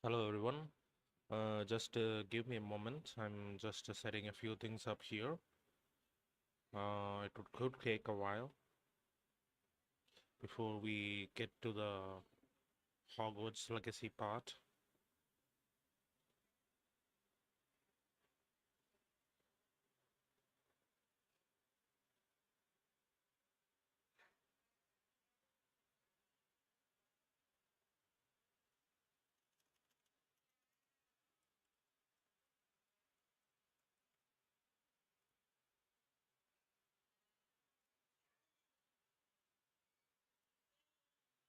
Hello everyone. Just give me a moment. I'm just setting a few things up here. Could take a while before we get to the Hogwarts legacy part.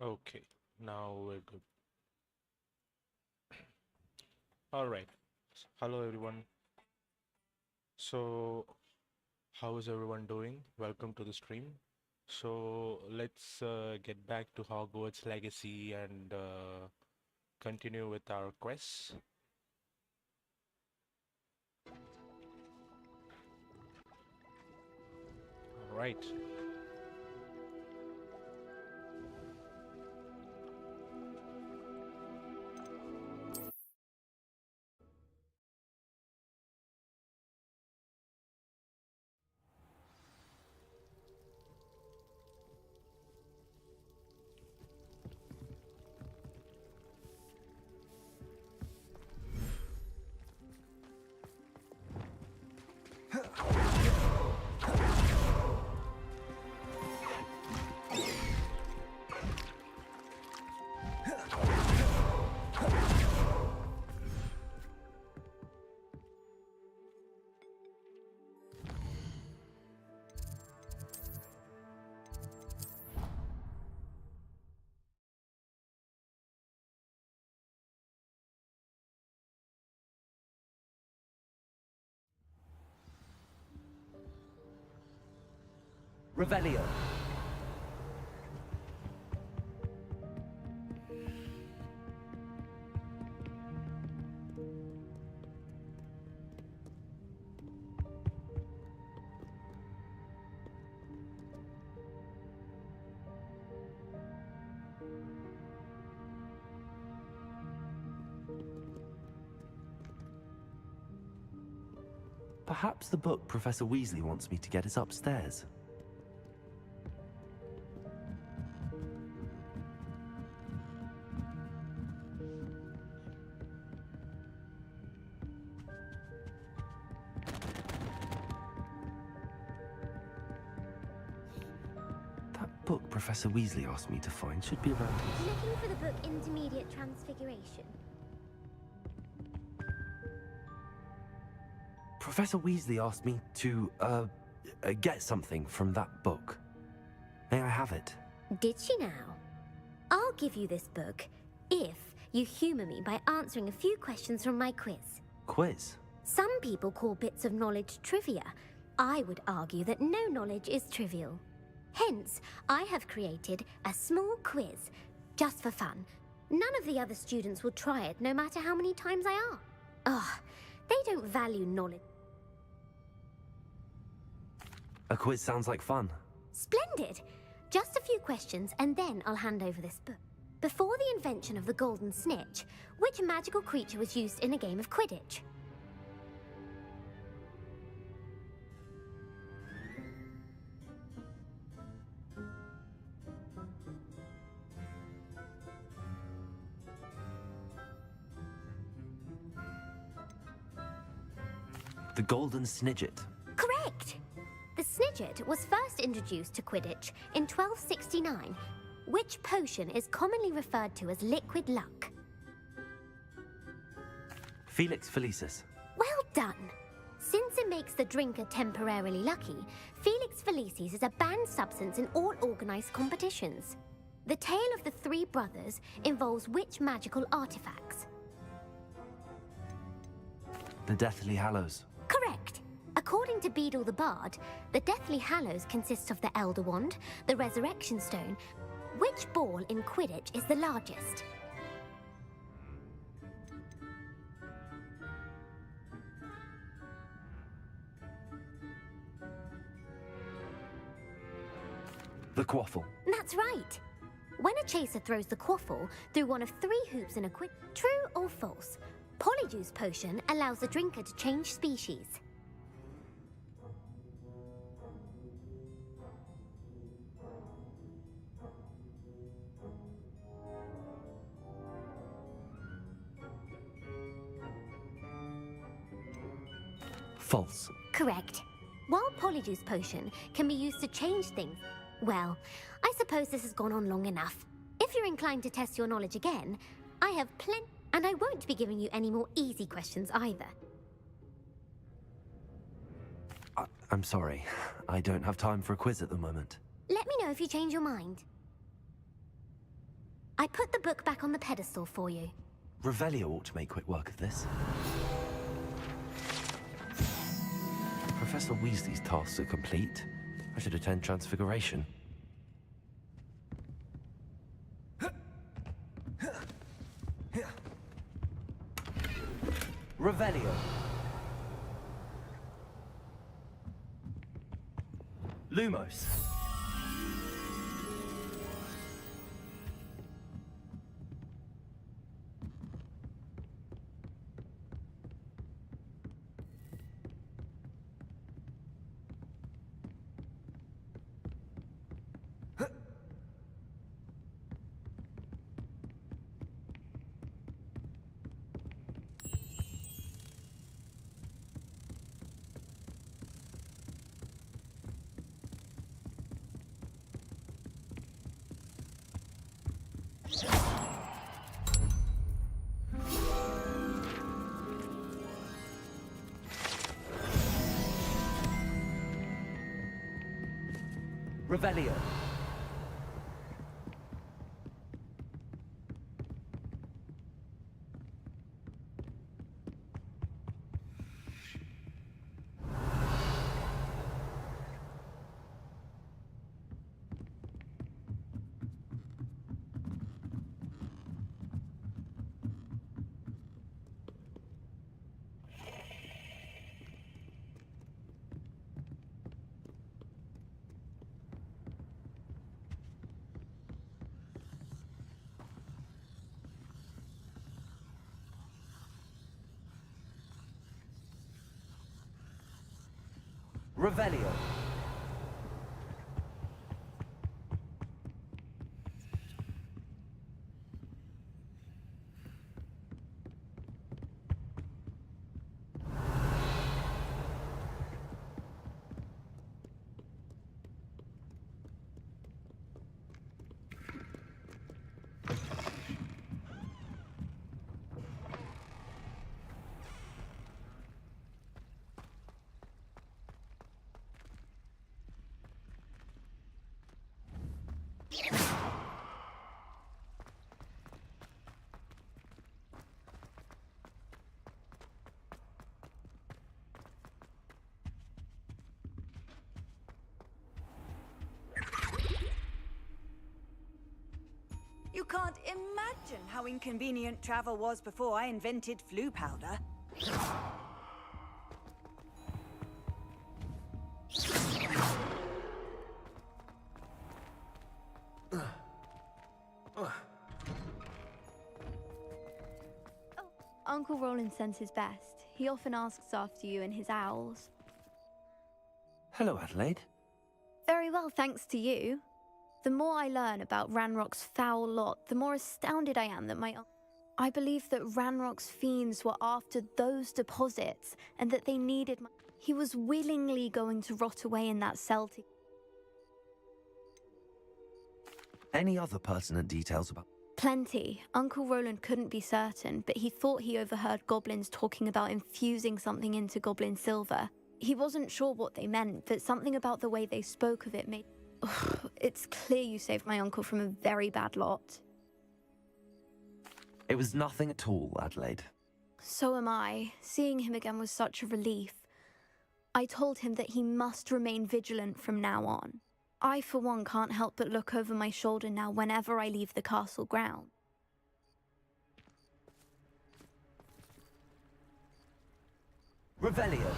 Okay, now we're good. All right. Hello everyone. So, how is everyone doing? Welcome to the stream. So, let's get back to Hogwarts legacy and continue with our quests. All right. Revelio. Perhaps the book Professor Weasley wants me to get is upstairs. That book Professor Weasley asked me to find should be around here. Looking for the book Intermediate Transfiguration. Professor Weasley asked me to, get something from that book. May I have it? Did she now? I'll give you this book if you humour me by answering a few questions from my quiz. Quiz? Some people call bits of knowledge trivia. I would argue that no knowledge is trivial. Hence, I have created a small quiz, just for fun. None of the other students will try it, no matter how many times I ask. Ugh, they don't value knowledge. A quiz sounds like fun. Splendid! Just a few questions, and then I'll hand over this book. Before the invention of the golden snitch, which magical creature was used in a game of Quidditch? The Golden Snidget. Correct! The Snidget was first introduced to Quidditch in 1269. Which potion is commonly referred to as liquid luck? Felix Felicis. Well done! Since it makes the drinker temporarily lucky, Felix Felicis is a banned substance in all organised competitions. The tale of the three brothers involves which magical artifacts? The Deathly Hallows. Correct! According to Beedle the Bard, the Deathly Hallows consists of the Elder Wand, the Resurrection Stone. Which ball in Quidditch is the largest? The Quaffle. That's right! When a chaser throws the quaffle through one of three hoops in a true or false? Polyjuice potion allows the drinker to change species. False. Correct. While Polyjuice potion can be used to change things, well, I suppose this has gone on long enough. If you're inclined to test your knowledge again, I have plenty, and I won't be giving you any more easy questions either. I'm sorry. I don't have time for a quiz at the moment. Let me know if you change your mind. I put the book back on the pedestal for you. Revelio ought to make quick work of this. Professor Weasley's tasks are complete. I should attend Transfiguration. Revelio. Lumos. Revelio. Revelio. You can't imagine how inconvenient travel was before I invented flu powder. Uncle Roland sends his best. He often asks after you and his owls. Hello, Adelaide. Very well, thanks to you. The more I learn about Ranrock's foul lot, the more astounded I am that I believe that Ranrock's fiends were after those deposits, and that they needed He was willingly going to rot away in that cell to... Any other pertinent details about... Plenty. Uncle Roland couldn't be certain, but he thought he overheard goblins talking about infusing something into goblin silver. He wasn't sure what they meant, but something about the way they spoke of it made... It's clear you saved my uncle from a very bad lot. It was nothing at all, Adelaide. So am I. Seeing him again was such a relief. I told him that he must remain vigilant from now on. I, for one, can't help but look over my shoulder now whenever I leave the castle ground. Revelio.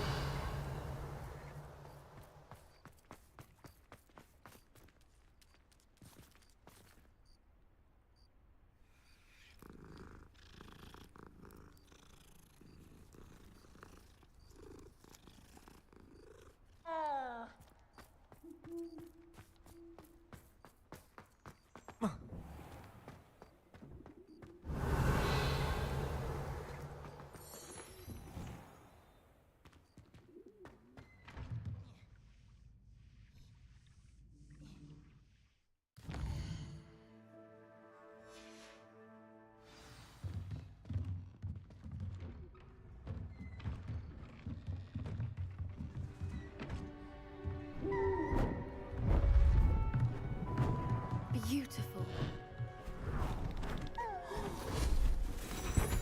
beautiful.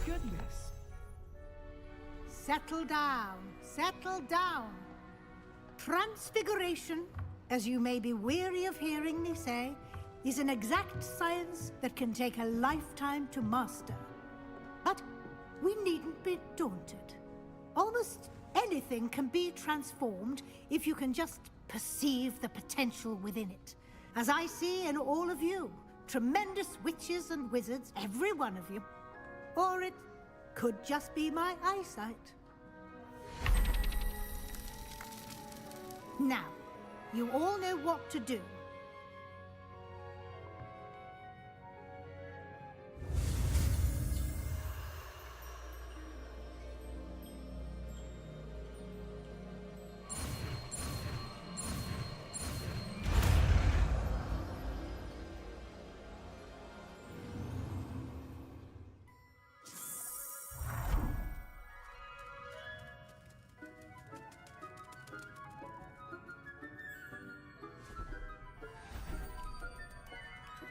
Goodness. Settle down. Settle down. Transfiguration, as you may be weary of hearing me say, is an exact science that can take a lifetime to master. But we needn't be daunted. Almost anything can be transformed if you can just perceive the potential within it. As I see in all of you, tremendous witches and wizards, every one of you. Or it could just be my eyesight. Now, you all know what to do.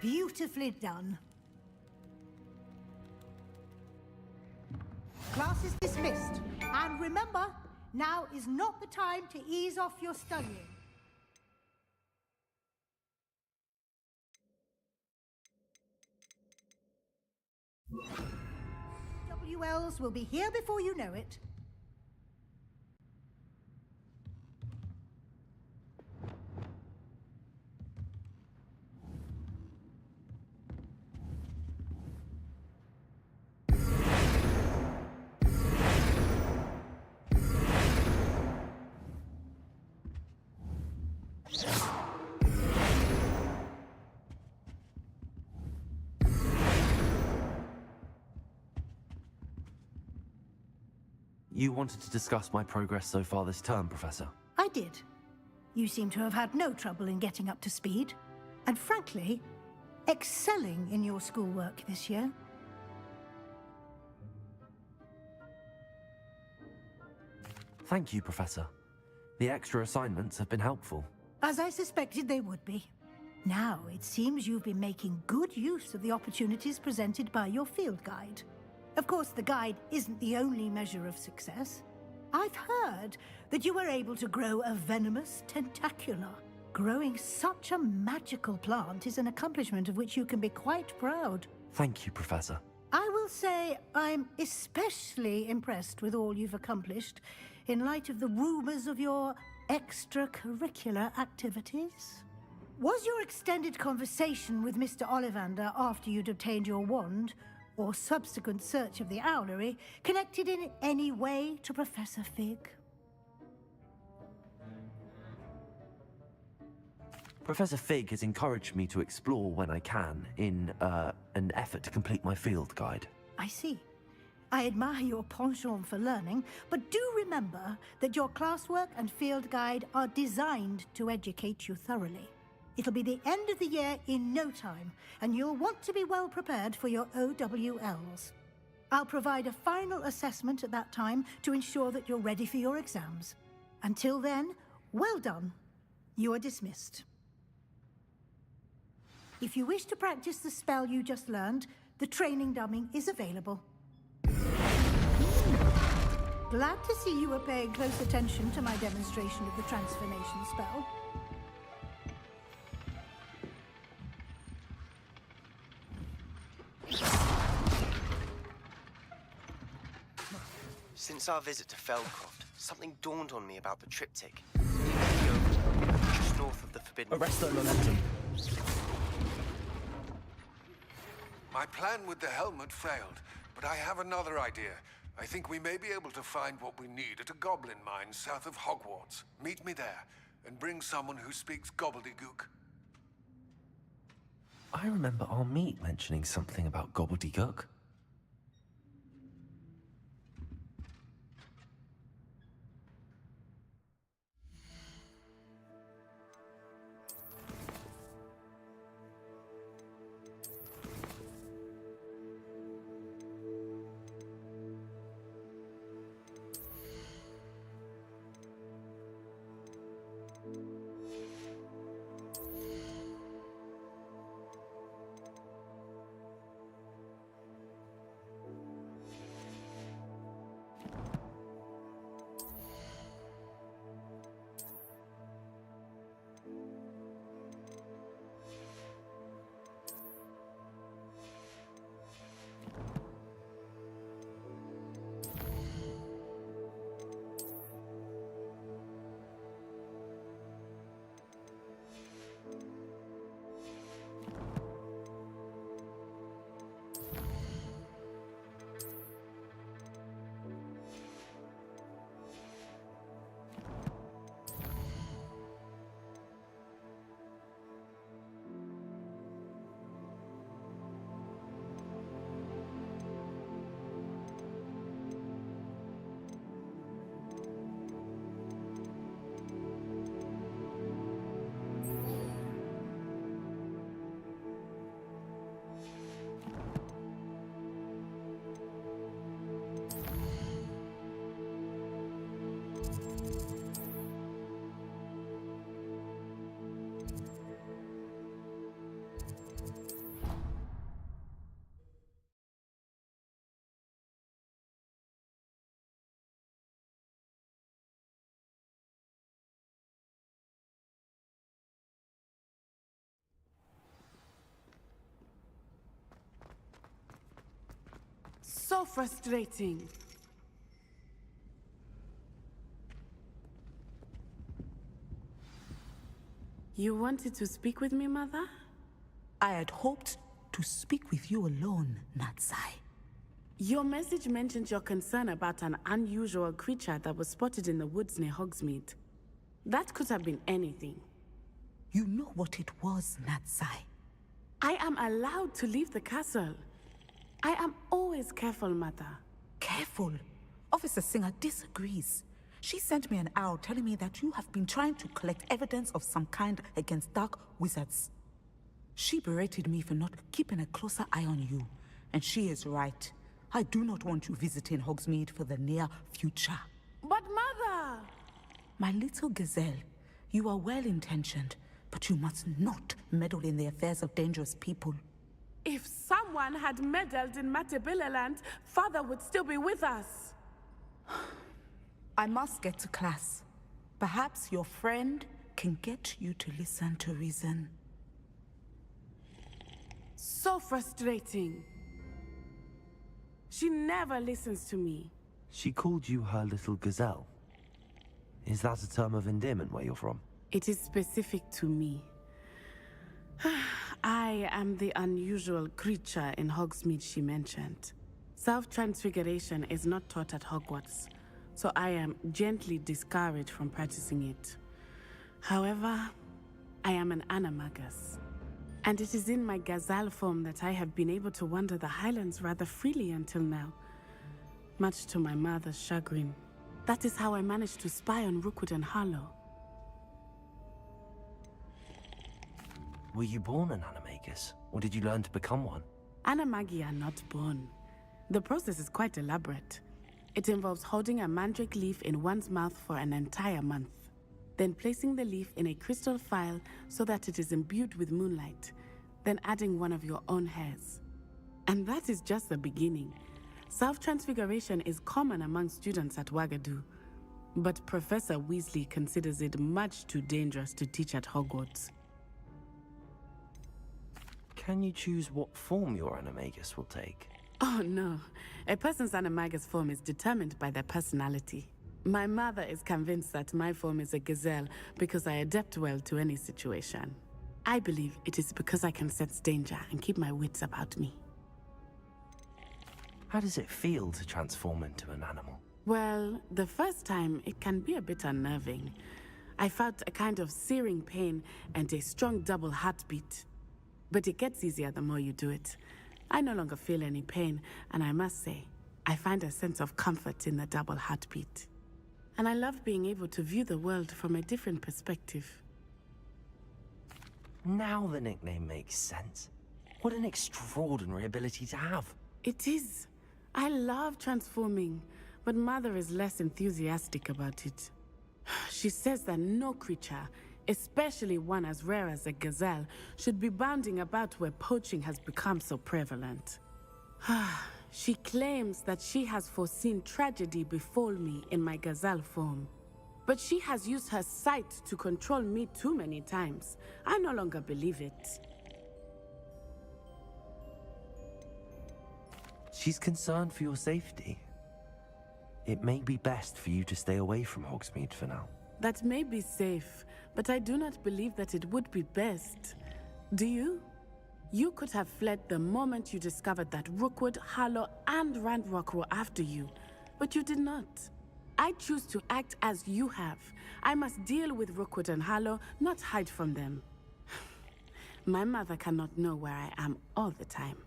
Beautifully done. Class is dismissed. And remember, now is not the time to ease off your studying. WLs will be here before you know it. You wanted to discuss my progress so far this term, Professor? I did. You seem to have had no trouble in getting up to speed. And frankly, excelling in your schoolwork this year. Thank you, Professor. The extra assignments have been helpful. As I suspected they would be. Now, it seems you've been making good use of the opportunities presented by your field guide. Of course, the guide isn't the only measure of success. I've heard that you were able to grow a venomous tentacula. Growing such a magical plant is an accomplishment of which you can be quite proud. Thank you, Professor. I will say I'm especially impressed with all you've accomplished in light of the rumors of your extracurricular activities. Was your extended conversation with Mr. Ollivander after you'd obtained your wand, or subsequent search of the owlery, connected in any way to Professor Fig? Professor Fig has encouraged me to explore when I can in an effort to complete my field guide. I see. I admire your penchant for learning, but do remember that your classwork and field guide are designed to educate you thoroughly. It'll be the end of the year in no time, and you'll want to be well prepared for your OWLs. I'll provide a final assessment at that time to ensure that you're ready for your exams. Until then, well done. You are dismissed. If you wish to practice the spell you just learned, the training dummy is available. Glad to see you were paying close attention to my demonstration of the transformation spell. Since our visit to Feldcroft, something dawned on me about the triptych. Just north of the Forbidden... Arrest that momentum. My plan with the helmet failed, but I have another idea. I think we may be able to find what we need at a goblin mine south of Hogwarts. Meet me there, and bring someone who speaks gobbledygook. I remember our meet mentioning something about gobbledygook. So frustrating. You wanted to speak with me, Mother? I had hoped to speak with you alone, Natsai. Your message mentioned your concern about an unusual creature that was spotted in the woods near Hogsmeade. That could have been anything. You know what it was, Natsai. I am allowed to leave the castle. I am always careful, Mother. Careful. Officer Singer disagrees. She sent me an owl telling me that you have been trying to collect evidence of some kind against dark wizards. She berated me for not keeping a closer eye on you. And she is right. I do not want you visiting Hogsmeade for the near future. But Mother! My little gazelle, you are well-intentioned, but you must not meddle in the affairs of dangerous people. If someone had meddled in Matabeleland, Father would still be with us. I must get to class. Perhaps your friend can get you to listen to reason. So frustrating. She never listens to me. She called you her little gazelle. Is that a term of endearment where you're from? It is specific to me. I am the unusual creature in Hogsmeade she mentioned. Self-transfiguration is not taught at Hogwarts, so I am gently discouraged from practicing it. However, I am an animagus, and it is in my gazelle form that I have been able to wander the Highlands rather freely until now, much to my mother's chagrin. That is how I managed to spy on Rookwood and Harlow. Were you born an animagus, or did you learn to become one? Animagi are not born. The process is quite elaborate. It involves holding a mandrake leaf in one's mouth for an entire month, then placing the leaf in a crystal phial so that it is imbued with moonlight, then adding one of your own hairs. And that is just the beginning. Self-transfiguration is common among students at Wagadu, but Professor Weasley considers it much too dangerous to teach at Hogwarts. Can you choose what form your animagus will take? Oh no, a person's animagus form is determined by their personality. My mother is convinced that my form is a gazelle because I adapt well to any situation. I believe it is because I can sense danger and keep my wits about me. How does it feel to transform into an animal? Well, the first time it can be a bit unnerving. I felt a kind of searing pain and a strong double heartbeat. But it gets easier the more you do it. I no longer feel any pain, and I must say, I find a sense of comfort in the double heartbeat. And I love being able to view the world from a different perspective. Now the nickname makes sense. What an extraordinary ability to have. It is. I love transforming, but Mother is less enthusiastic about it. She says that no creature, especially one as rare as a gazelle, should be bounding about where poaching has become so prevalent. She claims that she has foreseen tragedy befall me in my gazelle form. But she has used her sight to control me too many times. I no longer believe it. She's concerned for your safety. It may be best for you to stay away from Hogsmeade for now. That may be safe, but I do not believe that it would be best. Do you? You could have fled the moment you discovered that Rookwood, Harlow, and Ranrock were after you, but you did not. I choose to act as you have. I must deal with Rookwood and Harlow, not hide from them. My mother cannot know where I am all the time.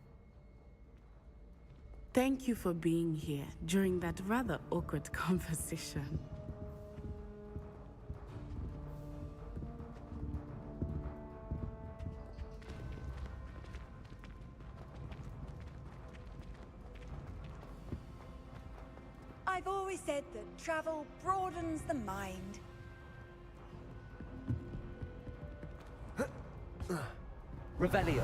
Thank you for being here during that rather awkward conversation. I've always said that travel broadens the mind. Revelio.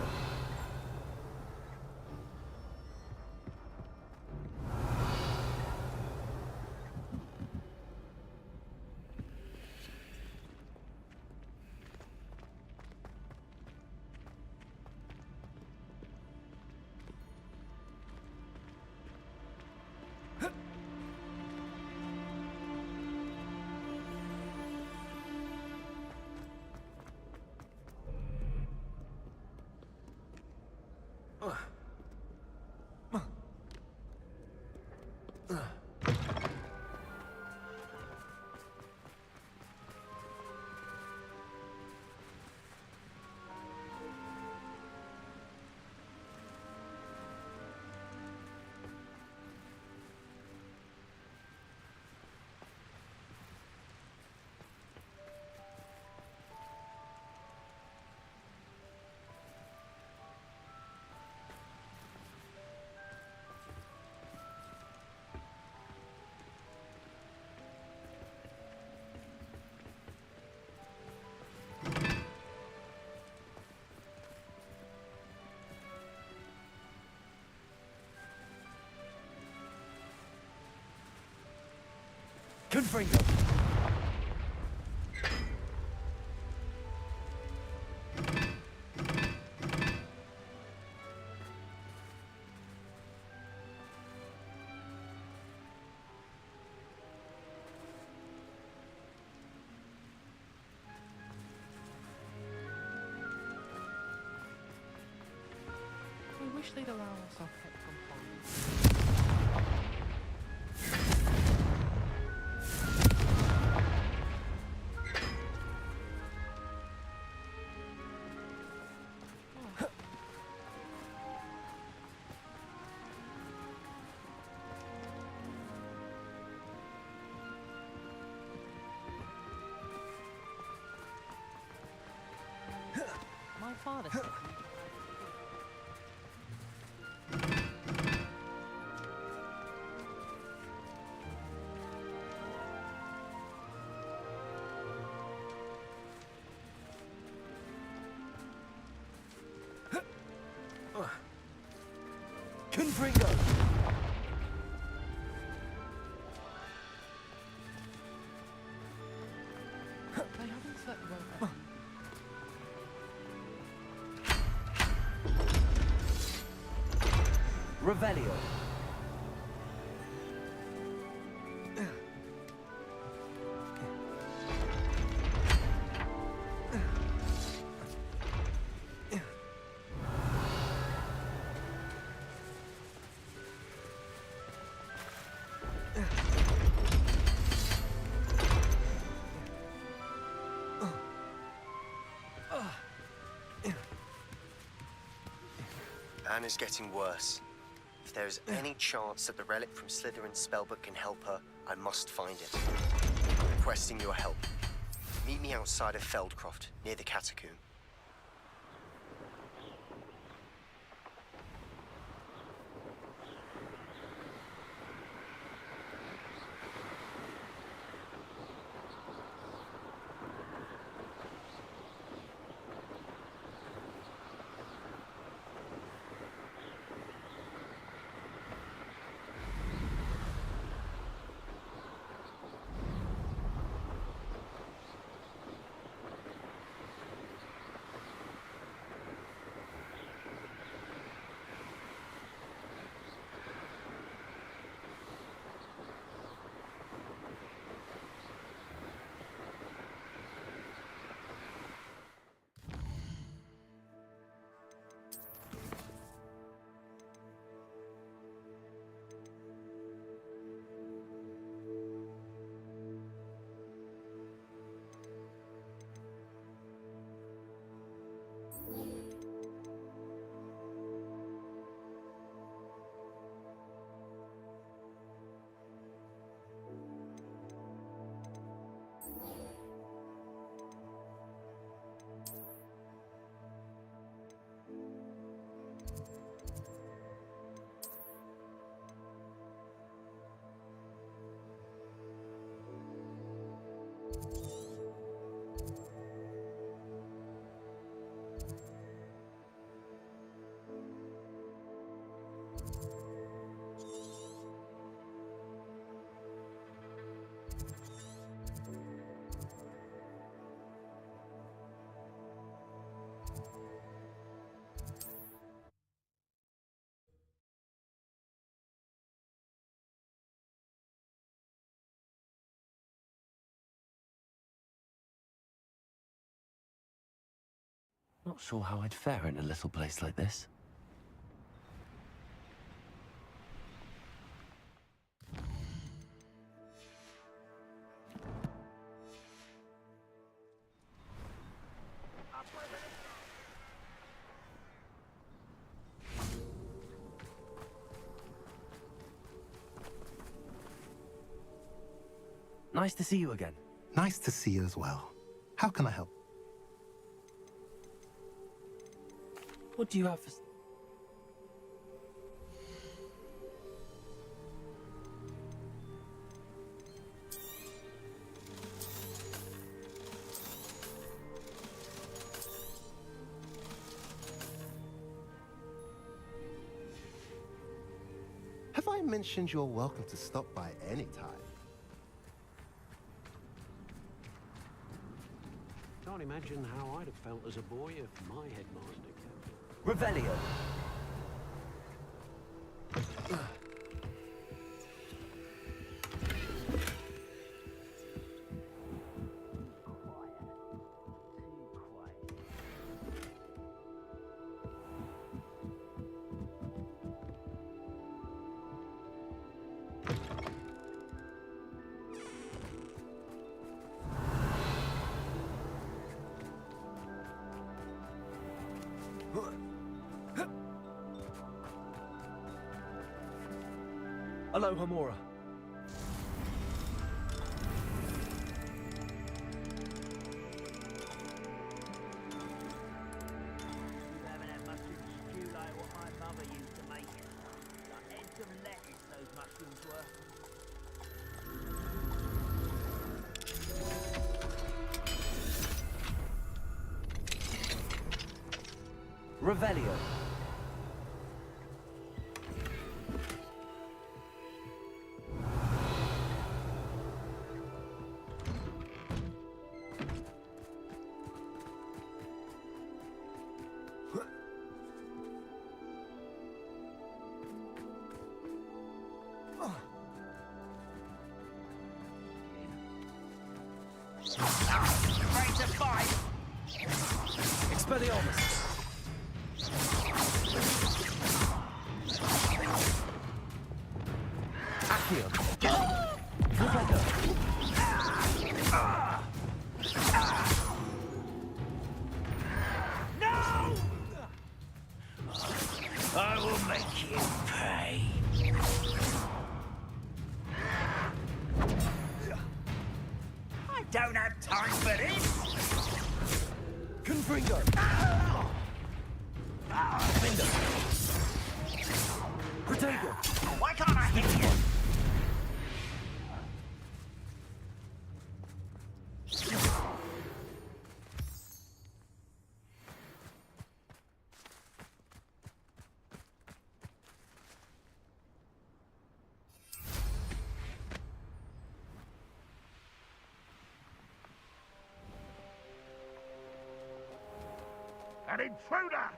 Confringo! I wish they'd allow us our pet companions. My father said Confringo! I haven't slept well. Revelio. Anne is getting worse. If there is any chance that the relic from Slytherin's spellbook can help her, I must find it. I'm requesting your help. Meet me outside of Feldcroft, near the Catacomb. Not sure how I'd fare in a little place like this. Nice to see you again. Nice to see you as well. How can I help? What do you have for... Have I mentioned you're welcome to stop by any time? imagine how I'd have felt as a boy if my headmaster kept... Revelio. Aloha Mora. Revelio. Ready to fight! Expelliarmus. Accio. Rebecca. No! I will make you pay. I don't have time for this! Confringo. Binder. Protego. Why can't I hit you? An intruder!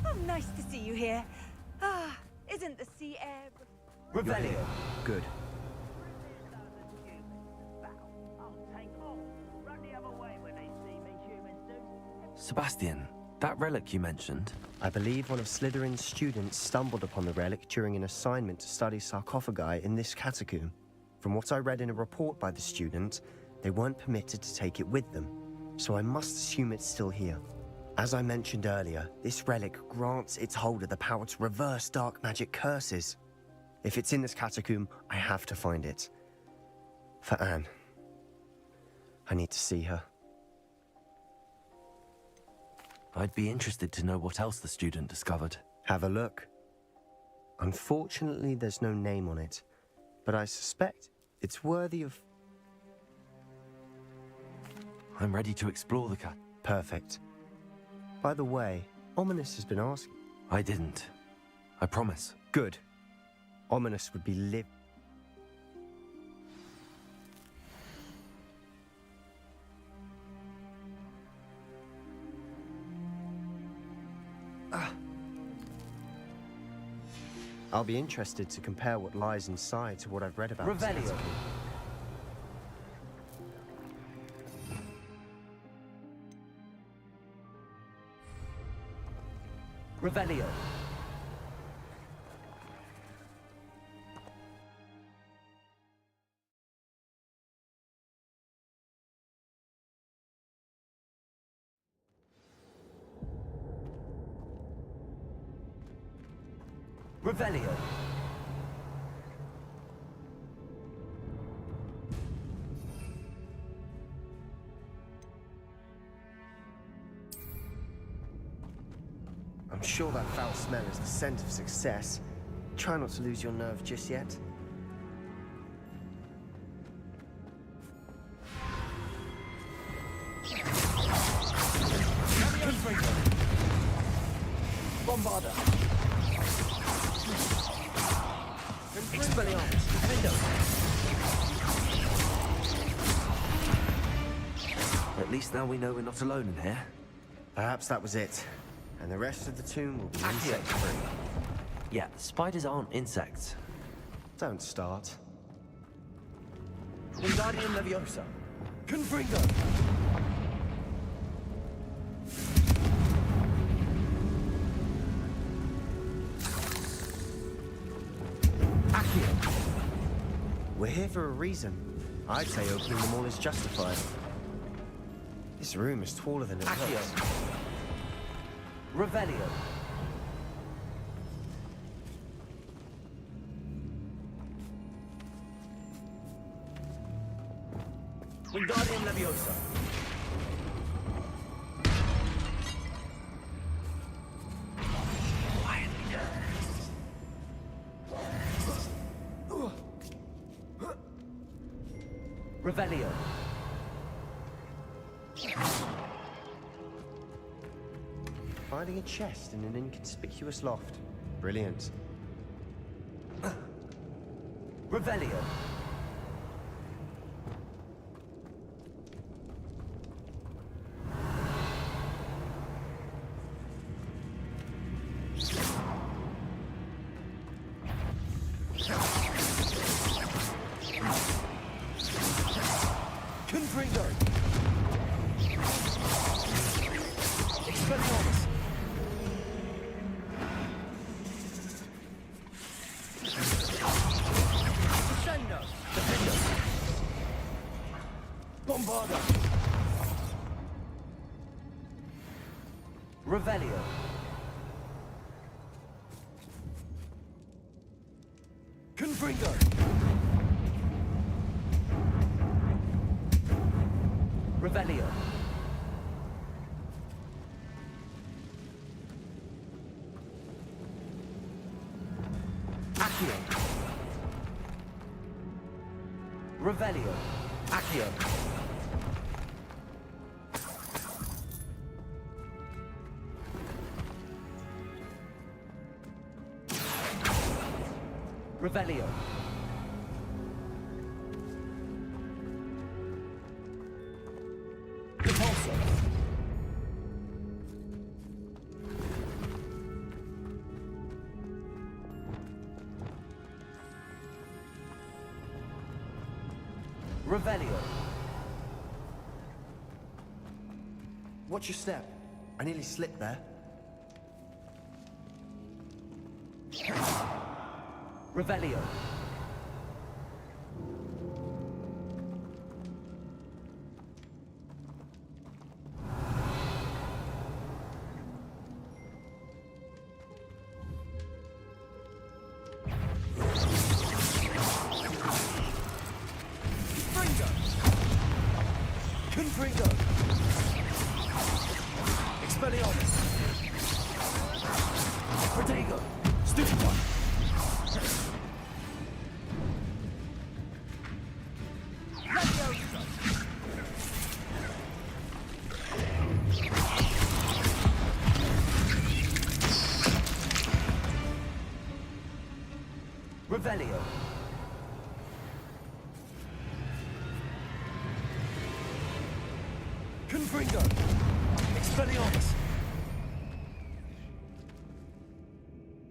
Oh, nice to see you here. Ah, isn't the sea air... Revelio. Good. Sebastian, that relic you mentioned. I believe one of Slytherin's students stumbled upon the relic during an assignment to study sarcophagi in this catacomb. From what I read in a report by the student, they weren't permitted to take it with them, so I must assume it's still here. As I mentioned earlier, this relic grants its holder the power to reverse dark magic curses. If it's in this catacomb, I have to find it. For Anne. I need to see her. I'd be interested to know what else the student discovered. Have a look. Unfortunately, there's no name on it, but I suspect it's worthy of... I'm ready to explore the cat. Perfect. By the way, Ominous has been asking... I didn't. I promise. Good. Ominous would be I'll be interested to compare what lies inside to what I've read about. Revelio. Revelio. Revelio. I'm sure that foul smell is the scent of success. Try not to lose your nerve just yet. Bombarder. Expelliarmus. Window. At least now we know we're not alone in here. Perhaps that was it. And the rest of the tomb will be insect-free. Yeah, spiders aren't insects. Don't start. Wingardium Leviosa. Confringo. Accio. We're here for a reason. I'd say opening them all is justified. This room is taller than it Accio. looks. Revelio. Wingardium Leviosa. Revelio. Finding a chest in an inconspicuous loft. Brilliant. Revelio. Confringo. Expelliarmus. Crescendo. Defender. Bombarda. Revelio. Confringo. Revelio. Accio. Revelio. Accio. Revelio. Repulsor. Revelio. Watch your step. I nearly slipped there. Revelio. Confringo. Expelliarmus. Protego. Stupid one. Revelio. Confringo. Expelliarmus.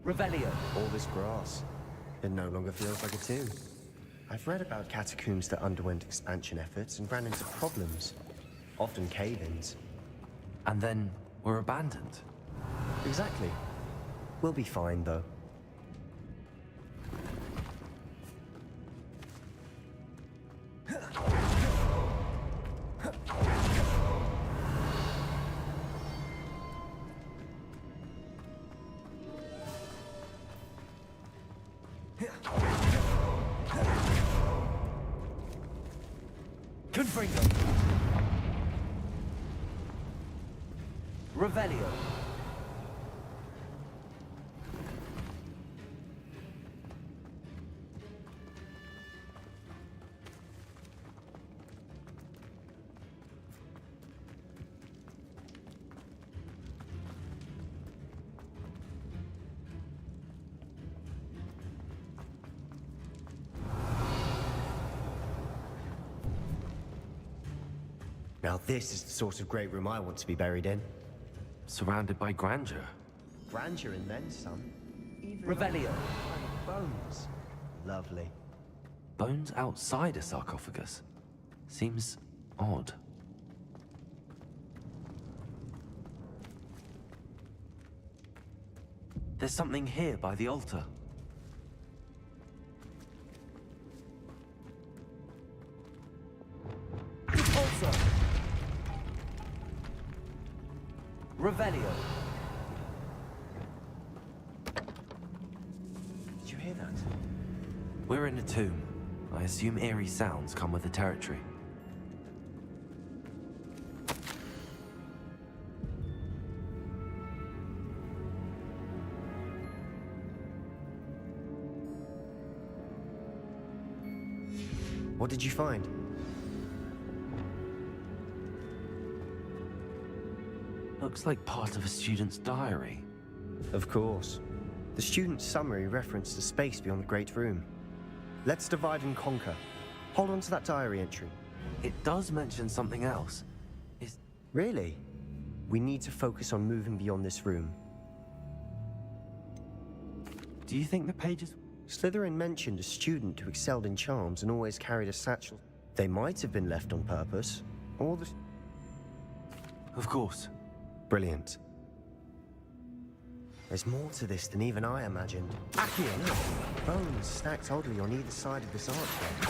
Revelio. All this grass. It no longer feels like a tomb. I've read about catacombs that underwent expansion efforts and ran into problems. Often cave-ins. And then were abandoned. Exactly. We'll be fine, though. Confringo. Revelio. Now this is the sort of great room I want to be buried in. Surrounded by grandeur. Grandeur and then some. Even Revelio. bones. Lovely. Bones outside a sarcophagus. Seems odd. There's something here by the altar. Repulsor! Revelio. Did you hear that? We're in a tomb. I assume eerie sounds come with the territory. What did you find? Looks like part of a student's diary. Of course. The student's summary referenced a space beyond the Great Room. Let's divide and conquer. Hold on to that diary entry. It does mention something else. Really? We need to focus on moving beyond this room. Do you think the pages... Slytherin mentioned a student who excelled in charms and always carried a satchel. They might have been left on purpose, or the... Of course. Brilliant. There's more to this than even I imagined. Accio, look! Bones stacked oddly on either side of this archway.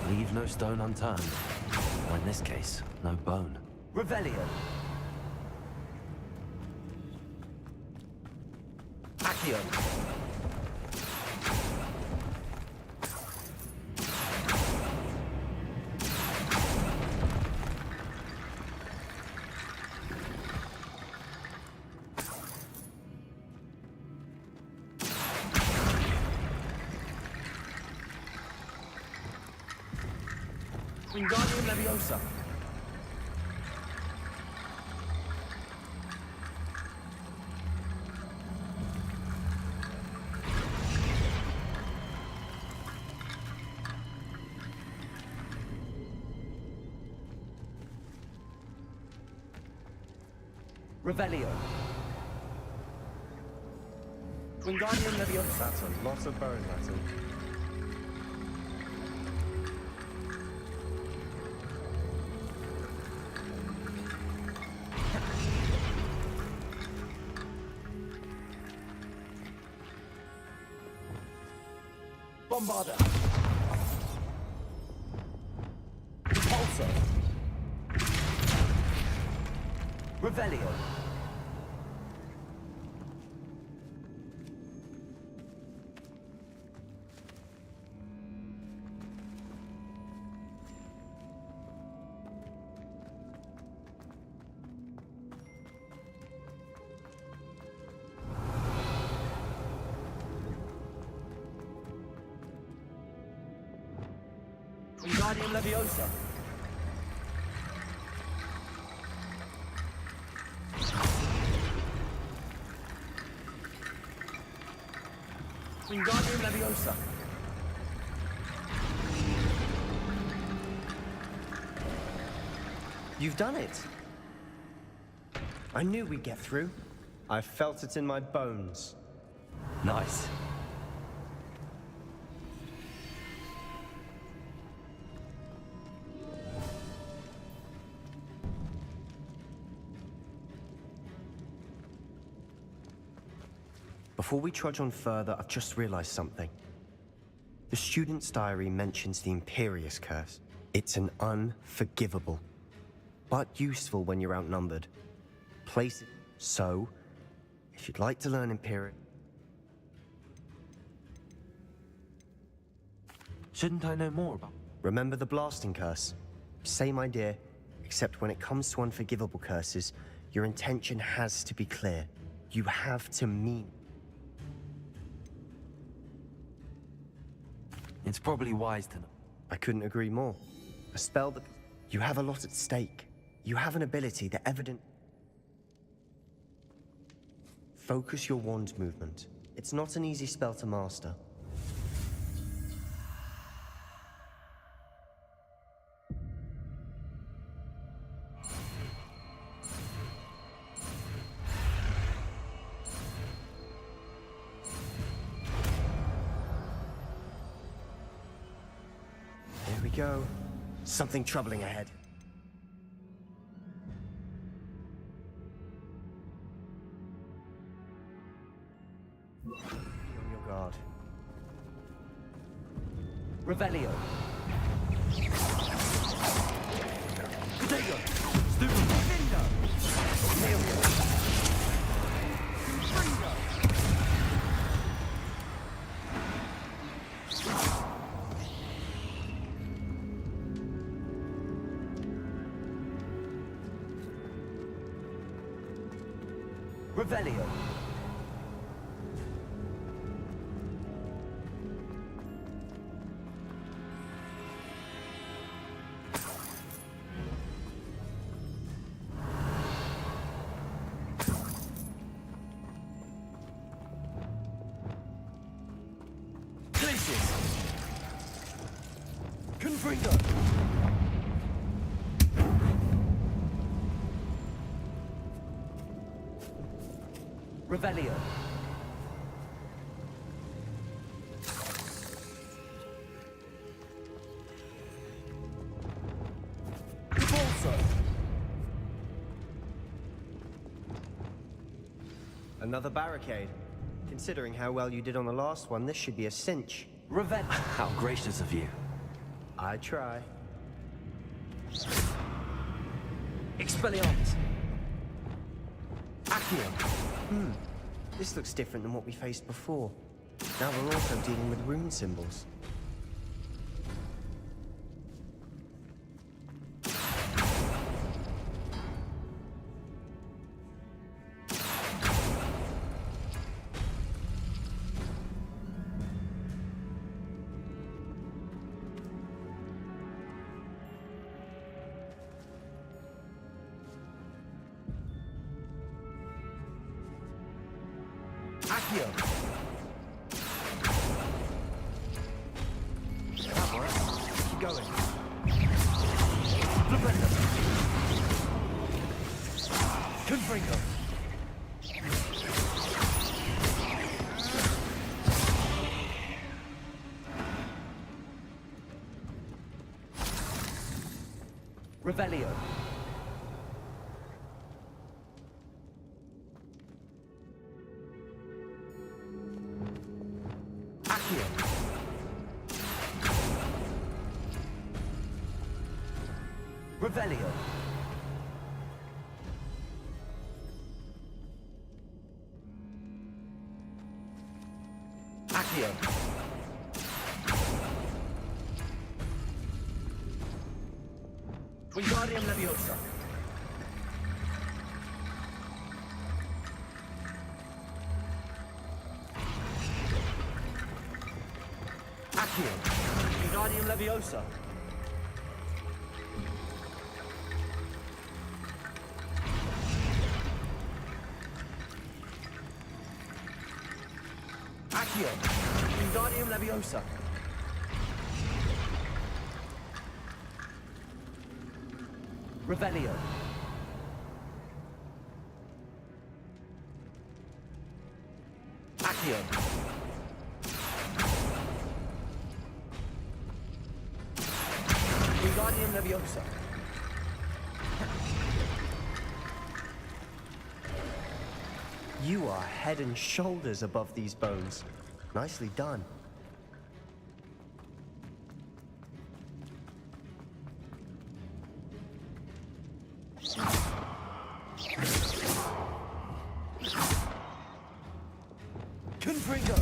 Leave no stone unturned. Or in this case, no bone. Revelio! Accio! Wingardium Leviosa. Revelio. Wingardium Leviosa. That's a lot of bone metal. Bombarda. Repulsor. Revelio. Wingardium Leviosa. Wingardium Leviosa. You've done it! I knew we'd get through. I felt it in my bones. Nice. Before we trudge on further, I've just realized something. The student's diary mentions the Imperious Curse. It's an unforgivable, but useful when you're outnumbered. Place it. So, if you'd like to learn Imperious... Shouldn't I know more about... Remember the Blasting Curse? Same idea, except when it comes to unforgivable curses, your intention has to be clear. You have to mean... It's probably wise to know. I couldn't agree more. A spell that... You have a lot at stake. You have an ability that evident... Focus your wand movement. It's not an easy spell to master. go. Something troubling ahead. Be on your guard. Revelio. Potato. Stupid. Linda. Revelio. Glacius. Confringo. Revelio. Repulsor. Another barricade. Considering how well you did on the last one, this should be a cinch. Revenge. How gracious of you. I try. Expelliarmus. Accio. This looks different than what we faced before. Now we're also dealing with rune symbols. Accio. That works. Keep going. Flipendo. Confringo. Revelio. Accio. Revelio. Accio. Wingardium Leviosa. Accio. Wingardium Leviosa. Accio. Wingardium Leviosa. Revelio. Accio. Wingardium Leviosa. You are head and shoulders above these bones. Nicely done. Confringo.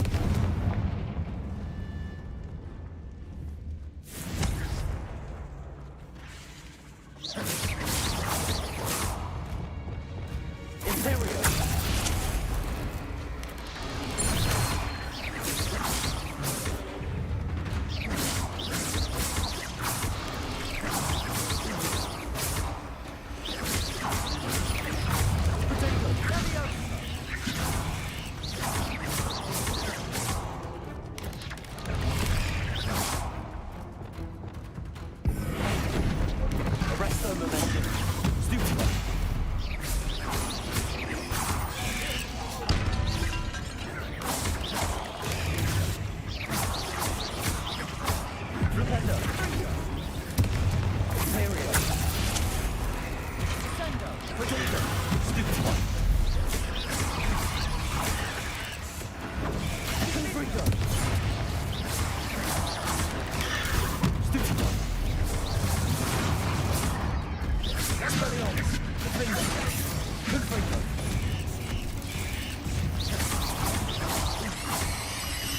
Imperio.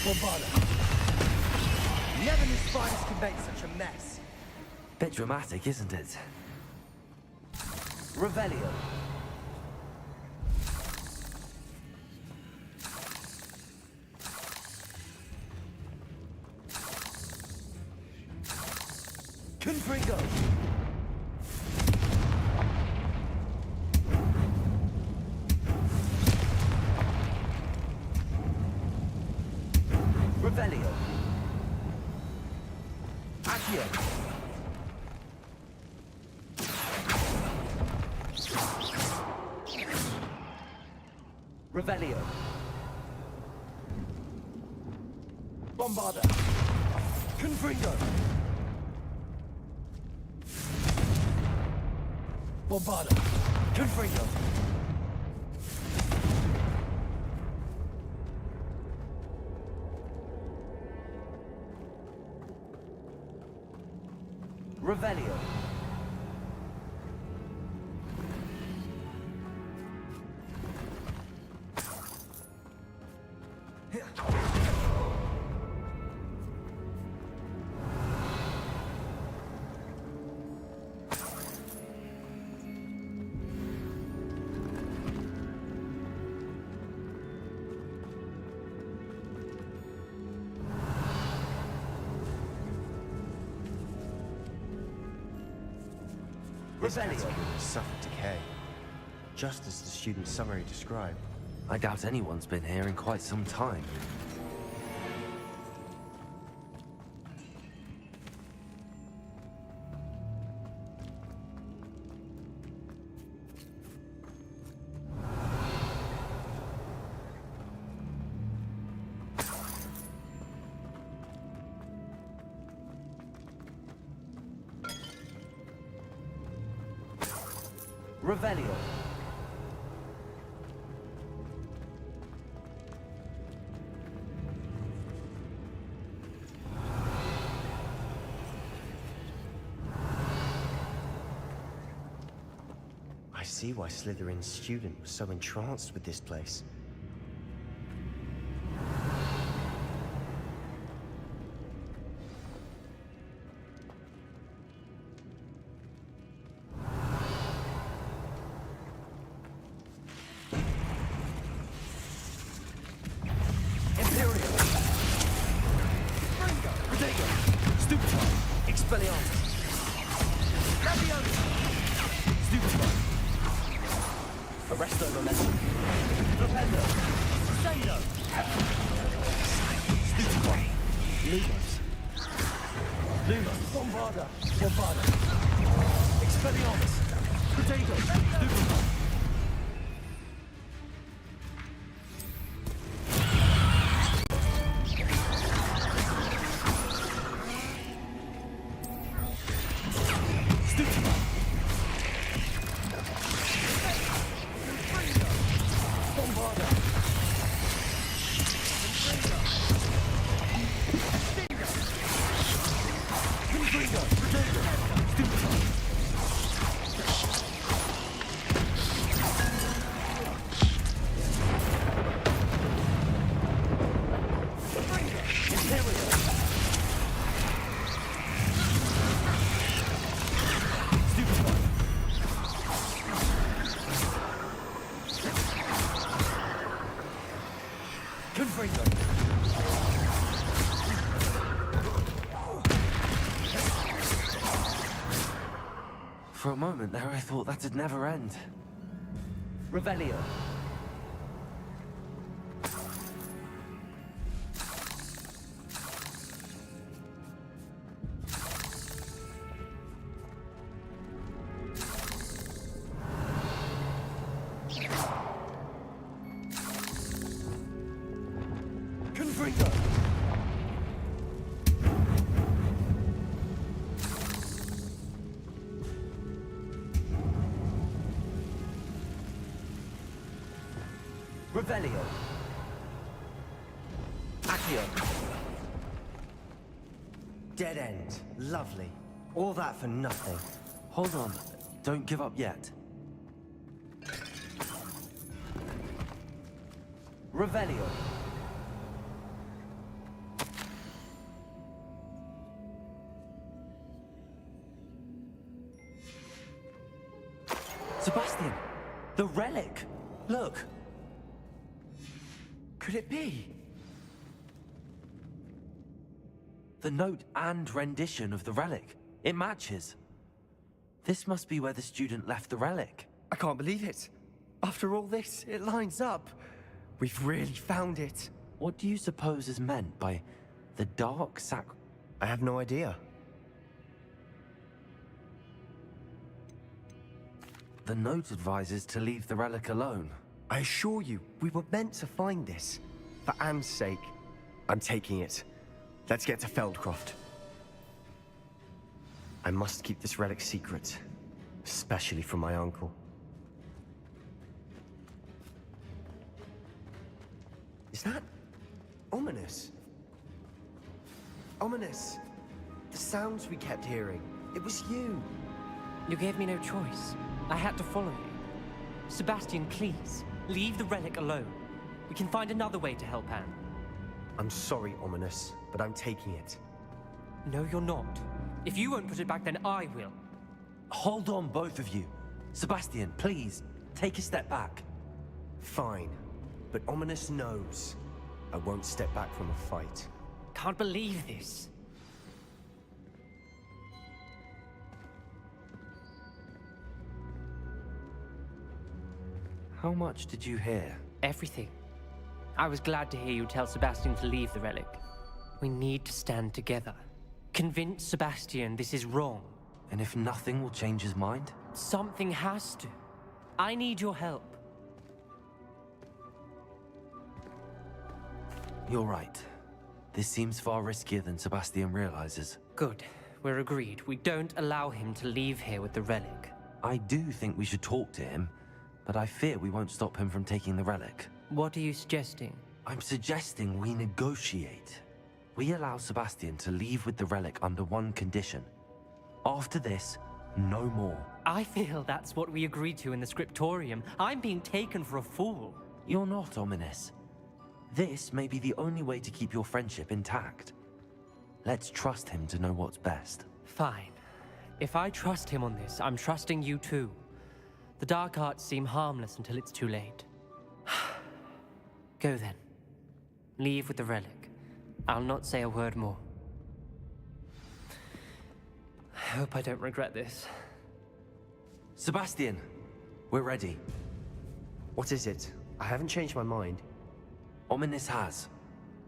Never knew spiders could make such a mess. Bit dramatic, isn't it? Revelio. Confringo. Revelio. Accio. Revelio. Bombarda. Confringo. Bombarda. Confringo. Revelio. This category suffered decay, just as the student's summary described. I doubt anyone's been here in quite some time. Revelio. I see why Slytherin's student was so entranced with this place. For a moment there, I thought that'd never end. Revelio. Confringo. Revelio. Accio. Dead end. Lovely. All that for nothing. Hold on. Don't give up yet. Revelio. could it be? The note and rendition of the relic. It matches. This must be where the student left the relic. I can't believe it. After all this, it lines up. We've really found it. What do you suppose is meant by the dark sac... I have no idea. The note advises to leave the relic alone. I assure you, we were meant to find this. For Anne's sake, I'm taking it. Let's get to Feldcroft. I must keep this relic secret, especially from my uncle. Is that ominous? Ominous! The sounds we kept hearing. It was you. You gave me no choice. I had to follow you. Sebastian, please, leave the relic alone. We can find another way to help Anne. I'm sorry, Ominous, but I'm taking it. No, you're not. If you won't put it back, then I will. Hold on, both of you. Sebastian, please, take a step back. Fine, but Ominous knows I won't step back from a fight. Can't believe this. How much did you hear? Everything. I was glad to hear you tell Sebastian to leave the relic. We need to stand together. Convince Sebastian this is wrong. And if nothing will change his mind? Something has to. I need your help. You're right. This seems far riskier than Sebastian realizes. Good. We're agreed. We don't allow him to leave here with the relic. I do think we should talk to him, but I fear we won't stop him from taking the relic. What are you suggesting? I'm suggesting we negotiate. We allow Sebastian to leave with the relic under one condition. After this, no more. I feel that's what we agreed to in the scriptorium. I'm being taken for a fool. You're not, Ominous. This may be the only way to keep your friendship intact. Let's trust him to know what's best. Fine. If I trust him on this, I'm trusting you too. The dark arts seem harmless until it's too late. Go then. Leave with the relic. I'll not say a word more. I hope I don't regret this. Sebastian, we're ready. What is it? I haven't changed my mind. Ominous has.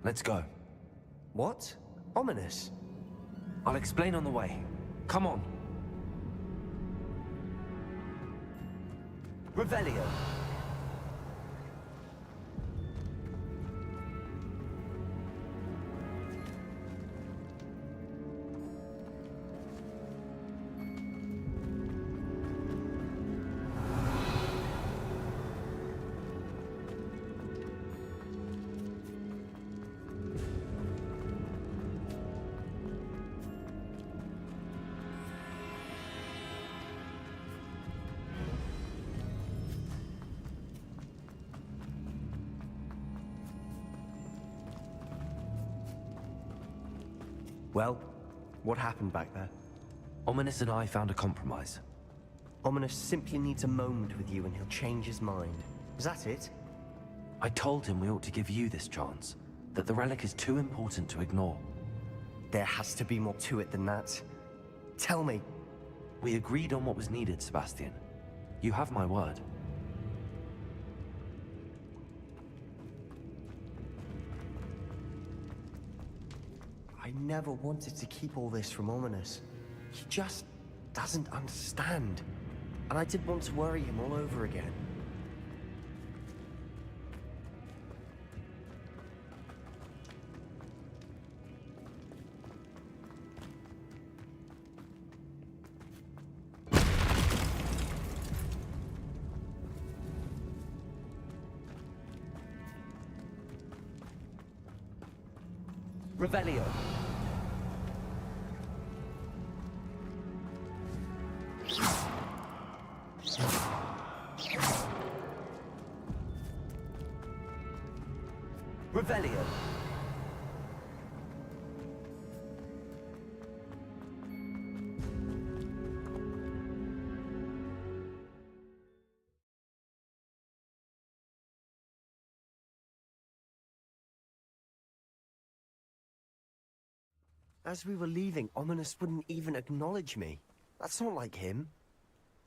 Let's go. What? Ominous? I'll explain on the way. Come on. Revelio. Well, what happened back there? Ominous and I found a compromise. Ominous simply needs a moment with you and he'll change his mind. Is that it? I told him we ought to give you this chance, that the relic is too important to ignore. There has to be more to it than that. Tell me. We agreed on what was needed, Sebastian. You have my word. I never wanted to keep all this from Ominous. He just doesn't understand. And I didn't want to worry him all over again. Revelio. Revelio. As we were leaving, Ominous wouldn't even acknowledge me. That's not like him.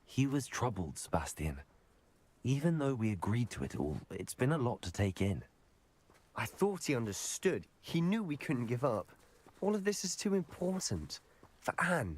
He was troubled, Sebastian. Even though we agreed to it all, it's been a lot to take in. I thought he understood. He knew we couldn't give up. All of this is too important. For Anne.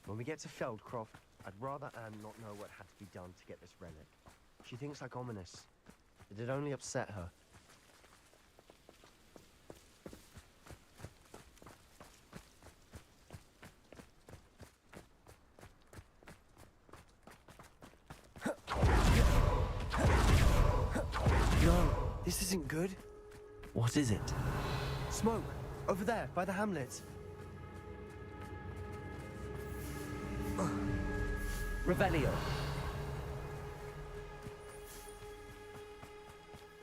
When we get to Feldcroft, I'd rather Anne not know what had to be done to get this relic. She thinks like Ominous. It'd only upset her. No, this isn't good. What is it? Smoke! Over there, by the hamlet. Revelio.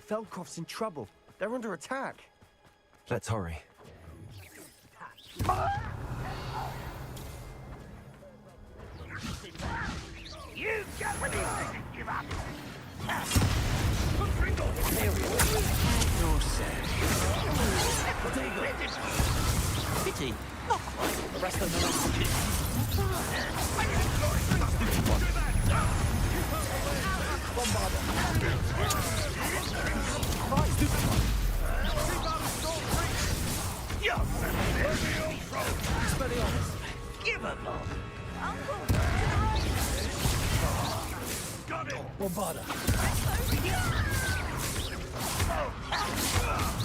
Feldcroft's in trouble. They're under attack. Let's hurry. You get what you didn't give up. Pity. Not quite. The rest of them Give him up. Got it. Bombarda.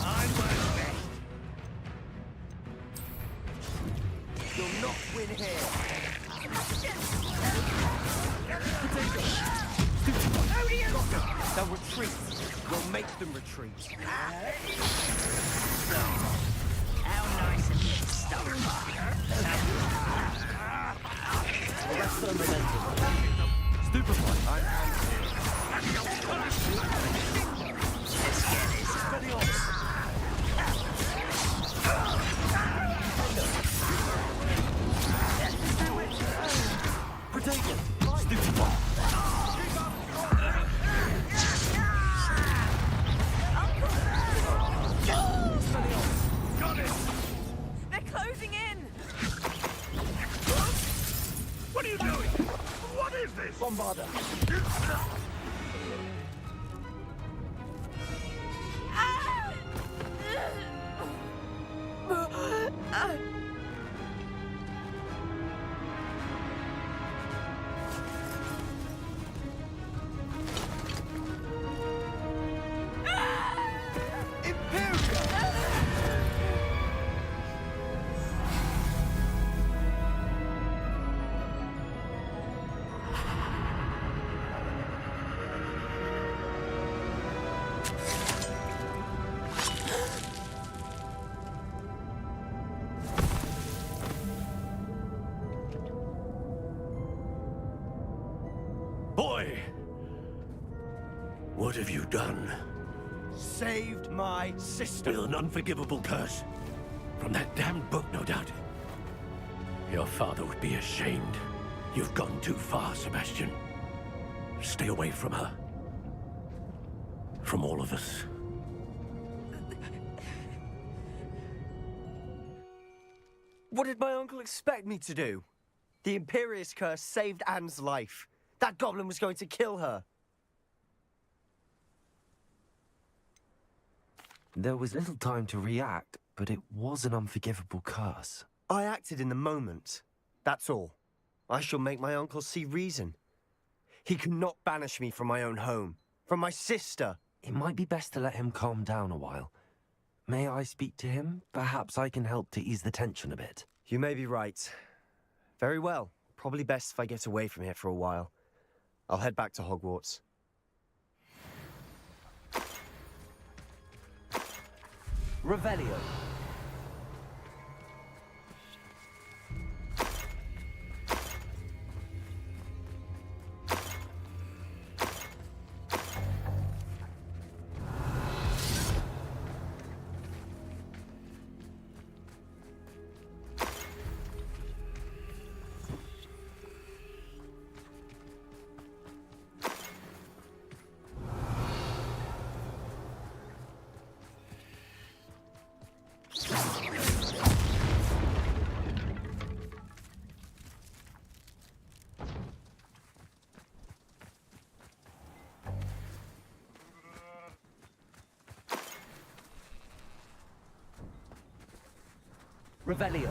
I'm my best. You'll not win here. They'll retreat. We'll make them retreat. How nice of you to stop Arrest the momentum. Stupefied. Let's get this. Protect it. Stupefied. Got it. They're closing in. What are you doing? What is this? Bombarda. Boy! What have you done? Saved my sister. With an unforgivable curse. From that damned book, no doubt. Your father would be ashamed. You've gone too far, Sebastian. Stay away from her. From all of us. What did my uncle expect me to do? The Imperious curse saved Anne's life. That goblin was going to kill her. There was little time to react, but it was an unforgivable curse. I acted in the moment. That's all. I shall make my uncle see reason. He cannot banish me from my own home, from my sister. It might be best to let him calm down a while. May I speak to him? Perhaps I can help to ease the tension a bit. You may be right. Very well. Probably best if I get away from here for a while. I'll head back to Hogwarts. Revelio. Revelio.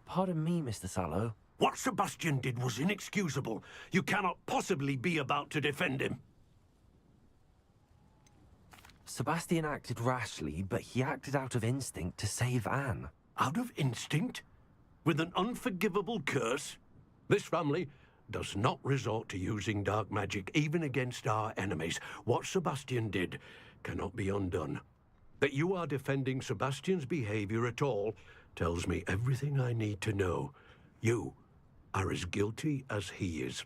Pardon me, Mr. Sallow. What Sebastian did was inexcusable. You cannot possibly be about to defend him. Sebastian acted rashly, but he acted out of instinct to save Anne. Out of instinct? With an unforgivable curse? This family does not resort to using dark magic, even against our enemies. What Sebastian did cannot be undone. That you are defending Sebastian's behavior at all tells me everything I need to know. You are as guilty as he is.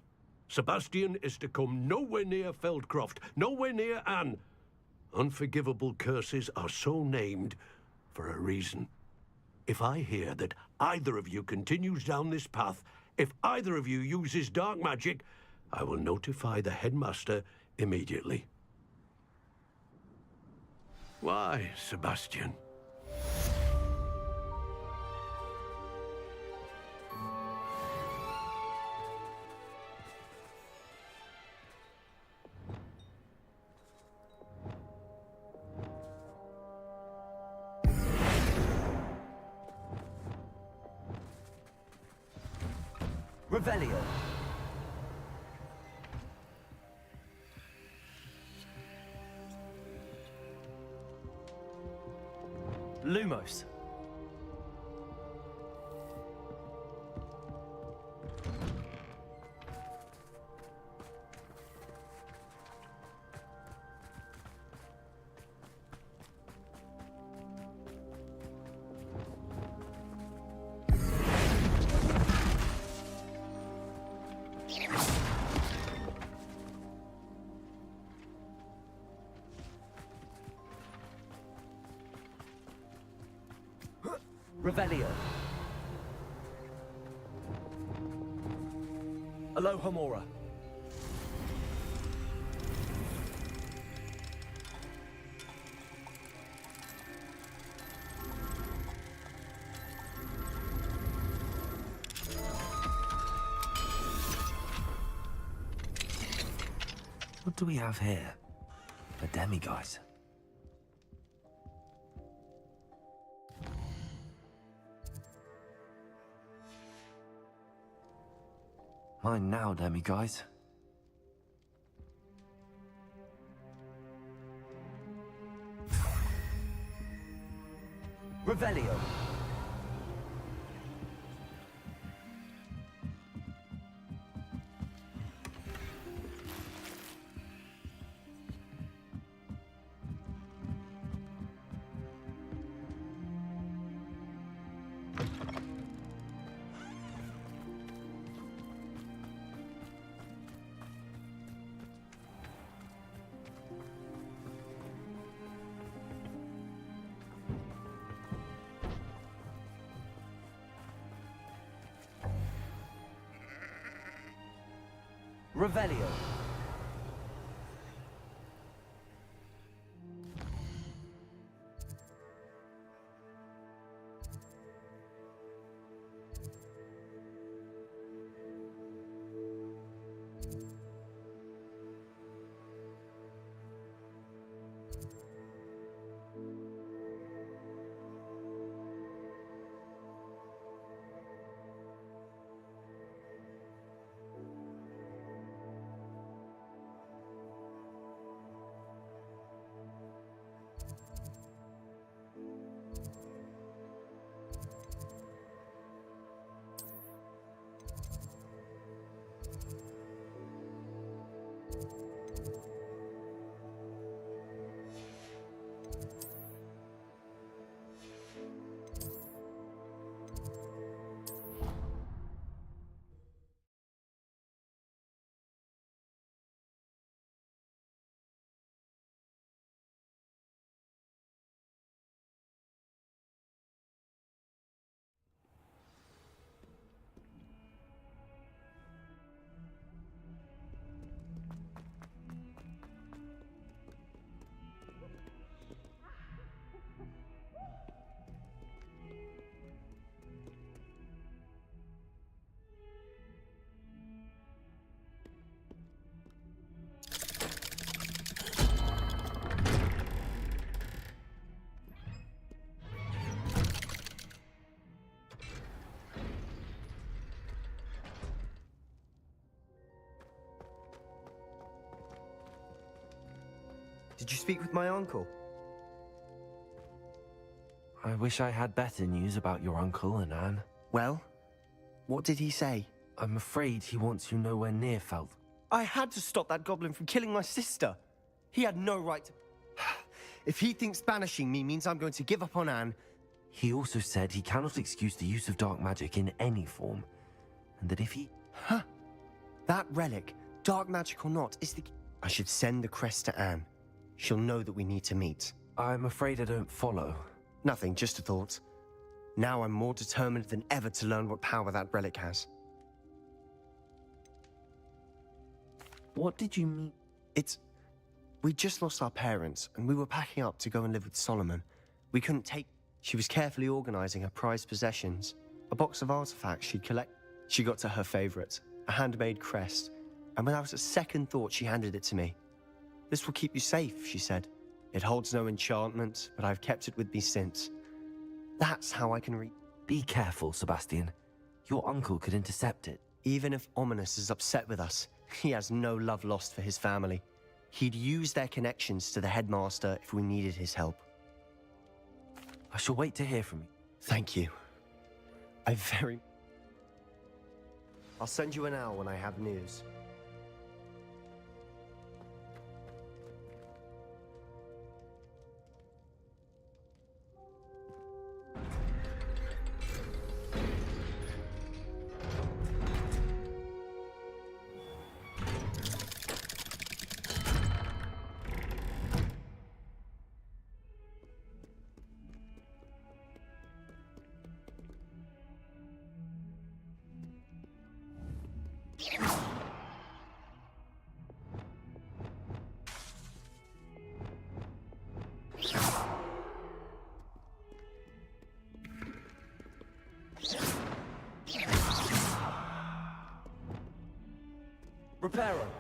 Sebastian is to come nowhere near Feldcroft, nowhere near Anne. Unforgivable curses are so named for a reason. If I hear that either of you continues down this path, if either of you uses dark magic, I will notify the headmaster immediately. Why, Sebastian? Revelio. Lumos. Revelio. Alohomora. What do we have here? A demiguise. Mine now, demiguise. Revelio. Revelio. Did you speak with my uncle? I wish I had better news about your uncle and Anne. Well, what did he say? I'm afraid he wants you nowhere near Feld. I had to stop that goblin from killing my sister. He had no right to... If he thinks banishing me means I'm going to give up on Anne... He also said he cannot excuse the use of dark magic in any form, and that if he... Huh. That relic, dark magic or not, is the... I should send the crest to Anne. She'll know that we need to meet. I'm afraid I don't follow. Nothing, just a thought. Now I'm more determined than ever to learn what power that relic has. What did you mean? We just lost our parents, and we were packing up to go and live with Solomon. We couldn't take... She was carefully organizing her prized possessions. A box of artifacts she'd collect. She got to her favorite, a handmade crest, and without a second thought she handed it to me. This will keep you safe, she said. It holds no enchantment, but I've kept it with me since. That's how I can Be careful, Sebastian. Your uncle could intercept it. Even if Ominous is upset with us, he has no love lost for his family. He'd use their connections to the headmaster if we needed his help. I shall wait to hear from you. Thank you. I'll send you an owl when I have news. Reparo.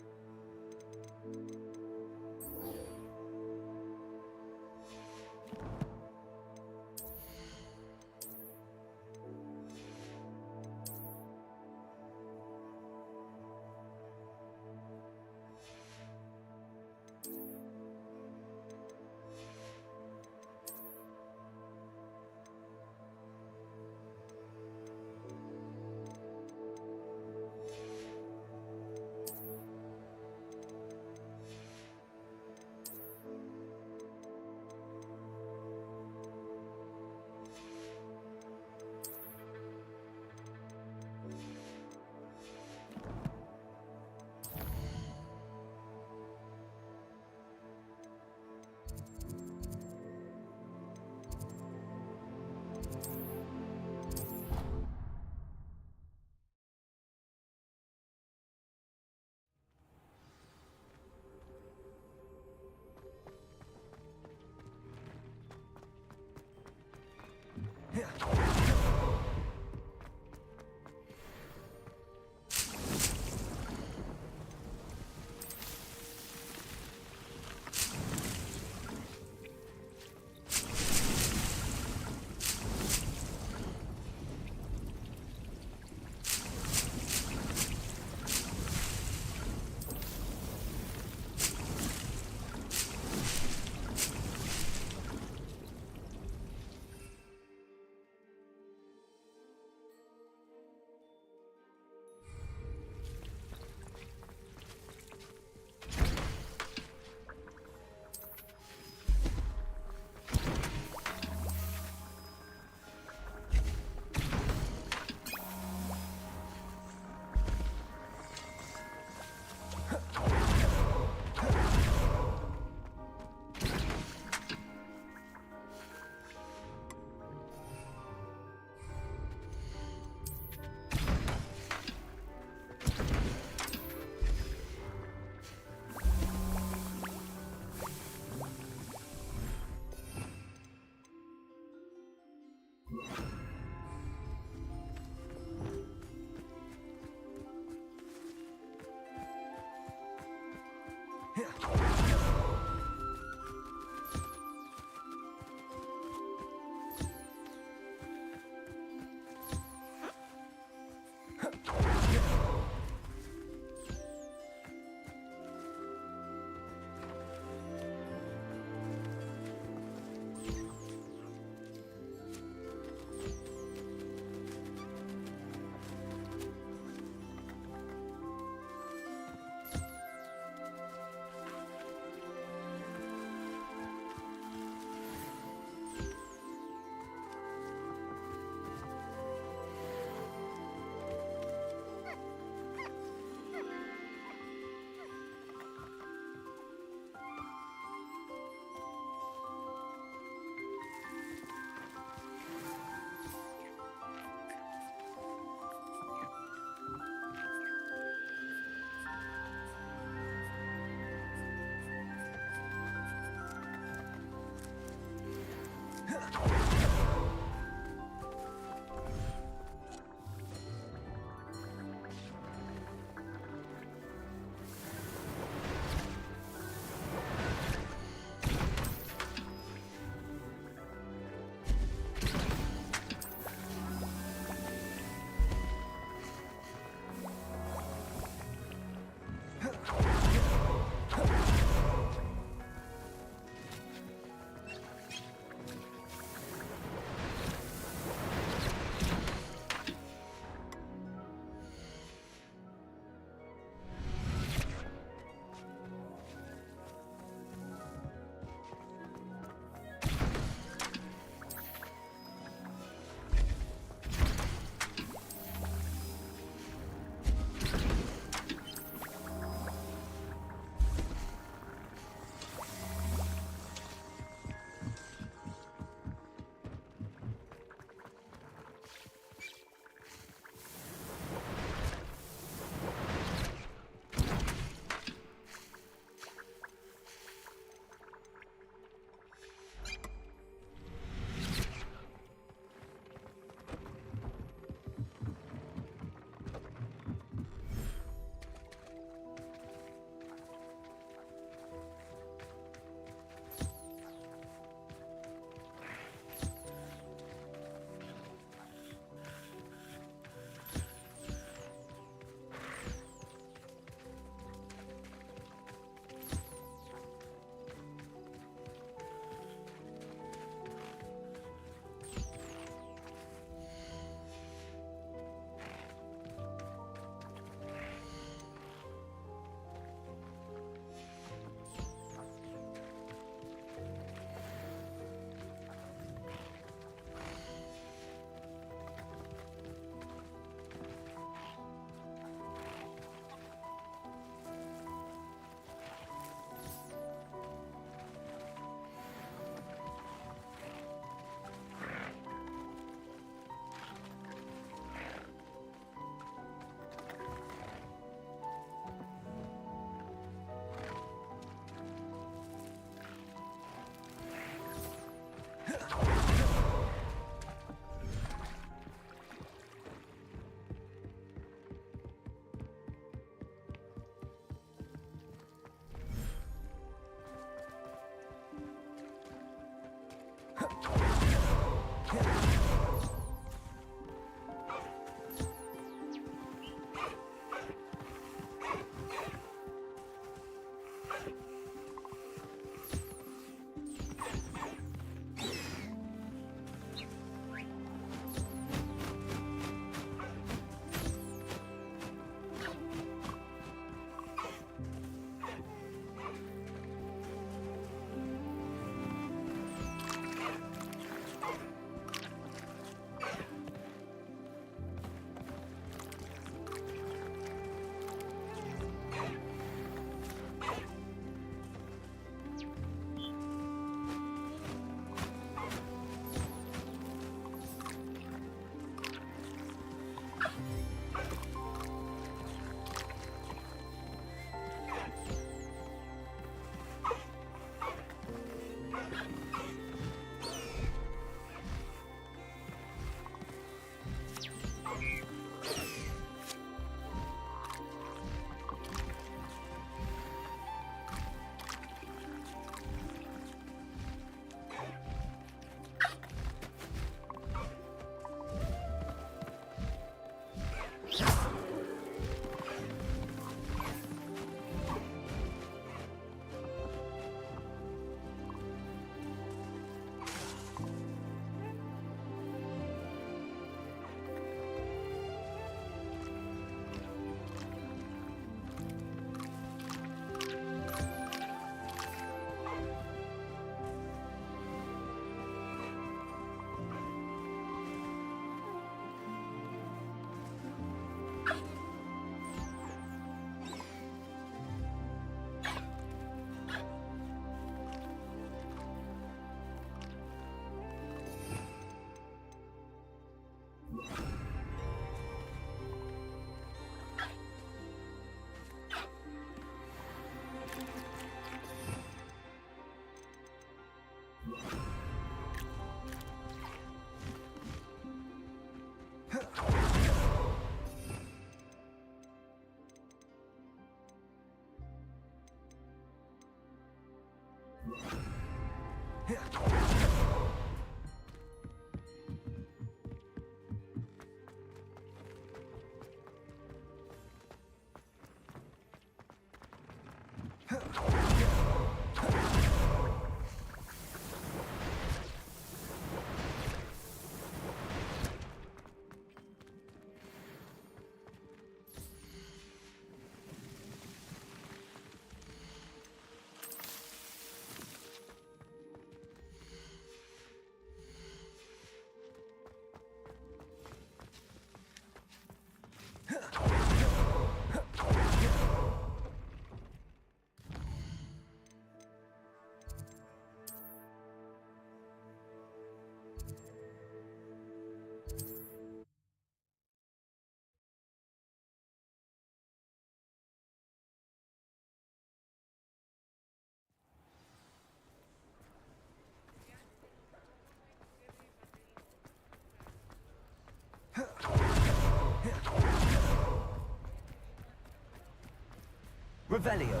Revelio.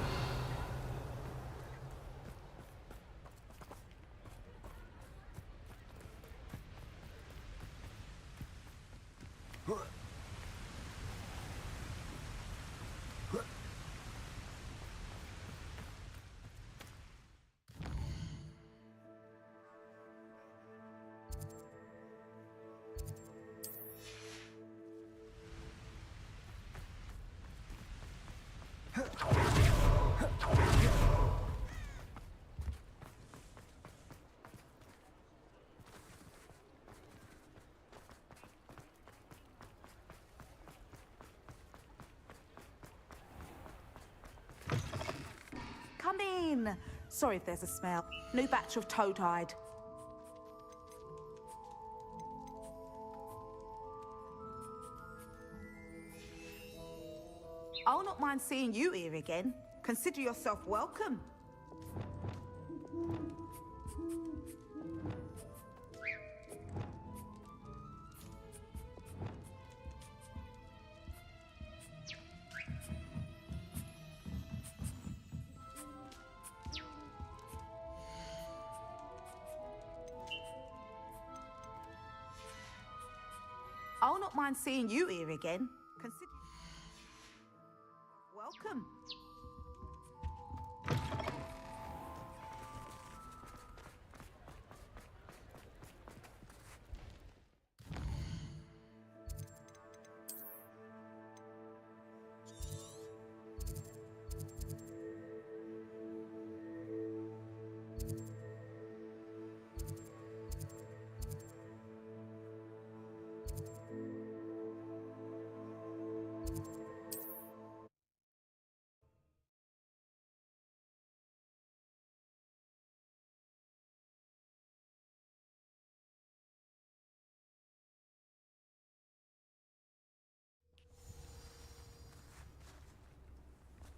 Come in. Sorry if there's a smell. New batch of toad-hide. I'll not mind seeing you here again. Consider yourself welcome. I'll not mind seeing you here again. Consider welcome.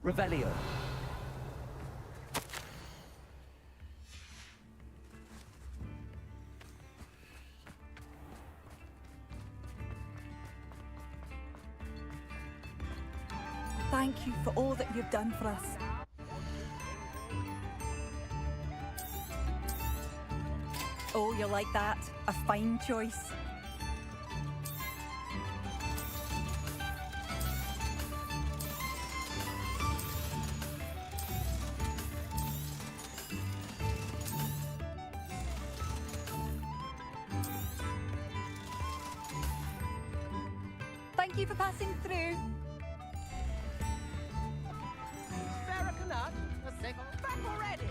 Revelio. Thank you for all that you've done for us. Oh, you like that? A fine choice. Thank you for passing through. Farrakhanat, a sickle back already.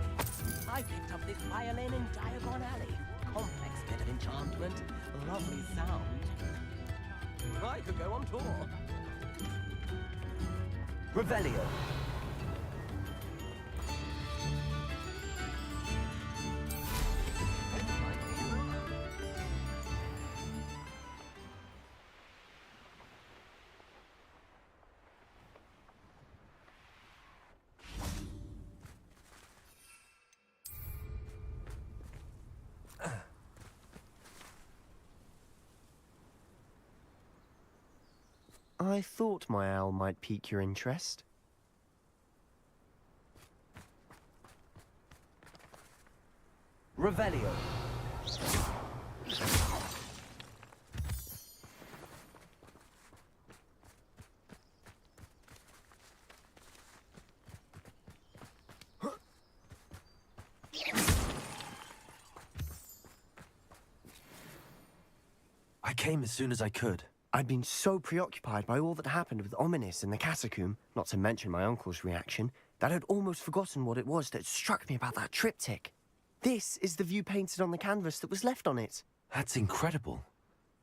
I picked up this violin in Diagon Alley. Complex bit of enchantment, lovely sound. I could go on tour. Revelio. I thought my owl might pique your interest. Revelio. I came as soon as I could. I'd been so preoccupied by all that happened with Ominis in the catacomb, not to mention my uncle's reaction, that I'd almost forgotten what it was that struck me about that triptych. This is the view painted on the canvas that was left on it. That's incredible.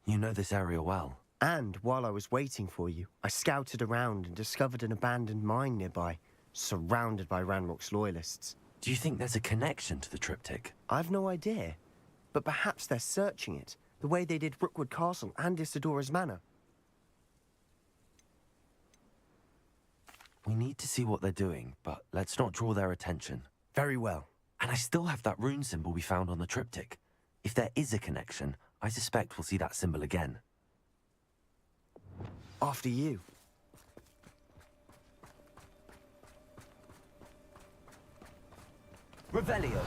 You know this area well. And while I was waiting for you, I scouted around and discovered an abandoned mine nearby, surrounded by Ranrock's loyalists. Do you think there's a connection to the triptych? I've no idea, but perhaps they're searching it, the way they did Rookwood Castle and Isidora's Manor. We need to see what they're doing, but let's not draw their attention. Very well. And I still have that rune symbol we found on the triptych. If there is a connection, I suspect we'll see that symbol again. After you. Revelio.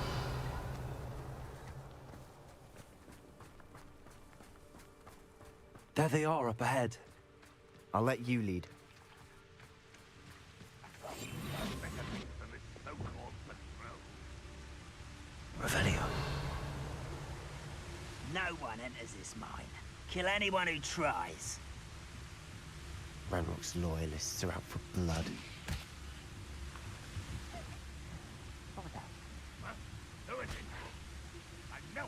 There they are up ahead. I'll let you lead. Revelio. No one enters this mine. Kill anyone who tries. Ranrock's loyalists are out for blood. Who is it? I know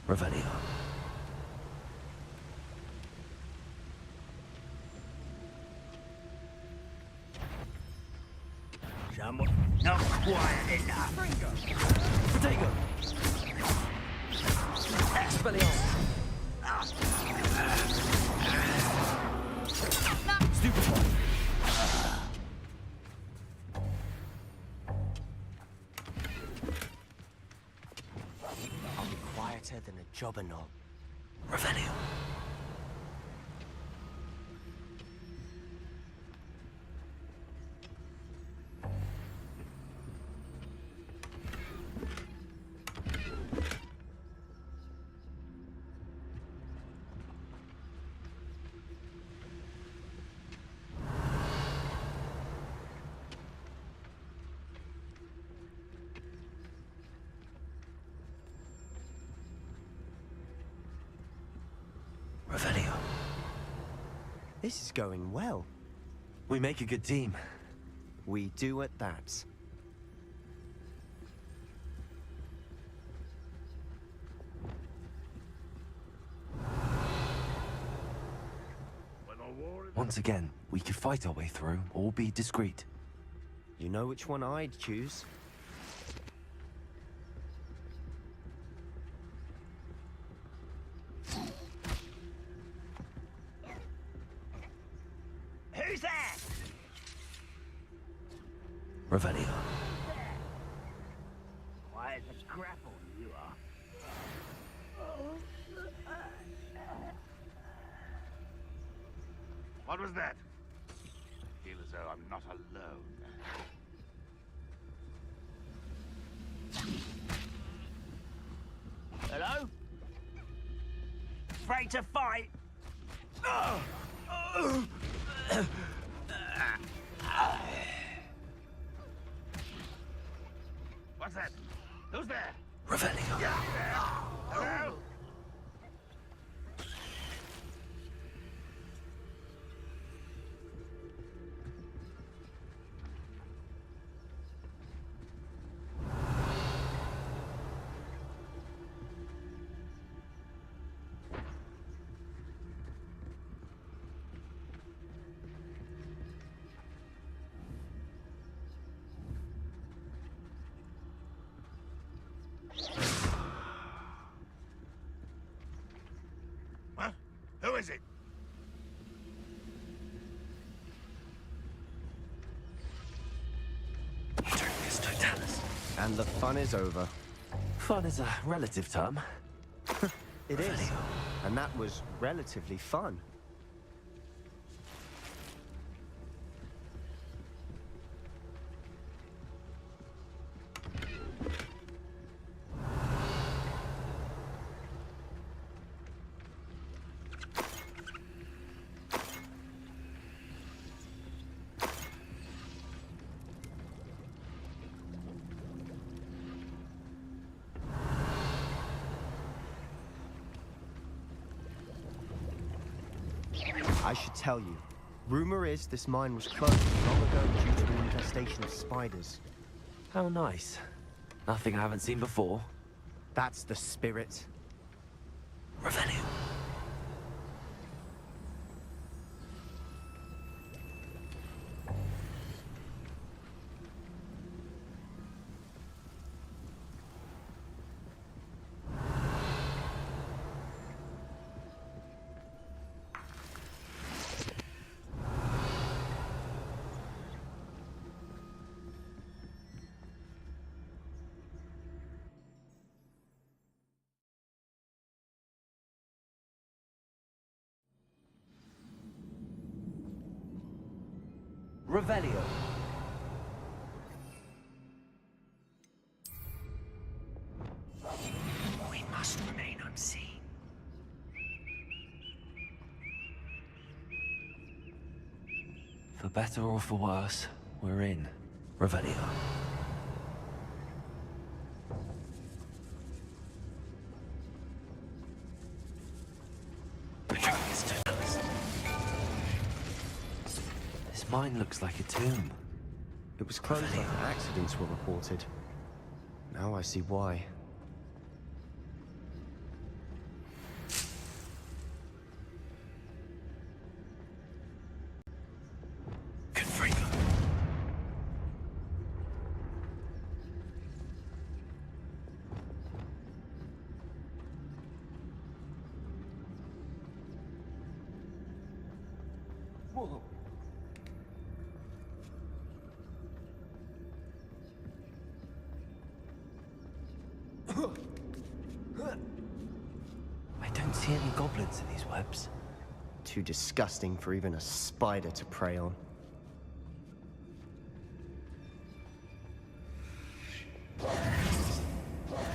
Revelio. Someone not quiet enough. Protego. Expelliarmus. Stupefy. I'll be quieter than a jobberknoll. Revelio. Revelio. This is going well. We make a good team. We do at that. Once again, we could fight our way through or be discreet. You know which one I'd choose. Who's there? Revelio. Quiet as grapple, you are. What was that? I feel as though I'm not alone. Hello? Afraid to fight? And the fun is over. Fun is a relative term. It is. And that was relatively fun. I should tell you. Rumor is this mine was closed long ago due to an infestation of spiders. How nice. Nothing I haven't seen before. That's the spirit. Revelio. Revelio. We must remain unseen. For better or for worse, we're in Revelio. This mine looks like a tomb. It was closed after accidents were reported. Now I see why. Whoa. I don't see any goblins in these webs. Too disgusting for even a spider to prey on.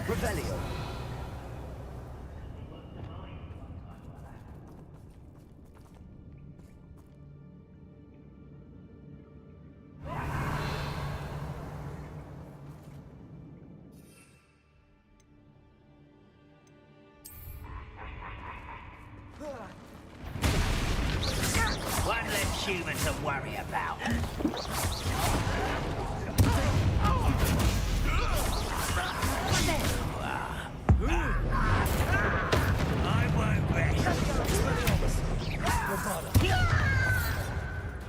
Revelio. One less human to worry about. I won't rest.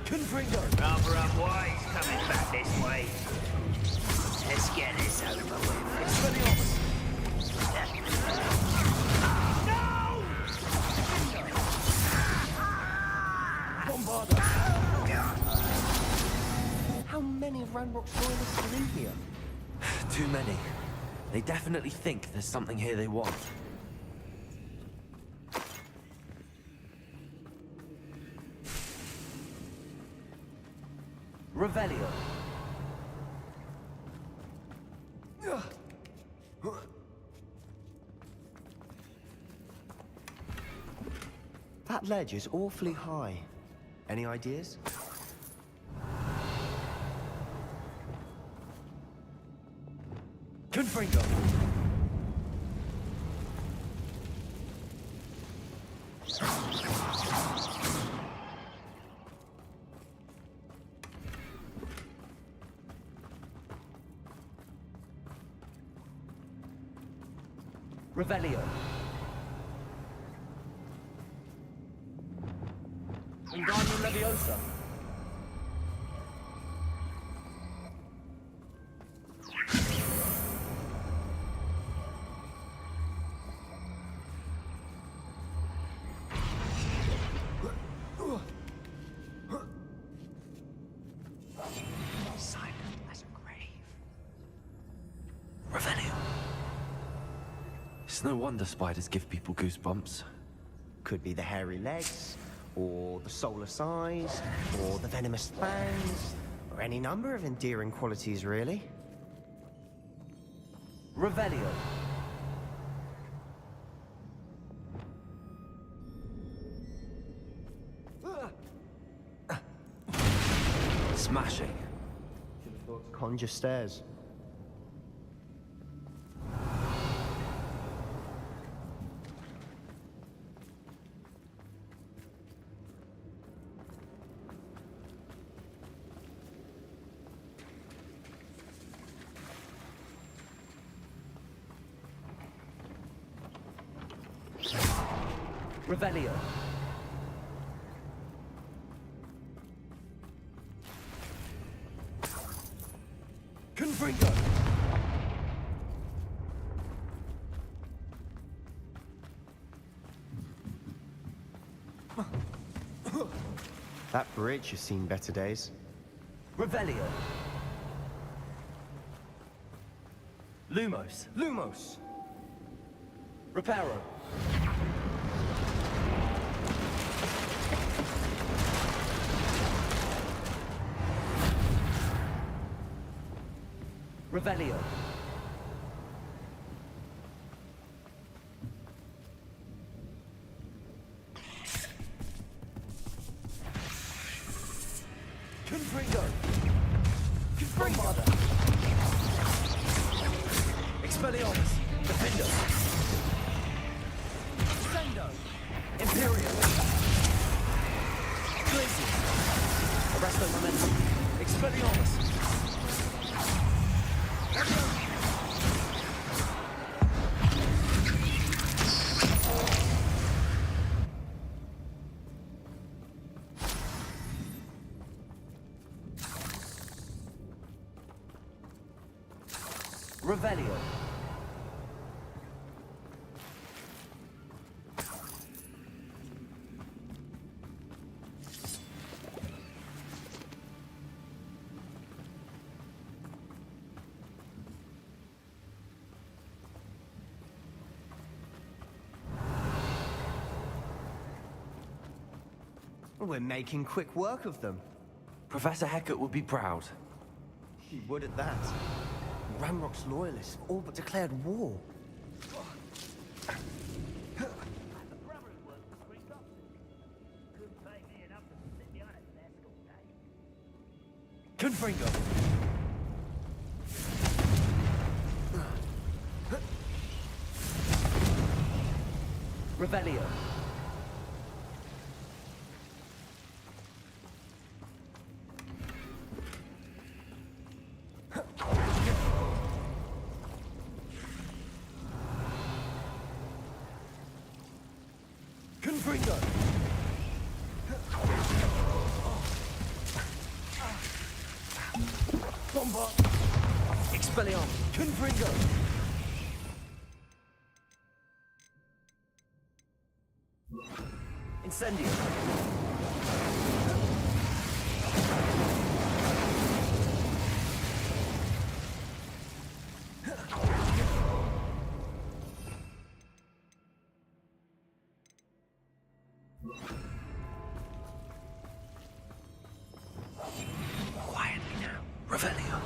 Confringo. Rather unwise coming back this way. Let's get this over with. How many Ranrock's loyalists are in here? Too many. They definitely think there's something here they want. Revelio. That ledge is awfully high. Any ideas? Confringo. Revelio. Wingardium Leviosa. Silent as a grave. It's no wonder spiders give people goosebumps. Could be the hairy legs, or the soulless eyes, or the venomous fangs, or any number of endearing qualities, really. Revelio. Smashing. Should have thought to conjure stairs. Revelio. Confringo. That bridge has seen better days. Revelio. Lumos. Lumos. Reparo. Revelio. Confringo. Confringo. Expelliarmus. Defendo. Sendo. Imperium. Glacius. Arresto momentum. Expelliarmus. Revelio. We're making quick work of them. Professor Hecat would be proud. She would at that. Ranrock's loyalists have all but declared war. Confringo. Revelio. Confringo. Bomba. Expelliarmus. Confringo. Incendio. Quietly now. Revelio.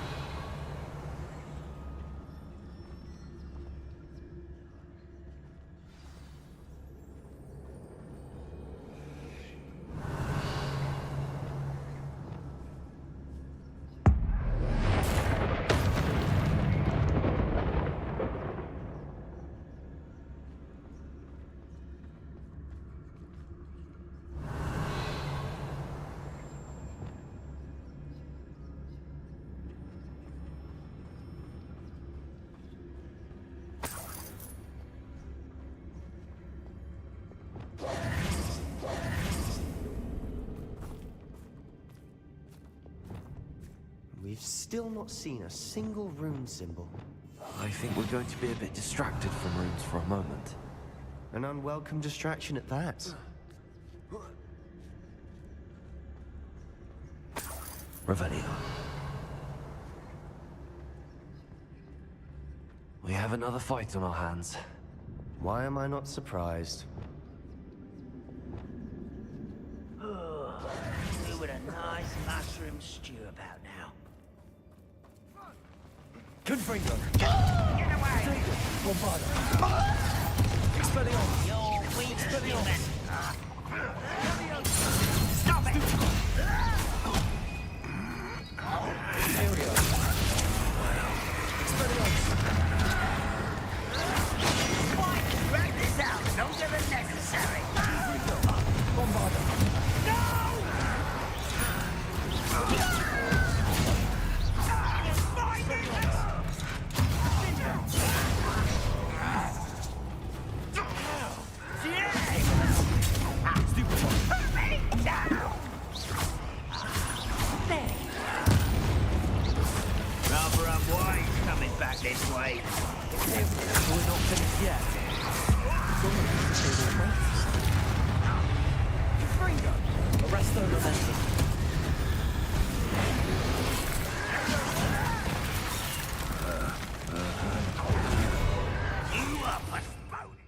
We've still not seen a single rune symbol. I think we're going to be a bit distracted from runes for a moment. An unwelcome distraction at that. Revelio. We have another fight on our hands. Why am I not surprised? With a nice mushroom stew about now. Confringo! Get away! Bombarda! Expelliarmus! You're weak, Expelliarmus! Stop it! Aereo! Expelliarmus! Why drag this out longer than necessary? Bombarda! This way. We're not finished yet. Confringo! Arresto Momentum. You are postponed.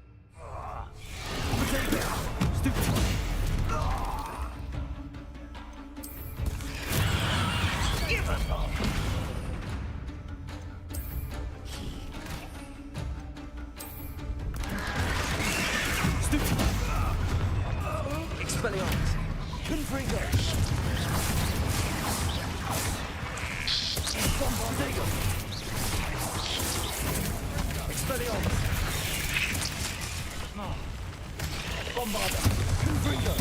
Stupefy. Give us all. Expelliarmus! Confringo! Bombardego! Expelliarmus! Bombarda! Confringo!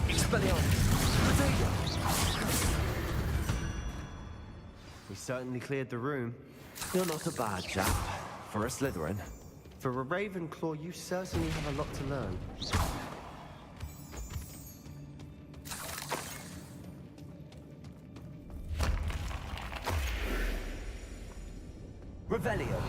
Expelliarmus! Protego! We certainly cleared the room. You're not a bad chap. For a Slytherin. For a Ravenclaw, you certainly have a lot to learn. Revelio!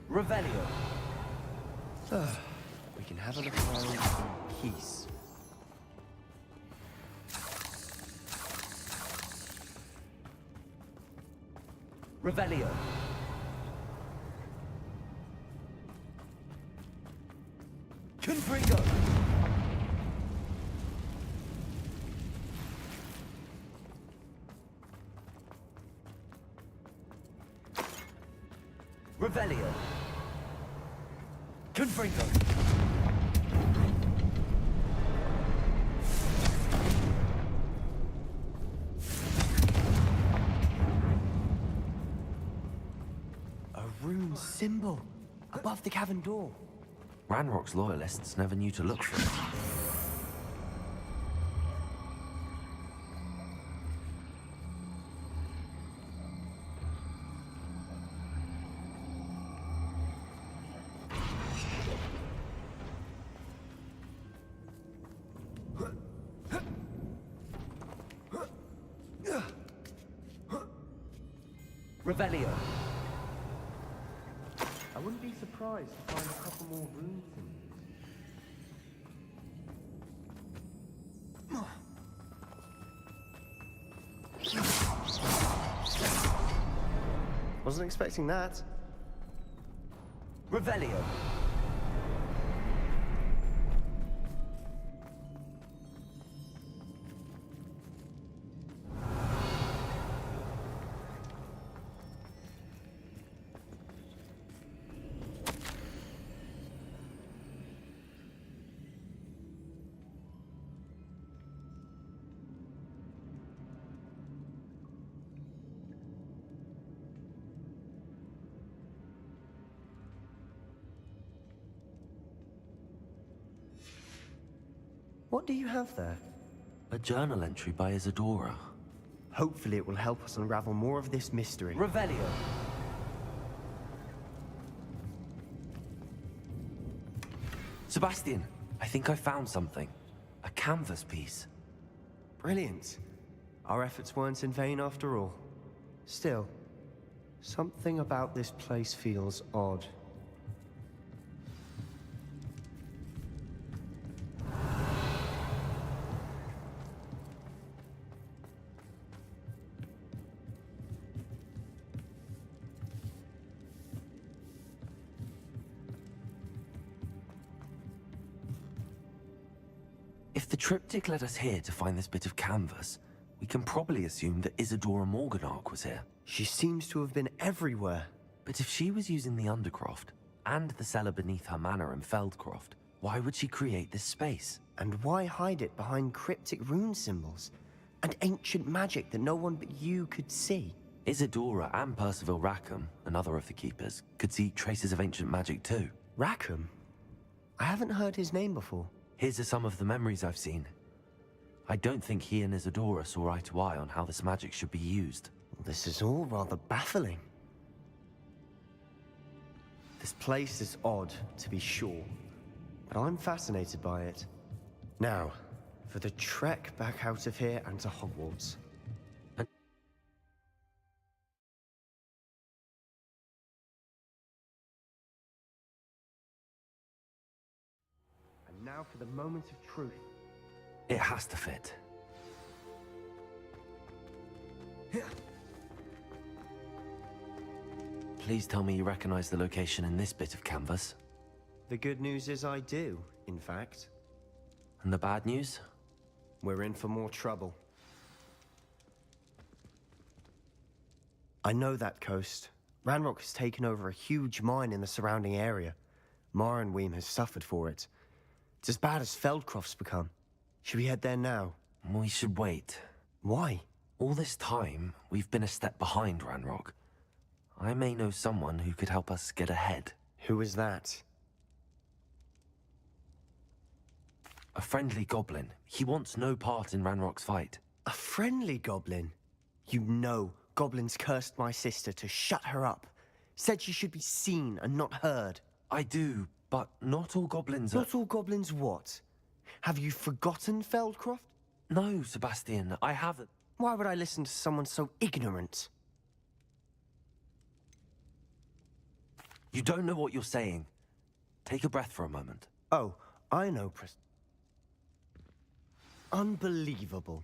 Revelio. We can have a look around in peace. Revelio. Confringo. Revelio. Confringo. A rune symbol above the cavern door. Ranrock's loyalists never knew to look for it. Revelio. I wouldn't be surprised to find a couple more rune symbols. Wasn't expecting that. Revelio. What do you have there? A journal entry by Isadora. Hopefully it will help us unravel more of this mystery. Revelio. Sebastian, I think I found something. A canvas piece. Brilliant. Our efforts weren't in vain after all. Still, something about this place feels odd. If the triptych led us here to find this bit of canvas, we can probably assume that Isadora Morganark was here. She seems to have been everywhere. But if she was using the Undercroft, and the cellar beneath her manor in Feldcroft, why would she create this space? And why hide it behind cryptic rune symbols? And ancient magic that no one but you could see? Isadora and Percival Rackham, another of the Keepers, could see traces of ancient magic too. Rackham? I haven't heard his name before. Here's some of the memories I've seen. I don't think he and Isadora saw eye to eye on how this magic should be used. This is all rather baffling. This place is odd, to be sure, but I'm fascinated by it. Now, for the trek back out of here and to Hogwarts. And now for the moment of truth. it has to fit. Please tell me you recognize the location in this bit of canvas. The good news is I do, in fact. And the bad news? We're in for more trouble. I know that coast. Ranrock has taken over a huge mine in the surrounding area. Marenweem has suffered for it. It's as bad as Feldcroft's become. Should we head there now? We should wait. Why? All this time, we've been a step behind Ranrock. I may know someone who could help us get ahead. Who is that? A friendly goblin. He wants no part in Ranrock's fight. A friendly goblin? You know, goblins cursed my sister to shut her up. Said she should be seen and not heard. I do, but not all goblins are... Not all goblins what? Have you forgotten Feldcroft? No, Sebastian, I haven't. Why would I listen to someone so ignorant? You don't know what you're saying. Take a breath for a moment. Oh, I know, Unbelievable.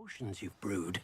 Potions you've brewed.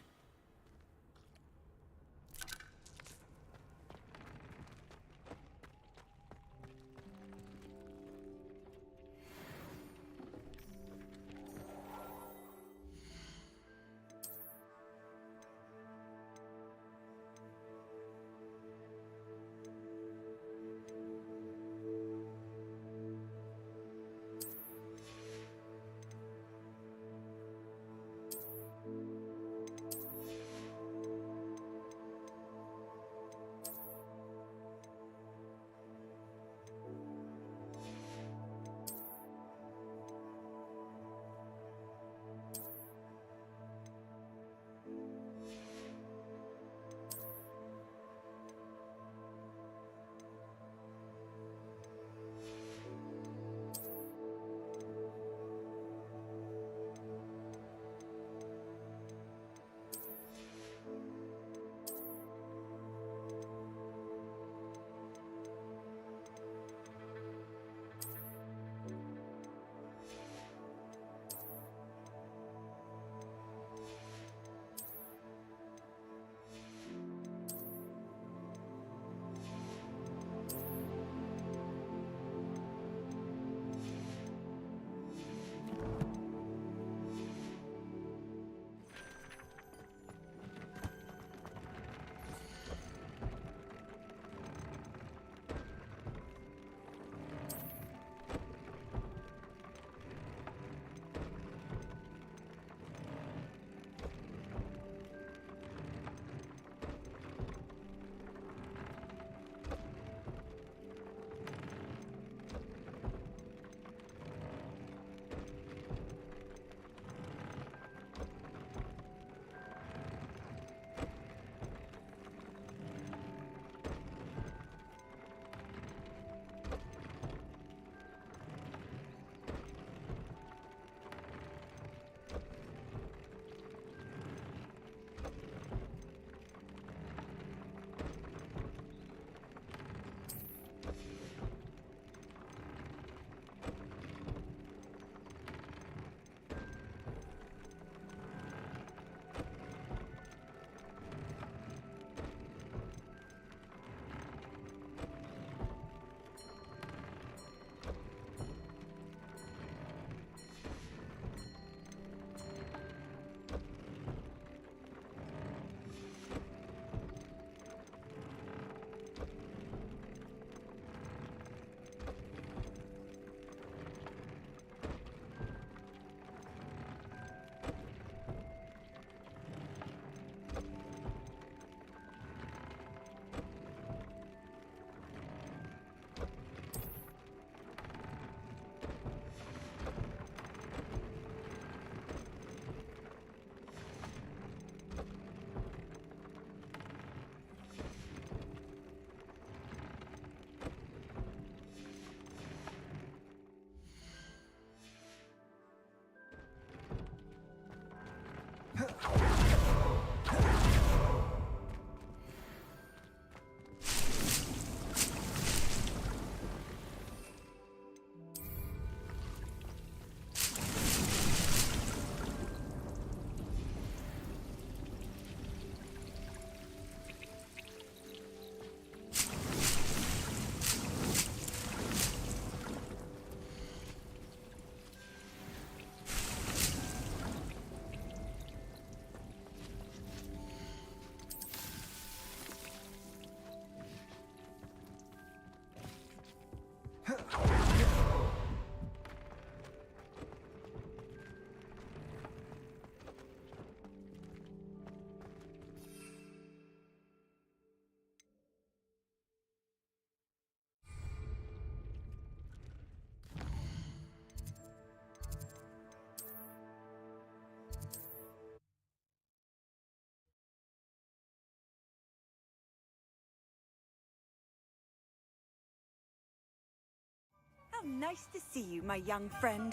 How nice to see you, my young friend.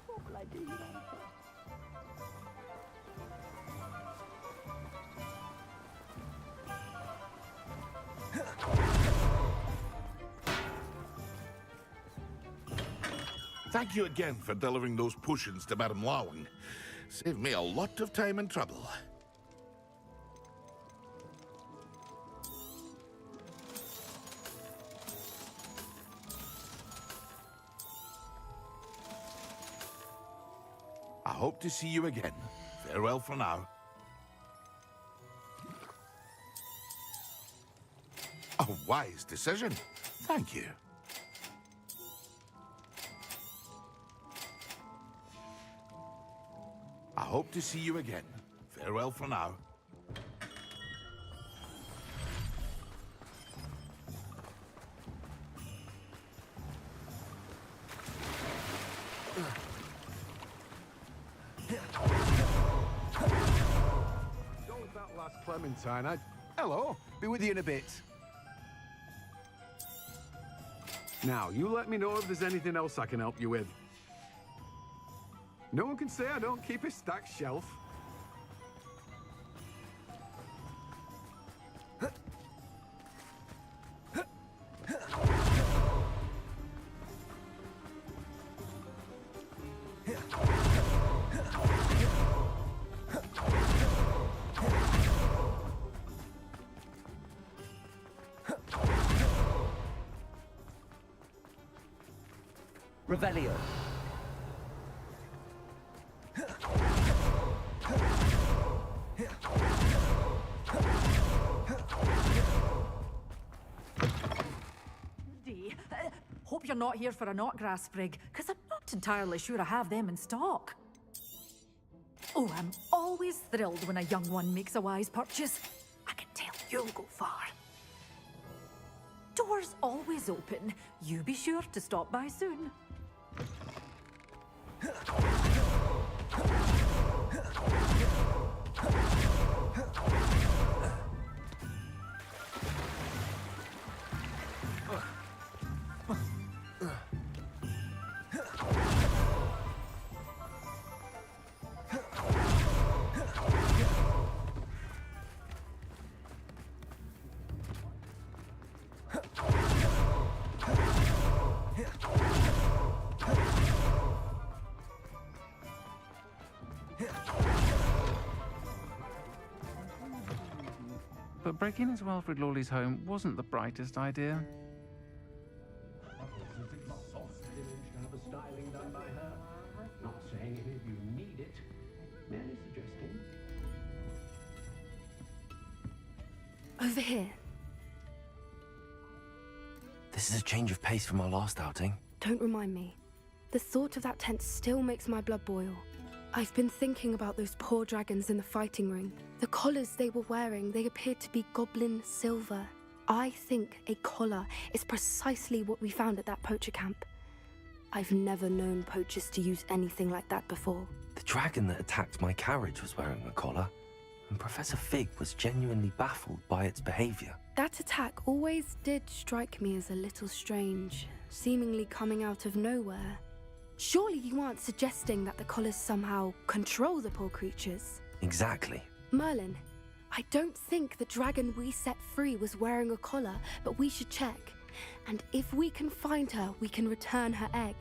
What will I do now? Thank you again for delivering those potions to Madame Lawing. Saved me a lot of time and trouble. I hope to see you again. Farewell for now. A wise decision. Thank you. I hope to see you again. Farewell for now. Go with that last Clementine. Hello. Be with you in a bit. Now, you let me know if there's anything else I can help you with. No one can say I don't keep a stacked shelf. Revelio. Hope you're not here for a knotgrass sprig, because I'm not entirely sure I have them in stock. Oh, I'm always thrilled when a young one makes a wise purchase. I can tell you'll go far. Doors always open. You be sure to stop by soon. But breaking into Wilfred Lawley's home wasn't the brightest idea. Not saying any of you need it, merely suggesting. Over here. This is a change of pace from our last outing. Don't remind me. The thought of that tent still makes my blood boil. I've been thinking about those poor dragons in the fighting ring. The collars they were wearing, they appeared to be goblin silver. I think a collar is precisely what we found at that poacher camp. I've never known poachers to use anything like that before. The dragon that attacked my carriage was wearing a collar, and Professor Fig was genuinely baffled by its behavior. That attack always did strike me as a little strange, seemingly coming out of nowhere. Surely you aren't suggesting that the collars somehow control the poor creatures? Exactly. Merlin, I don't think the dragon we set free was wearing a collar, but we should check. And if we can find her, we can return her egg.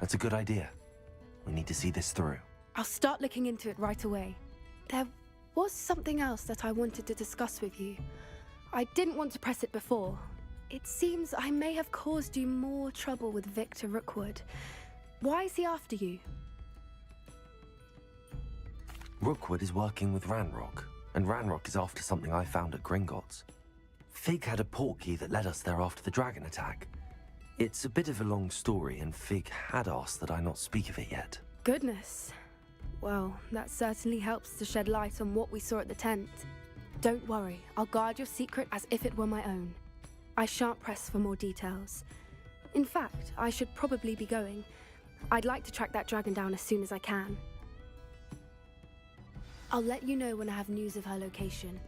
That's a good idea. We need to see this through. I'll start looking into it right away. There was something else that I wanted to discuss with you. I didn't want to press it before. It seems I may have caused you more trouble with Victor Rookwood. Why is he after you? Rookwood is working with Ranrock, and Ranrock is after something I found at Gringotts. Fig had a portkey that led us there after the dragon attack. It's a bit of a long story, and Fig had asked that I not speak of it yet. Goodness. Well, that certainly helps to shed light on what we saw at the tent. Don't worry, I'll guard your secret as if it were my own. I shan't press for more details. In fact, I should probably be going. I'd like to track that dragon down as soon as I can. I'll let you know when I have news of her location.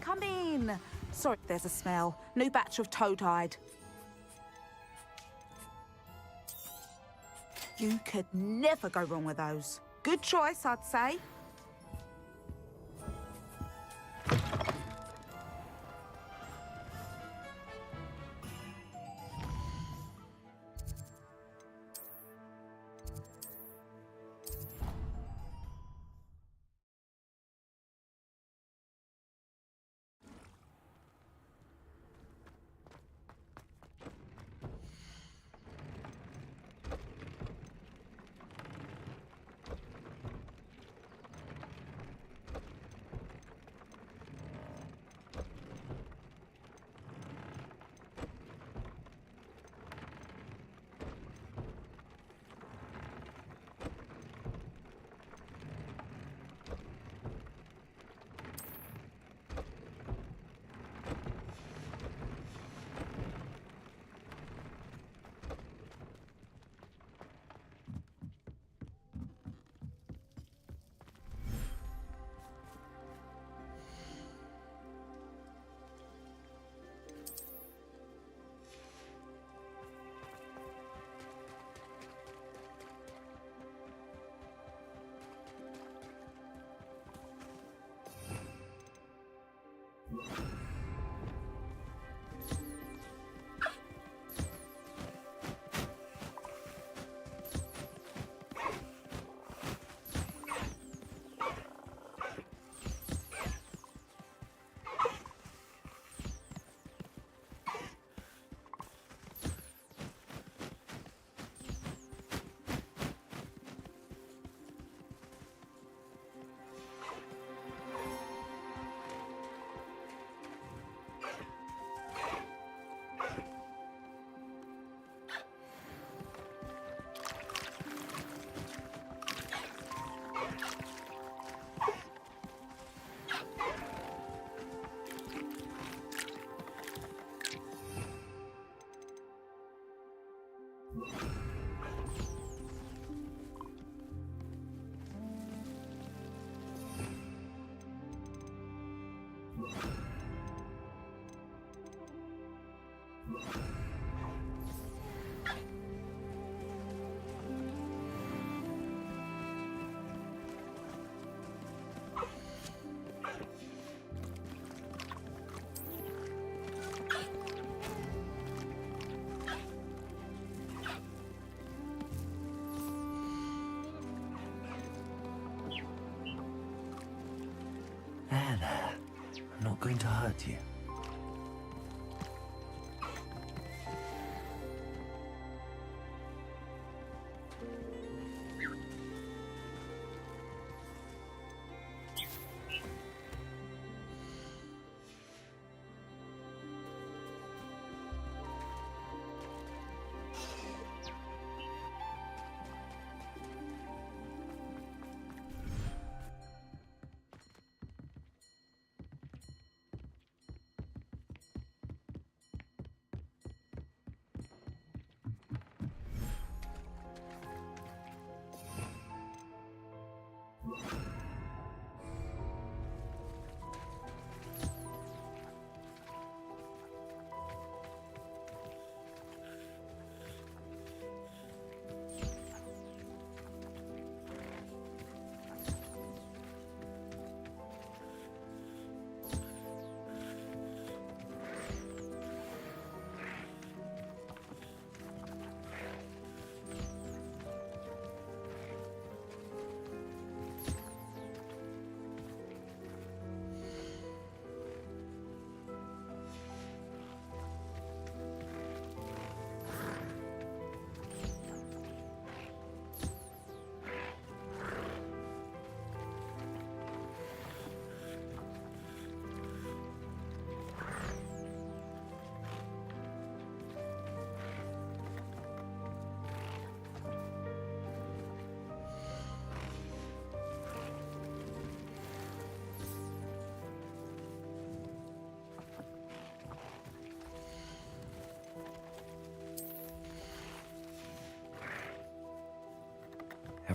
Come in. Sorry, there's a smell. New batch of toad-hide. You could never go wrong with those. Good choice, I'd say. There. I'm not going to hurt you.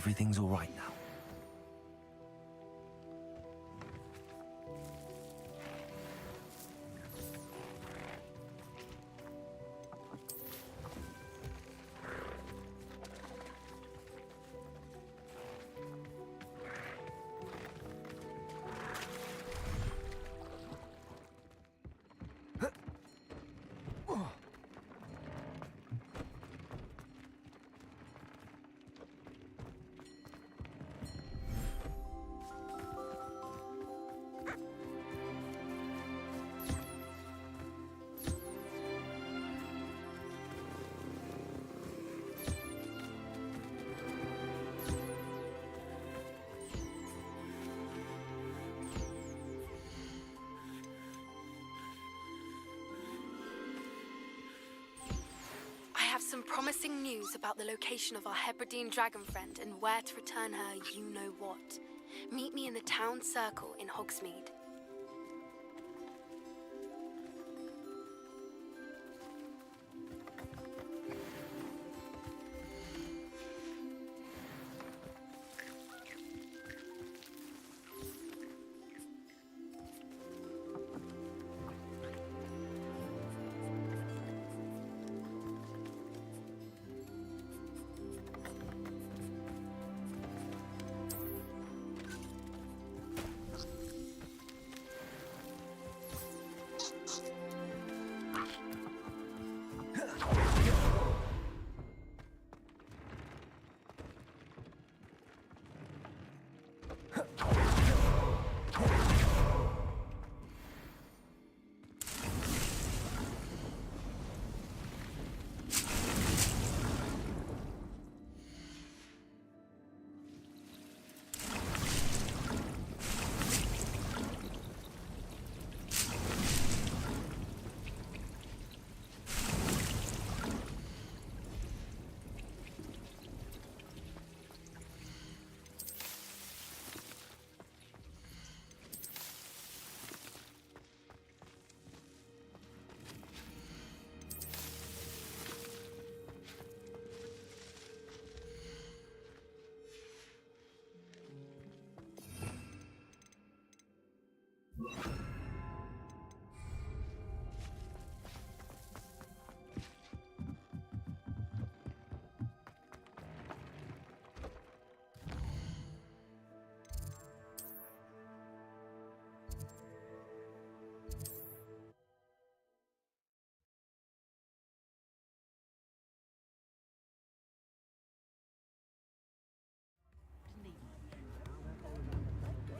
everything's all right now. I have some promising news about the location of our Hebridean dragon friend and where to return her you-know-what. Meet me in the town circle in Hogsmeade.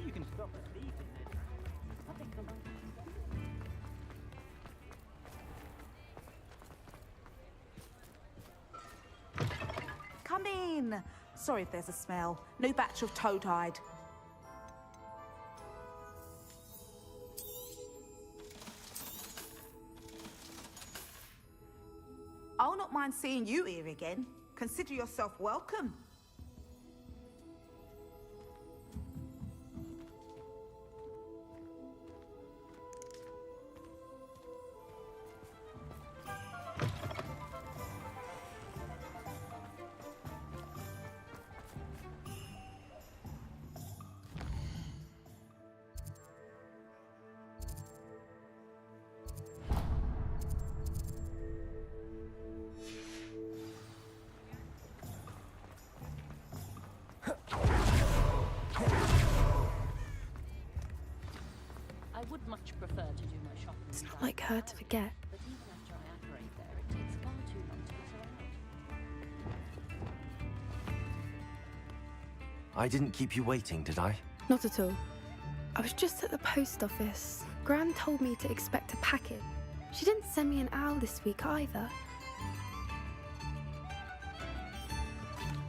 You can stop a thief in there. I think I'm Come in. Sorry if there's a smell. New batch of toad-hide. I'll not mind seeing you here again. Consider yourself welcome. I would much prefer to do my shopping. It's not like her to forget. But even after I operate there, it takes far too long to get around. I didn't keep you waiting, did I? Not at all. I was just at the post office. Gran told me to expect a package. She didn't send me an owl this week either.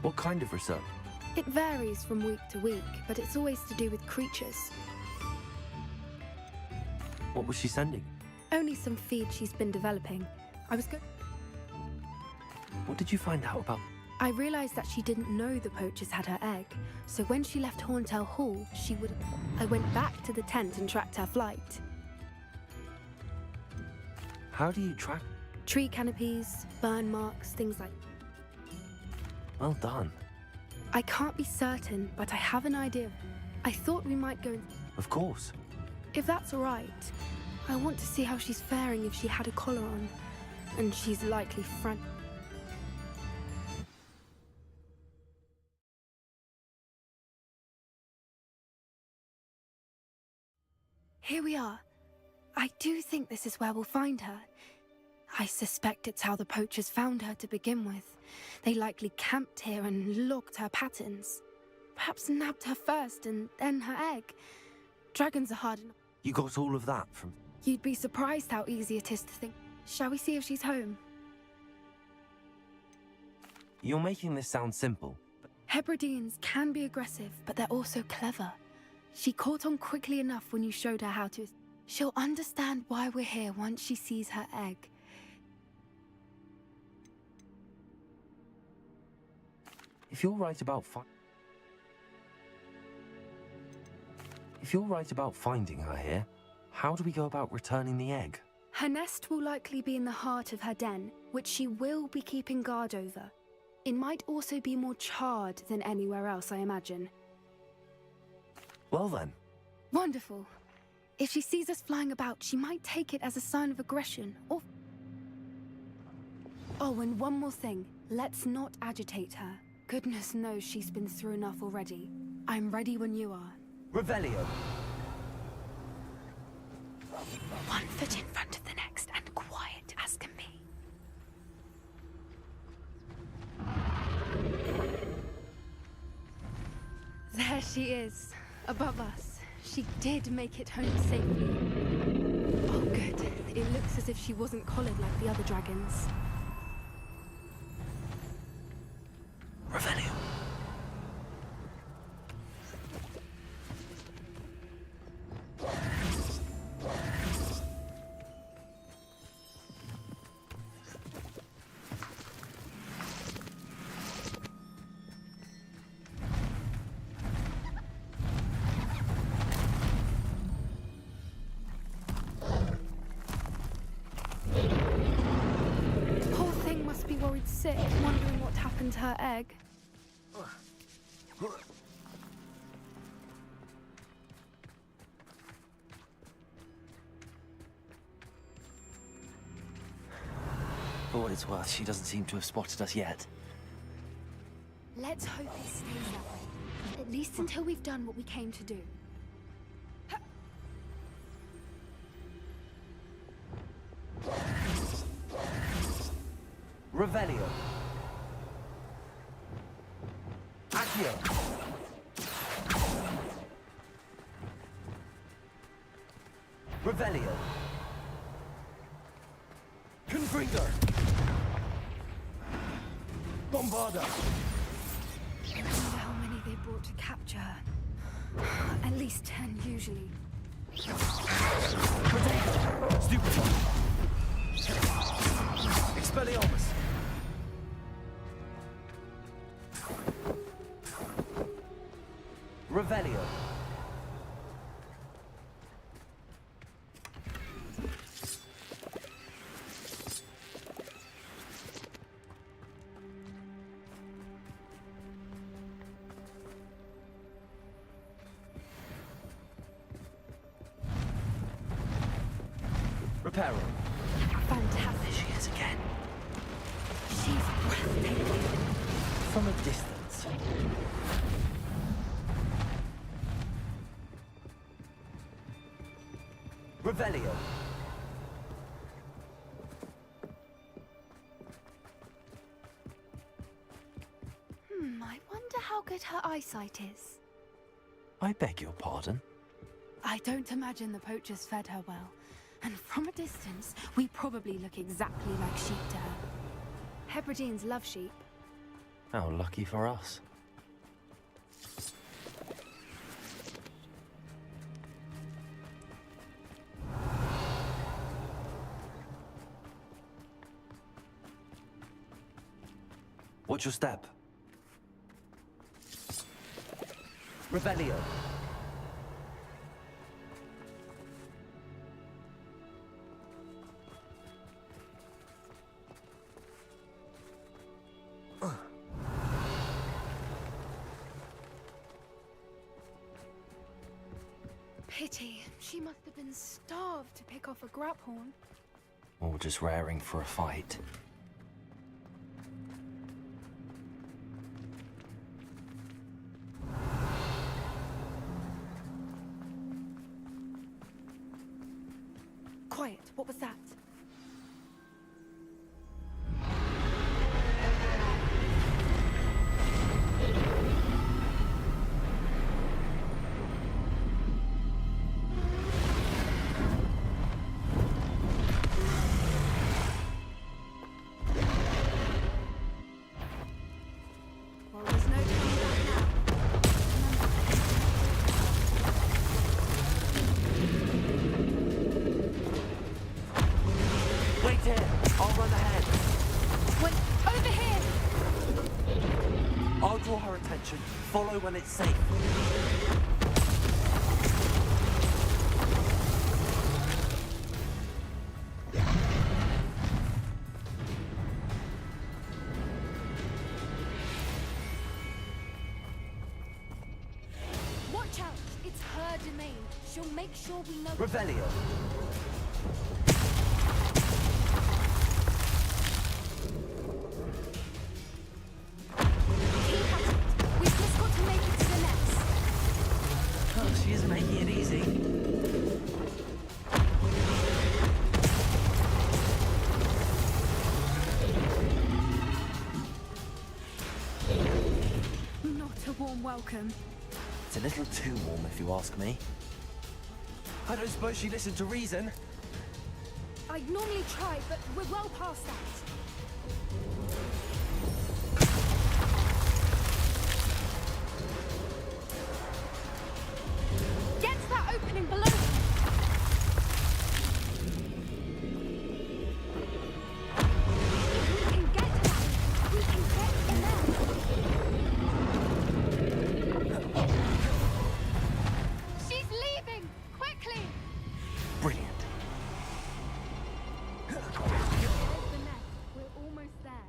What kind of research? It varies from week to week, but it's always to do with creatures. What was she sending? Only some feed she's been developing. What did you find out about? I realized that she didn't know the poachers had her egg, so when she left Horntail Hall, she would... I went back to the tent and tracked her flight. How do you track? Tree canopies, burn marks, things like... Well done. I can't be certain, but I have an idea. I thought we might go. Of course. If that's all right, I want to see how she's faring if she had a collar on. And she's likely frantic. Here we are. I do think this is where we'll find her. I suspect it's how the poachers found her to begin with. They likely camped here and logged her patterns. Perhaps nabbed her first and then her egg. Dragons are hard enough. You got all of that from... You'd be surprised how easy it is to think. Shall we see if she's home? You're making this sound simple. Hebrideans can be aggressive, but they're also clever. She caught on quickly enough when you showed her how to. She'll understand why we're here once she sees her egg. If you're right about finding her here, how do we go about returning the egg? Her nest will likely be in the heart of her den, which she will be keeping guard over. It might also be more charred than anywhere else, I imagine. Well then. Wonderful. If she sees us flying about, she might take it as a sign of aggression, or... Oh, and one more thing. Let's not agitate her. Goodness knows she's been through enough already. I'm ready when you are. Revelio. One foot in front of the next, and quiet as can be. There she is, above us. She did make it home safely. Oh, good. It looks as if she wasn't collared like the other dragons. Revelio. Poor thing must be worried sick, wondering what happened to her egg. For what it's worth, she doesn't seem to have spotted us yet. Let's hope it stays that way. At least until we've done what we came to do. Revelio. Accio. Revelio. Confringo. Bombarda. I wonder how many they brought to capture her. At least 10, usually. Stupid. Expelliarmus. Revelio. Reparo. Fantastic. There she is again. She's breathtaking. From a distance. Revelio. I wonder how good her eyesight is. I beg your pardon? I don't imagine the poachers fed her well. And from a distance, we probably look exactly like sheep to her. Hebrideans love sheep. How lucky for us. What's your step? Revelio. Pity. She must have been starved to pick off a graphorn. Or just raring for a fight. Quiet. What was that? Well, there's no turning back now. Wait here! I'll run ahead. Wait, over here! I'll draw her attention. Follow when it's safe. Watch out! It's her domain. She'll make sure we know. Revelio. Keep at it. We've just got to make it to the nest. Oh, she is making it easy. Not a warm welcome. It's a little too warm, if you ask me. I don't suppose she listened to reason. I'd normally try, but we're well past that. Get to that opening below. If we can get to that, we can get in there. She's leaving! Quickly! Brilliant. There's the nest. We're almost there.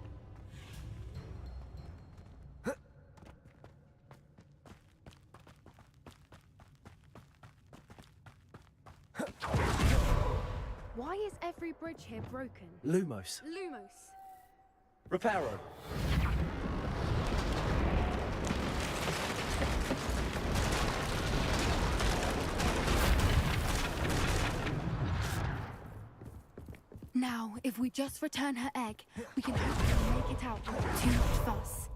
Why is every bridge here broken? Lumos. Lumos. Reparo. Now, if we just return her egg, we can hopefully make it out without too much fuss.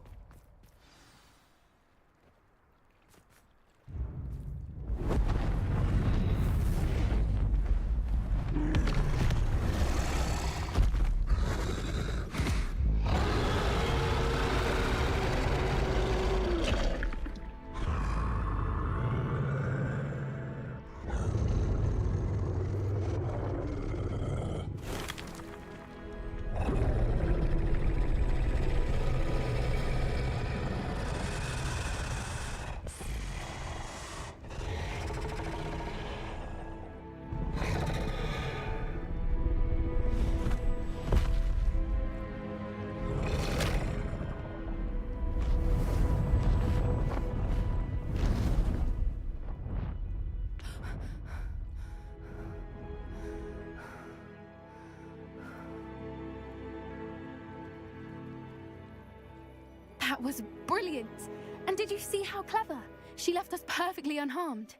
That was brilliant! And did you see how clever? She left us perfectly unharmed.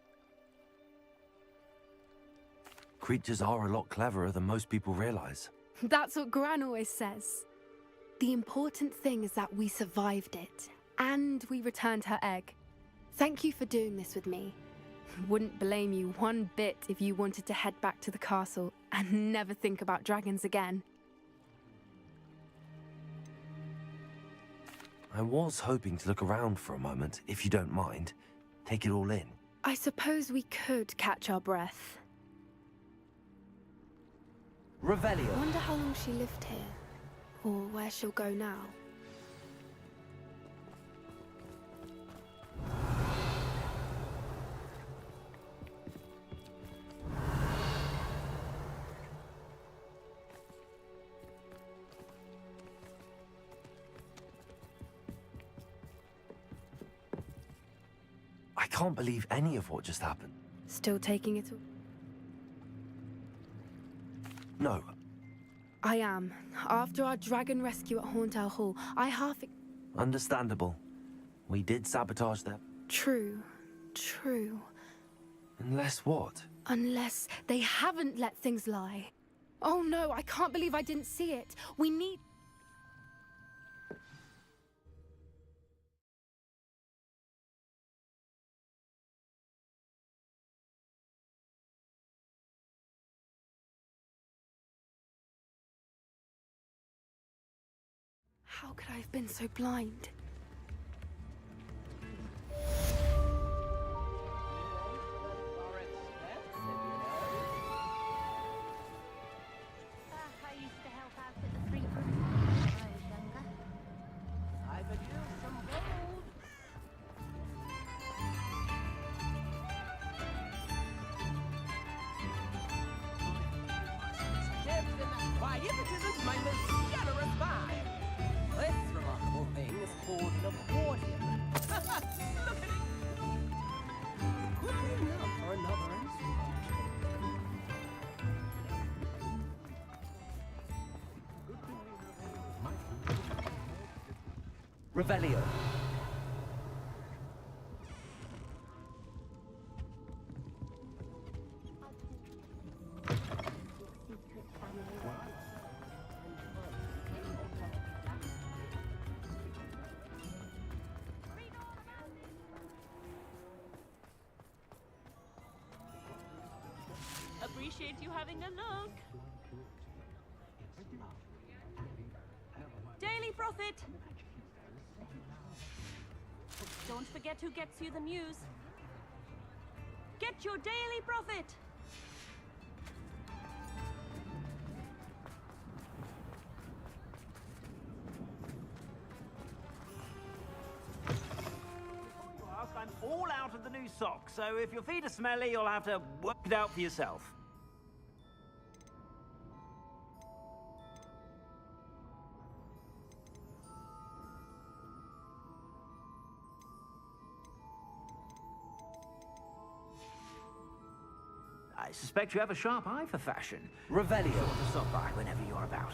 Creatures are a lot cleverer than most people realize. That's what Gran always says. The important thing is that we survived it, and we returned her egg. Thank you for doing this with me. Wouldn't blame you one bit if you wanted to head back to the castle and never think about dragons again. I was hoping to look around for a moment, if you don't mind. Take it all in. I suppose we could catch our breath. Revelio. I wonder how long she lived here, or where she'll go now. I can't believe any of what just happened. Still taking it all? No. I am. After our dragon rescue at Hauntow Hall, I half... Understandable. We did sabotage them. True. True. Unless what? Unless they haven't let things lie. Oh no, I can't believe I didn't see it. We need... How could I have been so blind? I used to help out at the Three Fruits when I was younger. I could use some gold. Tips in that. Why, if it isn't my most generous buy. This remarkable thing is called an accordion. Look at it. Quickly enough for another instrument. Revelio. Appreciate you having a look. Daily Prophet! Don't forget who gets you the news. Get your Daily Prophet! I'm all out of the new socks, so if your feet are smelly, you'll have to work it out for yourself. I suspect you have a sharp eye for fashion. Revelio. Sure to stop by whenever you're about.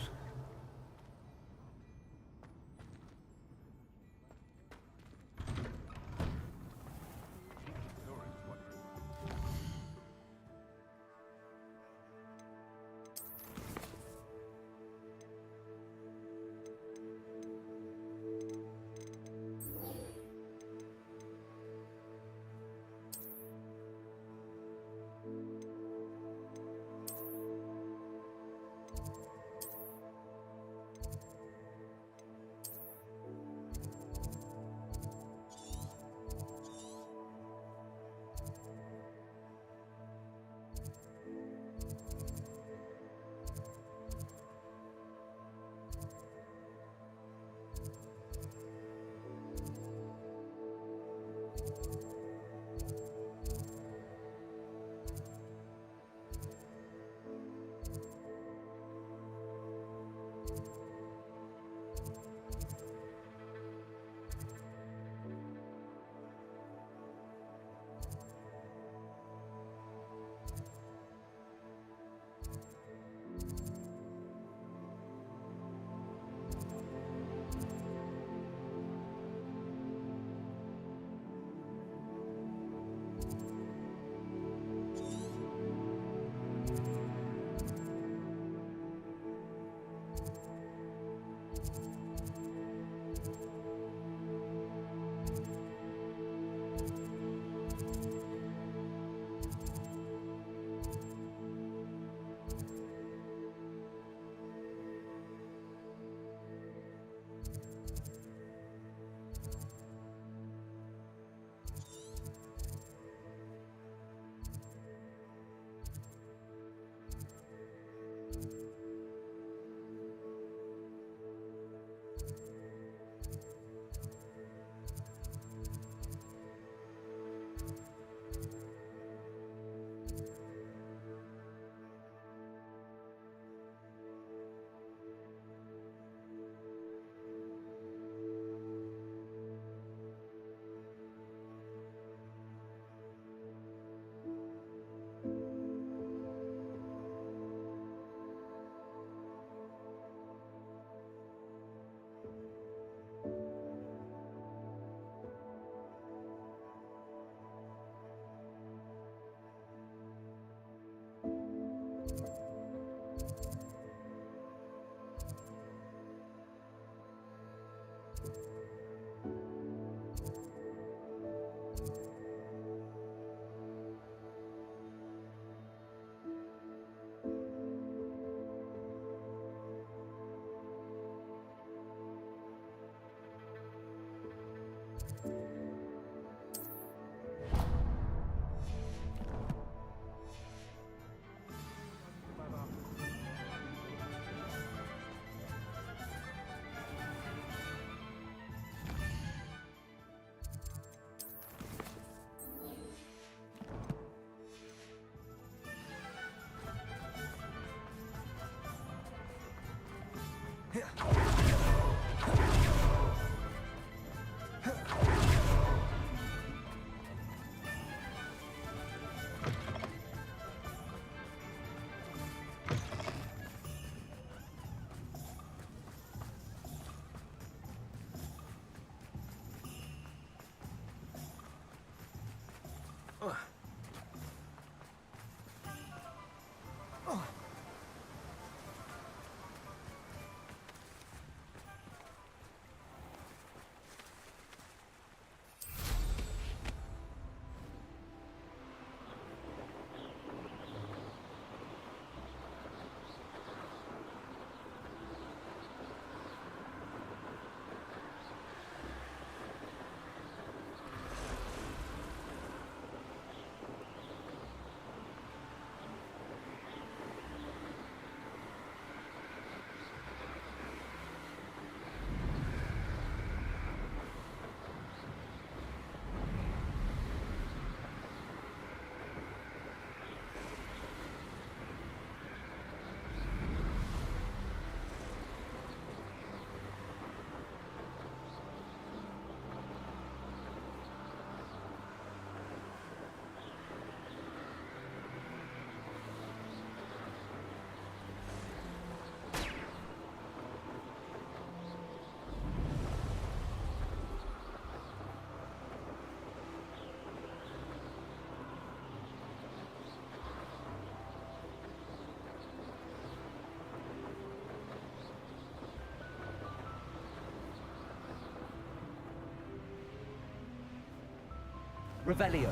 Revelio.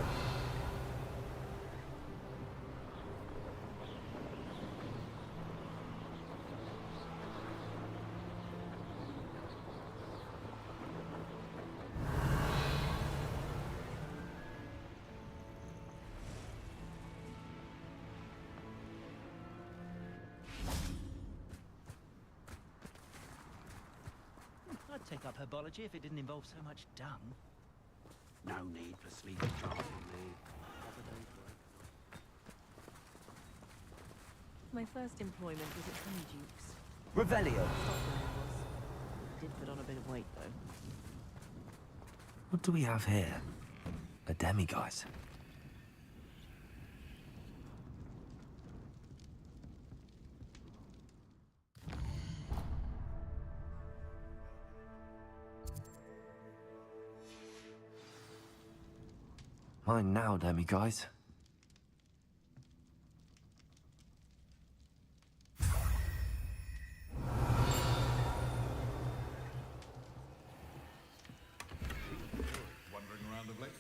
I'd take up herbology if it didn't involve so much dung. No need for sleeping charms on me. My first employment was at Honeyduke's. Revelio. Did put on a bit of weight, though. What do we have here? A demiguise. Mine now, demiguise. Wandering around of late?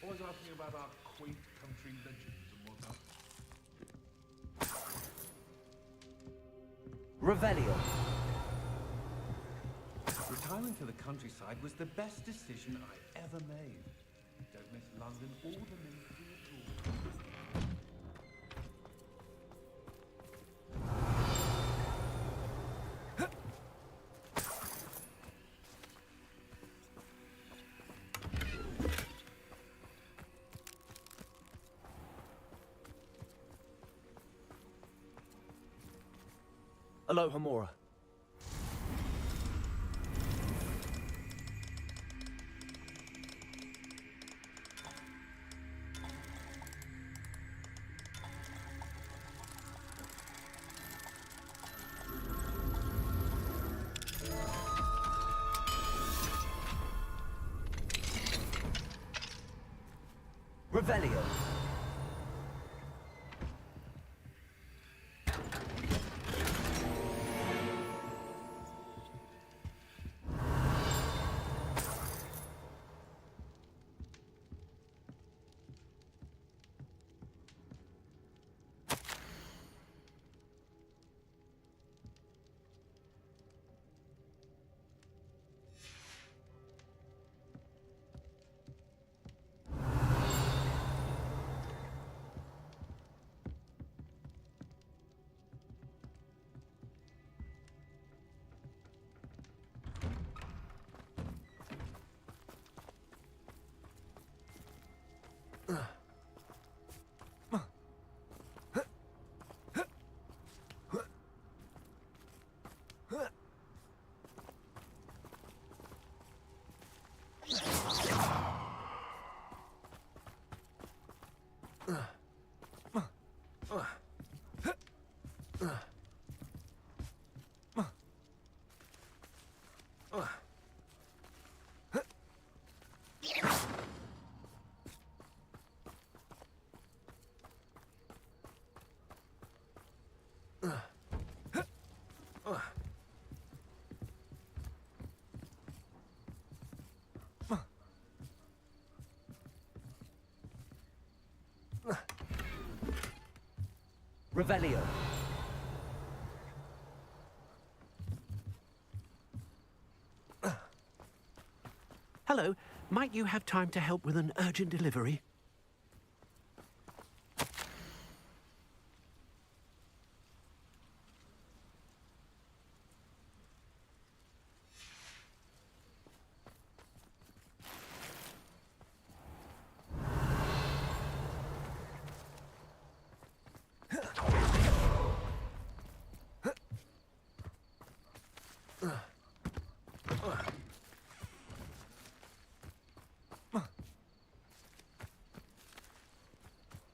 Always asking about our quaint country legends and whatnot. Revelio. Retiring to the countryside was the best decision I ever made. Don't miss London or the Ministry at all. Aloha Mora. Revelio. Revelio. Hello, might you have time to help with an urgent delivery?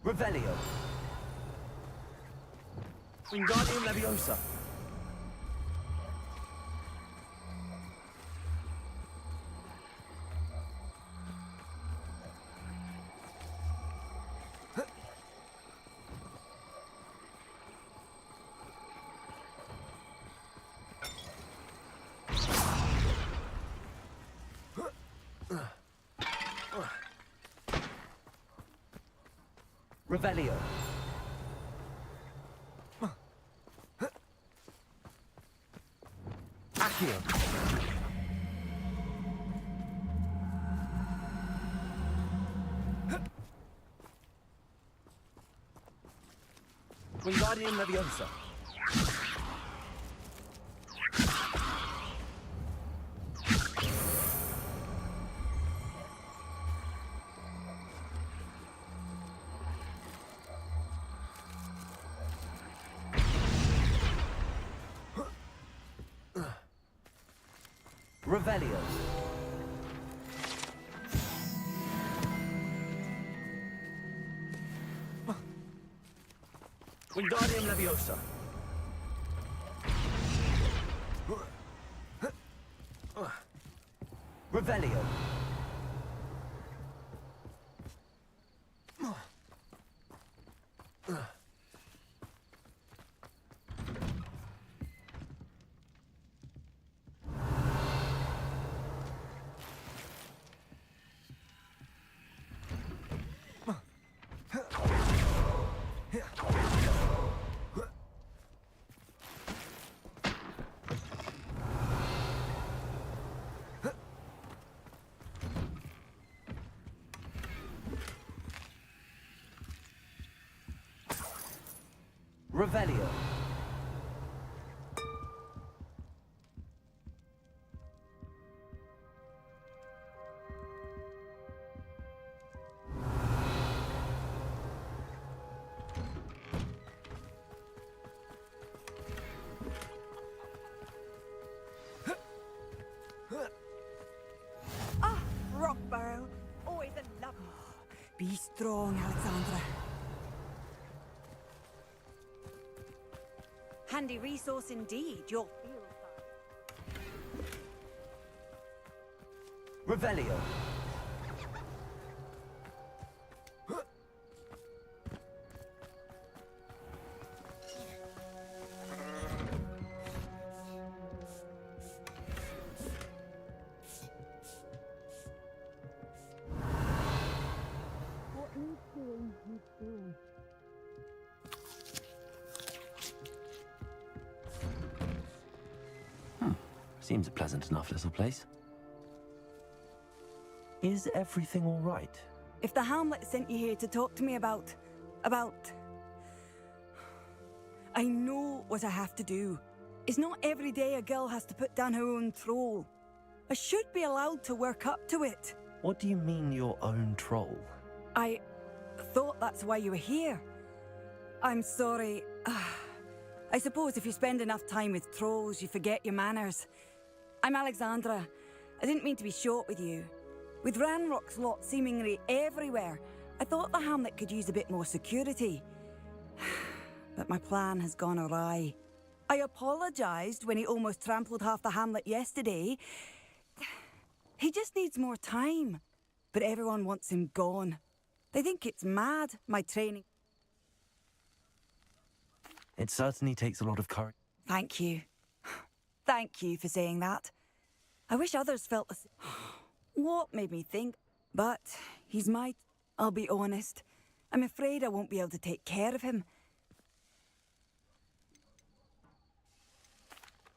Revelio. Wingardium Leviosa. Revelio. Accio. Wingardium Leviosa. Revelio. Wingardium Leviosa. Revelio. Revelio. Ah, Rockbarrow. Always a love. Be strong, Alexandra. Handy resource indeed. You'll feel Revelio. what needs doing, needs doing. Seems a pleasant enough little place. Is everything all right? If the Hamlet sent you here to talk to me about... I know what I have to do. It's not every day a girl has to put down her own troll. I should be allowed to work up to it. What do you mean, your own troll? I thought that's why you were here. I'm sorry. I suppose if you spend enough time with trolls, you forget your manners. I'm Alexandra. I didn't mean to be short with you. With Ranrock's lot seemingly everywhere, I thought the Hamlet could use a bit more security. But my plan has gone awry. I apologised when he almost trampled half the Hamlet yesterday. He just needs more time. But everyone wants him gone. They think it's mad, my training. It certainly takes a lot of courage. Thank you. Thank you for saying that. I wish others felt the What made me think? But he's my... I'll be honest. I'm afraid I won't be able to take care of him.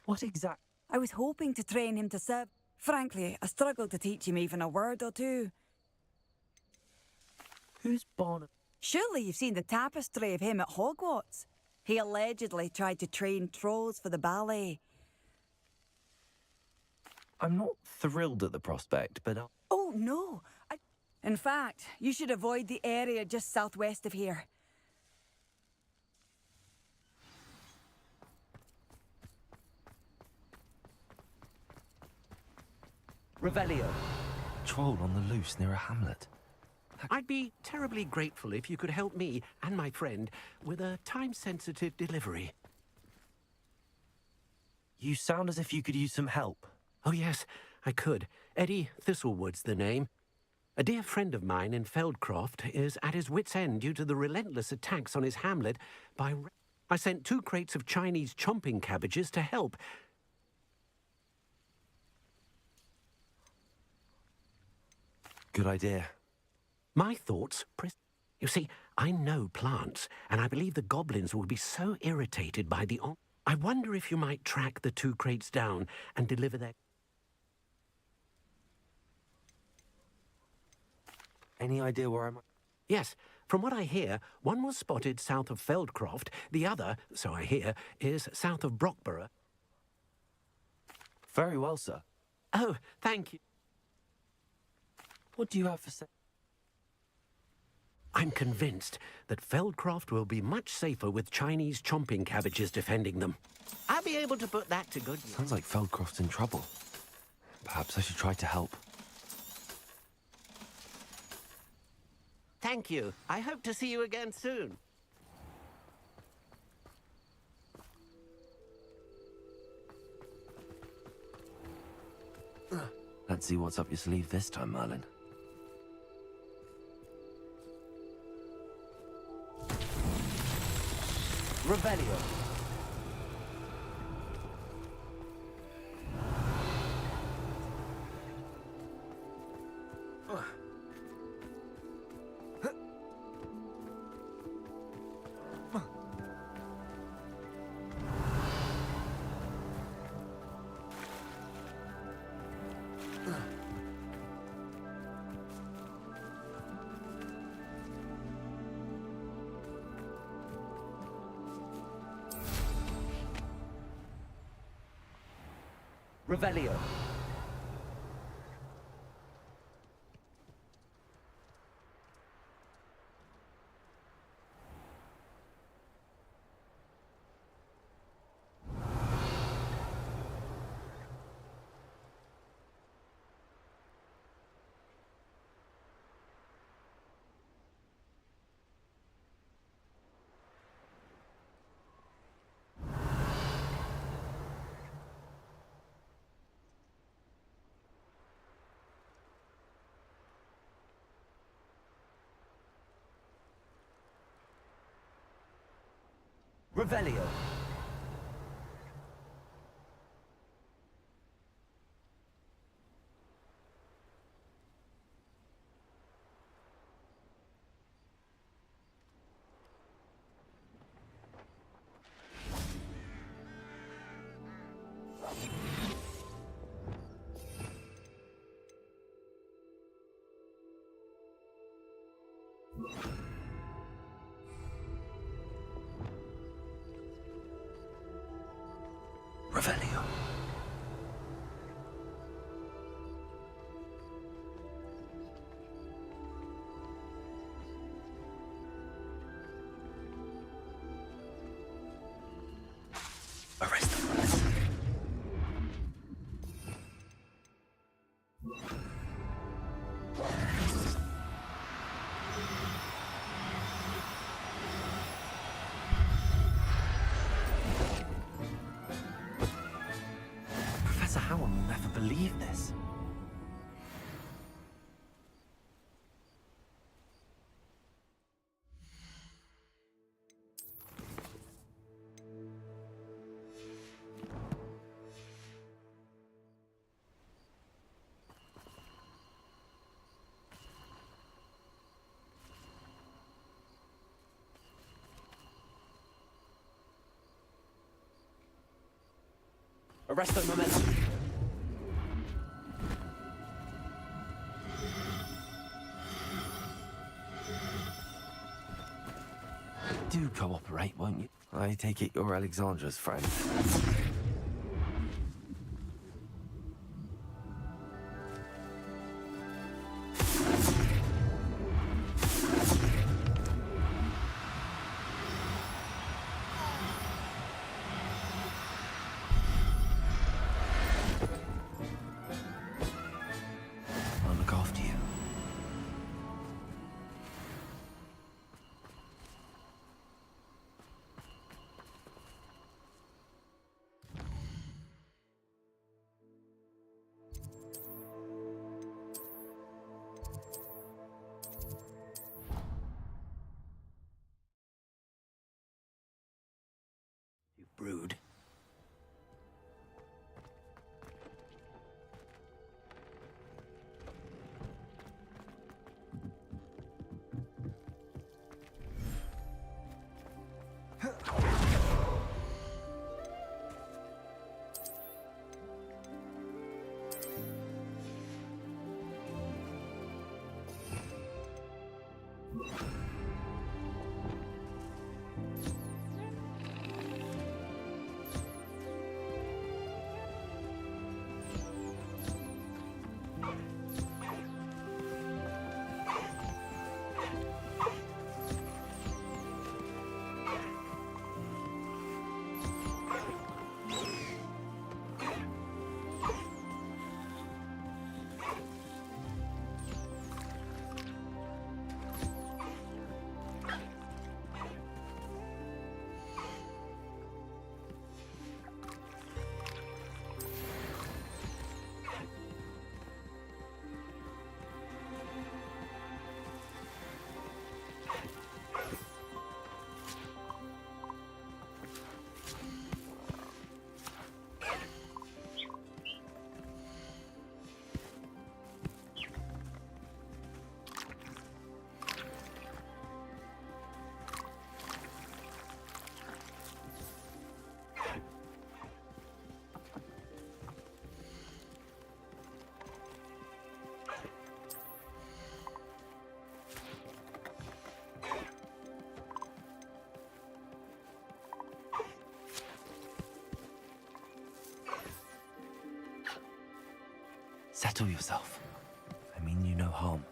What exact... I was hoping to train him to serve. Frankly, I struggled to teach him even a word or two. Who's Barnum? Surely you've seen the tapestry of him at Hogwarts. He allegedly tried to train trolls for the ballet. I'm not thrilled at the prospect, but... Oh, no. In fact, you should avoid the area just southwest of here. Revelio. Troll on the loose near a hamlet. I'd be terribly grateful if you could help me and my friend with a time-sensitive delivery. You sound as if you could use some help. Oh, yes, I could. Eddie Thistlewood's the name. A dear friend of mine in Feldcroft is at his wit's end due to the relentless attacks on his hamlet by... I sent 2 crates of Chinese chomping cabbages to help. Good idea. My thoughts... You see, I know plants, and I believe the goblins will be so irritated by the... I wonder if you might track the 2 crates down and deliver their... Any idea where I might... Yes, from what I hear, one was spotted south of Feldcroft, the other, so I hear, is south of Brockborough. Very well, sir. Oh, thank you. What do you have for sale? I'm convinced that Feldcroft will be much safer with Chinese chomping cabbages defending them. I'll be able to put that to good use. Sounds like Feldcroft's in trouble. Perhaps I should try to help. Thank you. I hope to see you again soon. Let's see what's up your sleeve this time, Merlin. Revelio. Revelio. Revelio. Revelio. Arrest them. Professor Howell will never believe this. Arresto momentum. Do cooperate, won't you? I take it you're Alexandra's friend. I'll look after you. You brood. Settle yourself. I mean you no harm.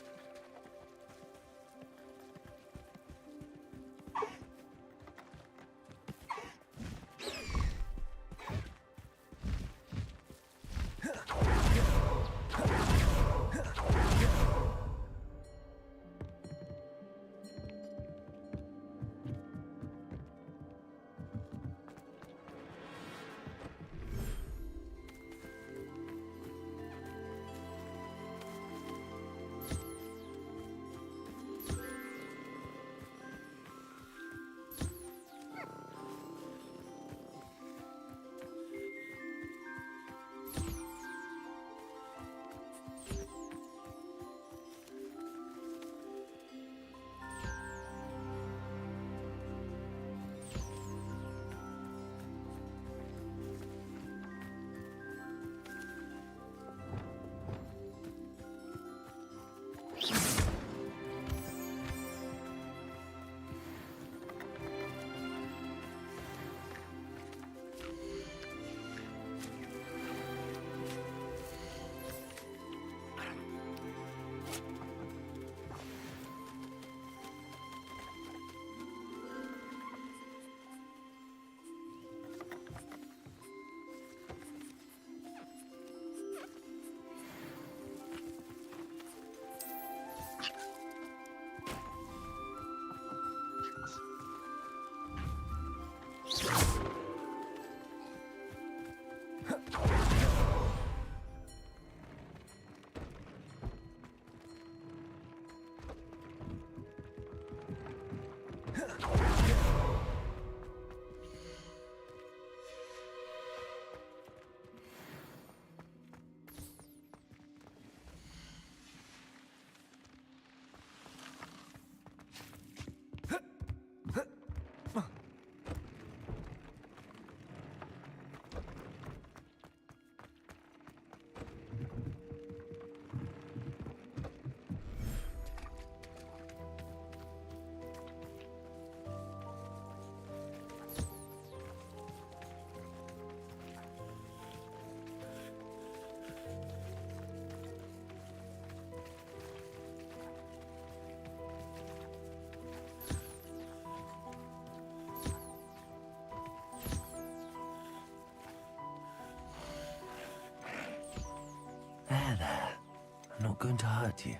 I'm not going to hurt you.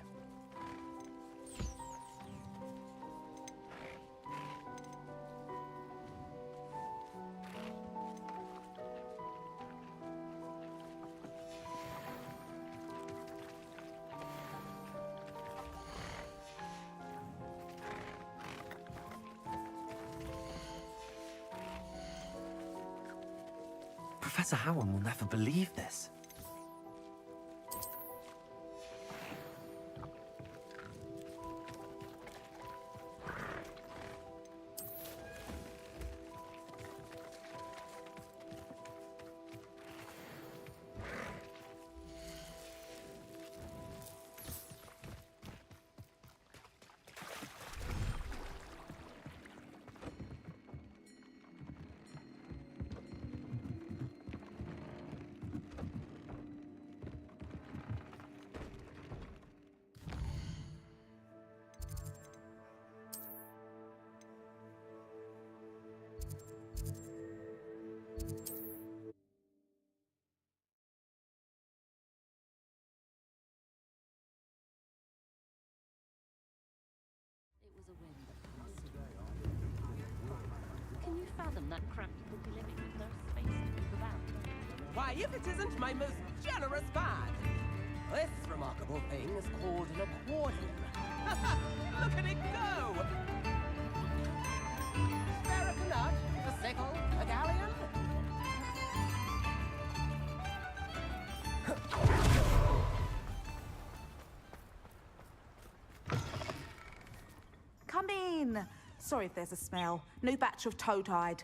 Professor Howard will never believe this. Can you fathom that cramped little living with no space to move about? Why, if it isn't my most generous bad! This remarkable thing is called an accordion. Look at it go! Spare a nut, a sickle, a galleon? Come in. Sorry if there's a smell. New batch of toe-tied.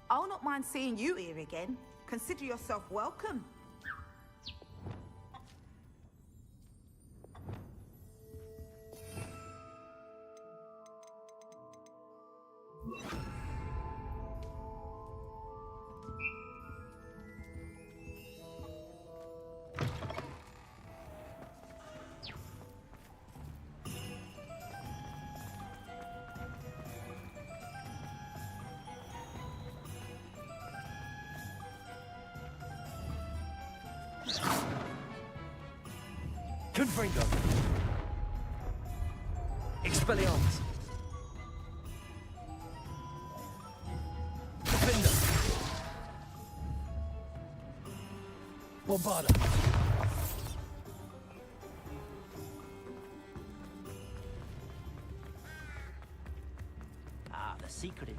I'll not mind seeing you here again. Consider yourself welcome. Confringo. Expelliarmus. Defender. Bombarda. Ah, the secret is...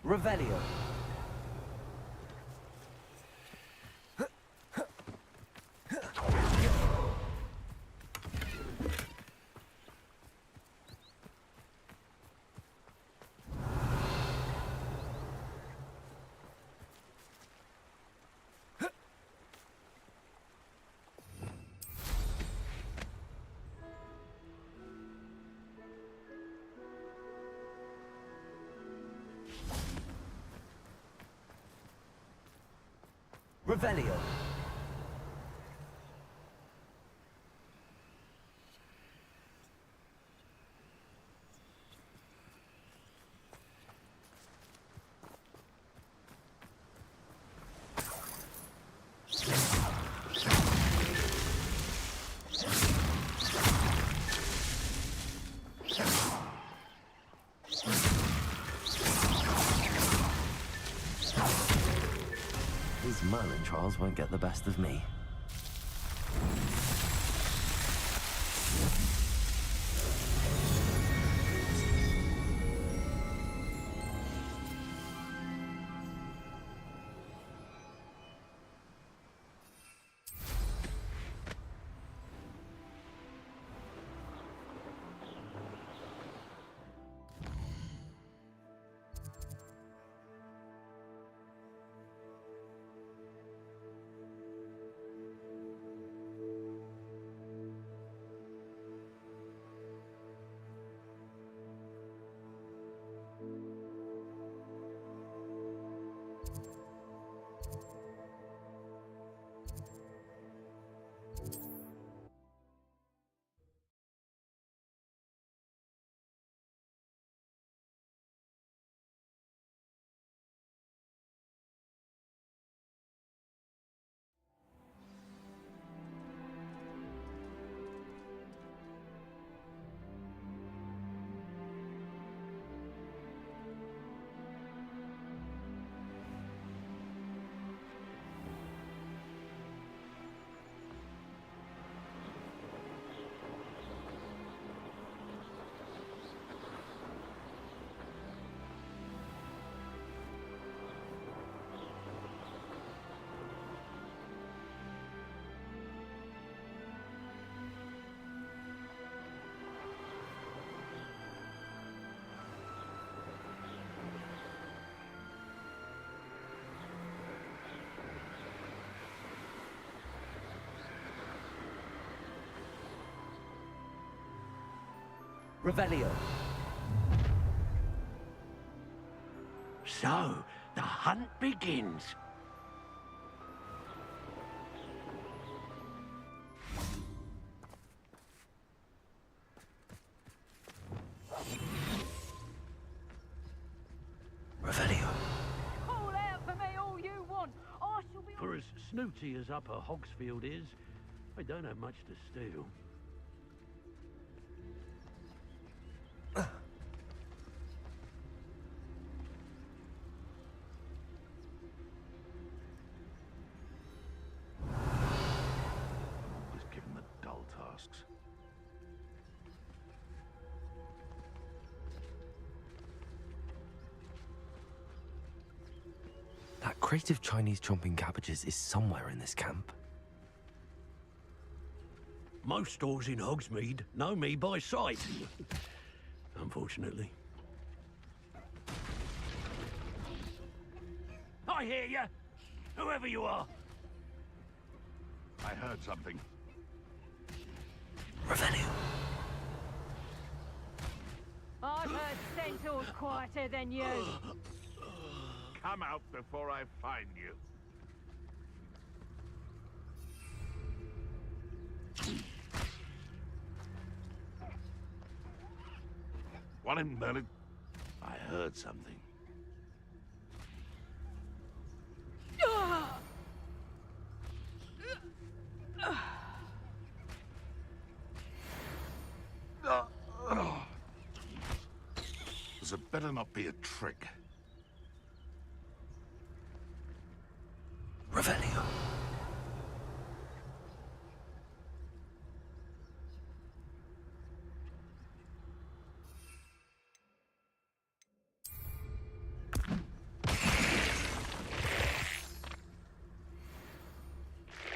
Revelio. Revelio. These Merlin trials won't get the best of me. Revelio. So, the hunt begins. Revelio. Call out for me all you want. I shall be... For as snooty as Upper Hogsfield is, I don't have much to steal. Just give him the dull tasks. That crate of Chinese chomping cabbages is somewhere in this camp. Most stores in Hogsmeade know me by sight. Unfortunately. I hear you, whoever you are. I heard something. Revelio. I've heard centaurs quieter than you. Come out before I find you. Want him, Merlin? I heard something. This had better not be a trick. Revelio.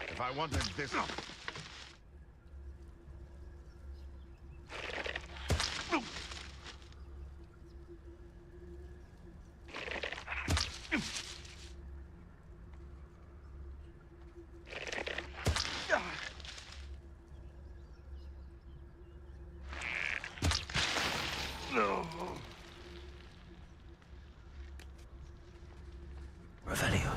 If I wanted this... Revelio.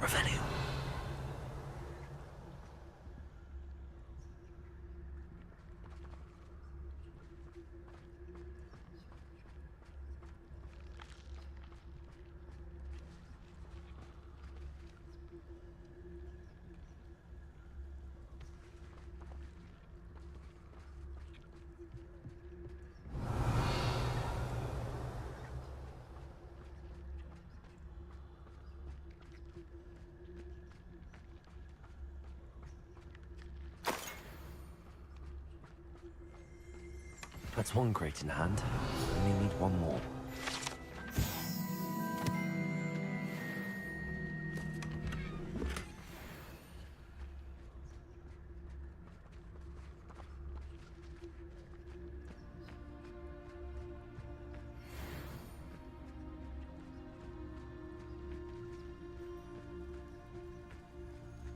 Revelio. That's one crate in hand. Only need one more.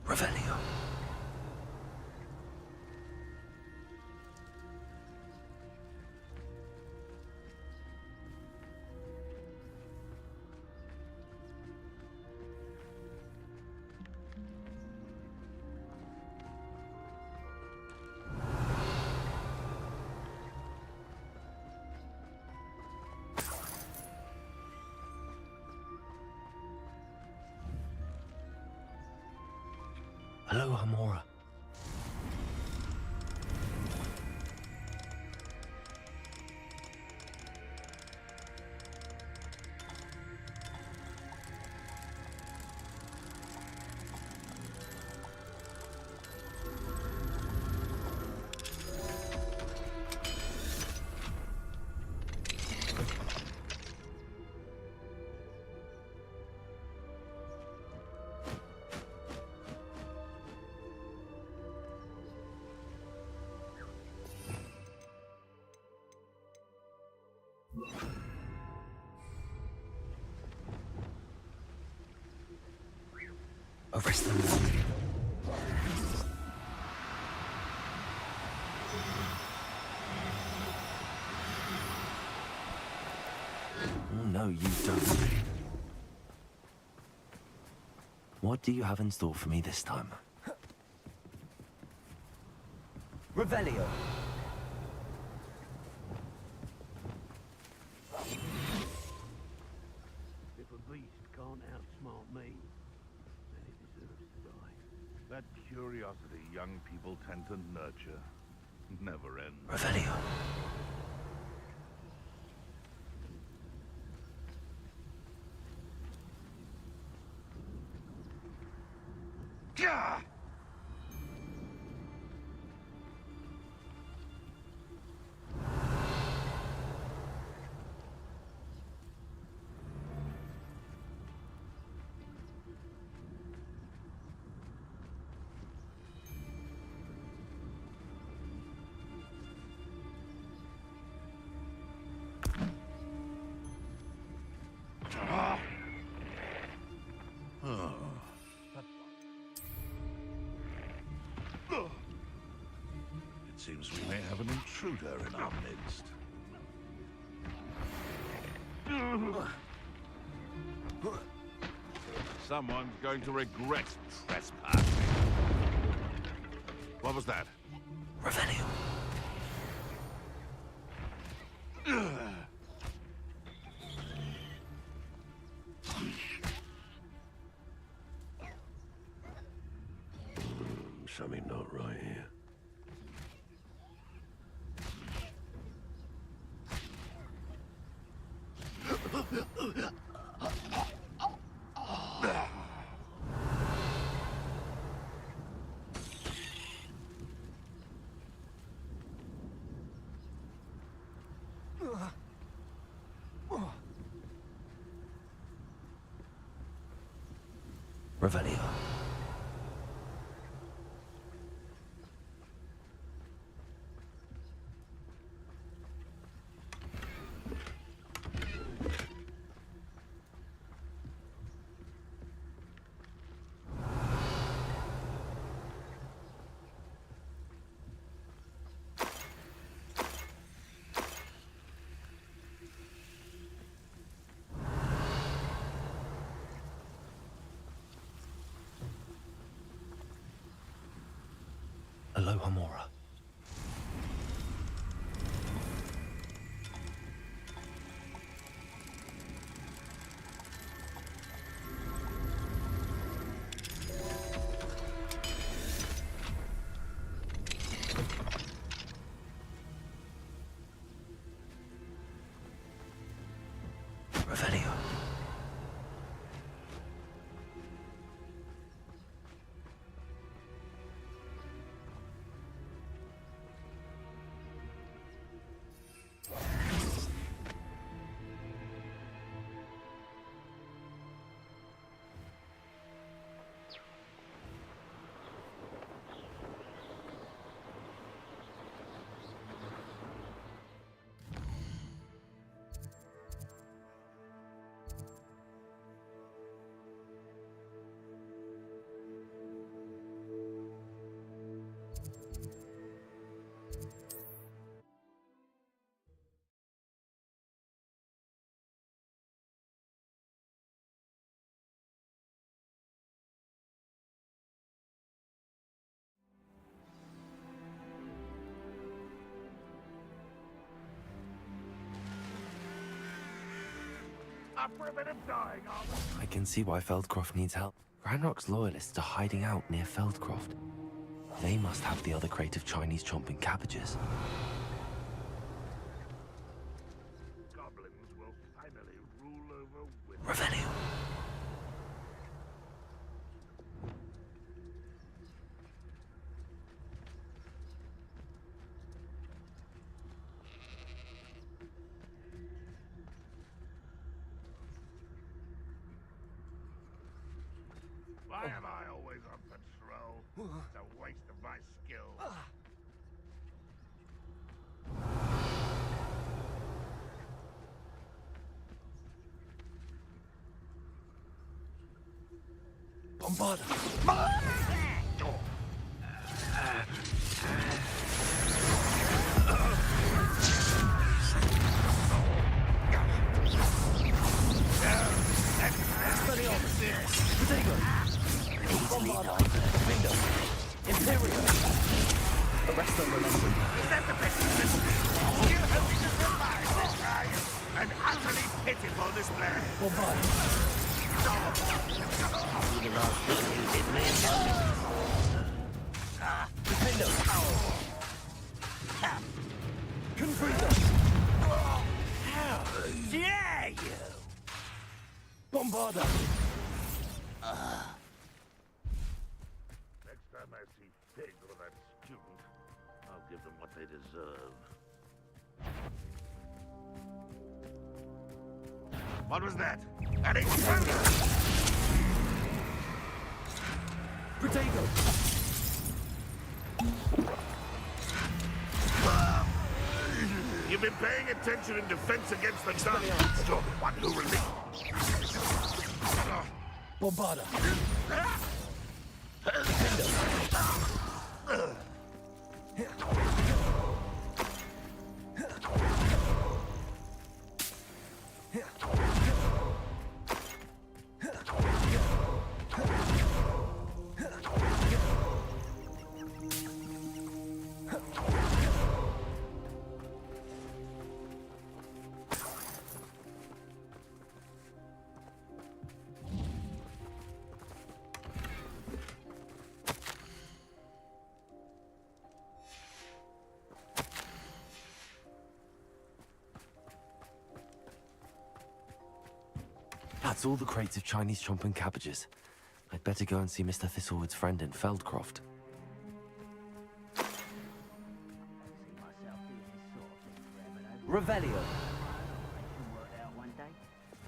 Revelio. Hello, Hamora. Arrest them. Oh, no, you don't. What do you have in store for me this time? Revelio. If a beast can't outsmart me, then it deserves to die. That curiosity young people tend to nurture never ends. Revelio. Gah! It seems we may have an intruder in our midst. Someone's going to regret trespassing. What was that? Revelio. Something not right here. Revelio. Aloha Mora. Revelio. Up for a bit of dying, are we? I can see why Feldcroft needs help. Ranrock's loyalists are hiding out near Feldcroft. They must have the other crate of Chinese chomping cabbages. Goblins will finally rule over with Revelio. Why am I always on patrol? It's a waste of my skill. Bombarda! Easily done. Window. Imperial. Arrest the momentum. Is that the best of this? You hope to survive this ride? An utterly pitiful display. Bombard. You the last thing you did, man. Defender. Confringo. How dare you? Bombarda. Next time I see Fig or that student, I'll give them what they deserve. What was that? An explosion! Protego. You've been paying attention in defense against the dark. You're the one who released. Bombarda. That's all the crates of Chinese chomp and cabbages. I'd better go and see Mr. Thistlewood's friend in Feldcroft. Revelio. Work out one day.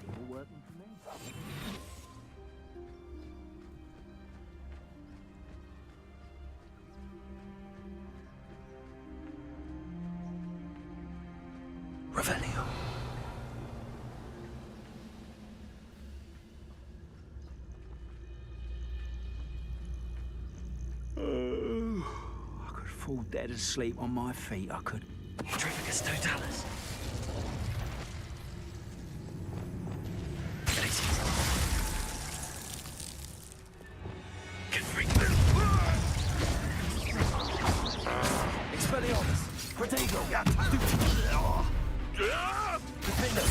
People working for me. Revelio. I could fall dead asleep on my feet, I could. Trificus totalis. Expelliarmus. Protego. Defender.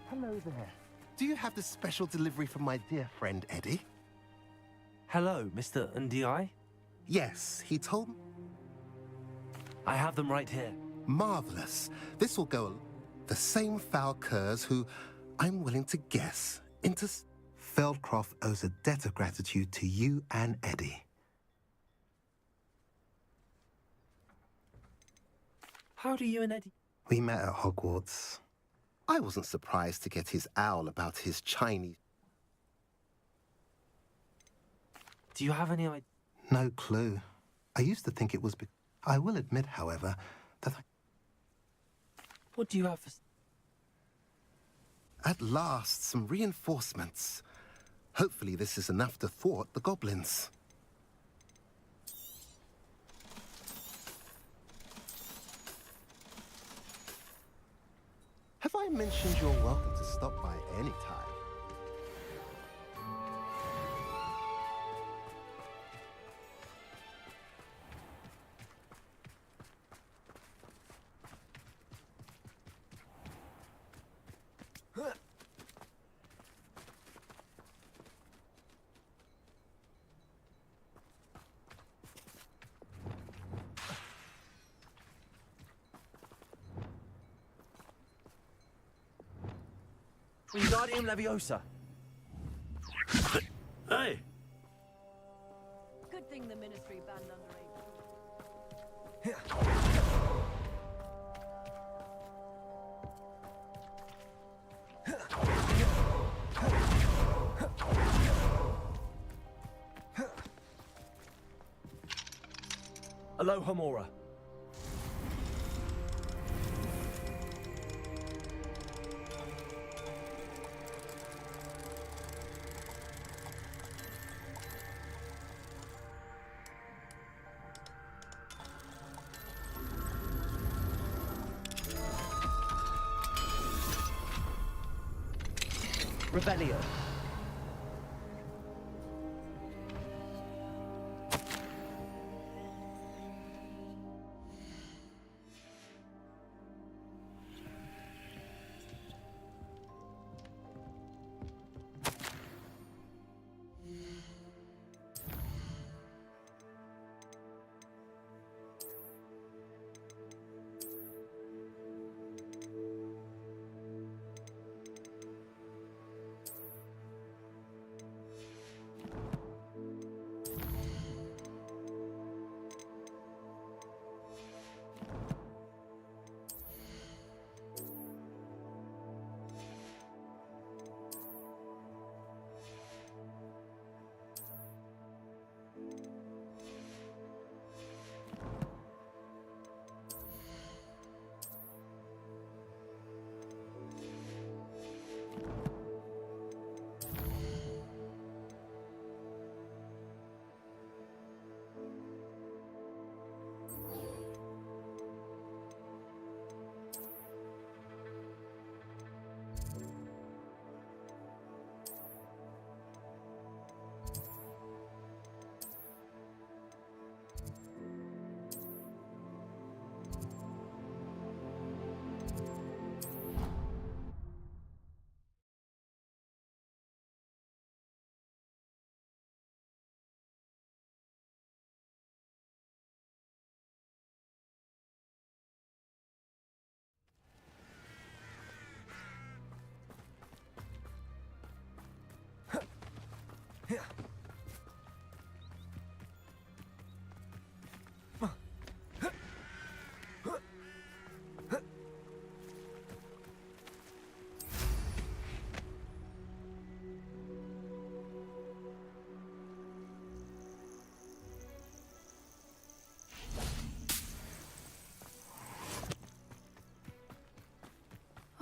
Hello there. Do you have the special delivery from my dear friend Eddie? Hello, Mr. Ndi? Yes, he told me. I have them right here. Marvelous. This will go. The same foul curs who, I'm willing to guess, Feldcroft owes a debt of gratitude to you and Eddie. How do you and Eddie? We met at Hogwarts. I wasn't surprised to get his owl about his Chinese. Do you have any idea? No clue. I used to think it was. I will admit, however, that What do you have for... At last, some reinforcements. Hopefully this is enough to thwart the goblins. Have I mentioned you're welcome to stop by any time? Wingardium Leviosa. Hey! Good thing the Ministry banned Aloha Mora. Revelio.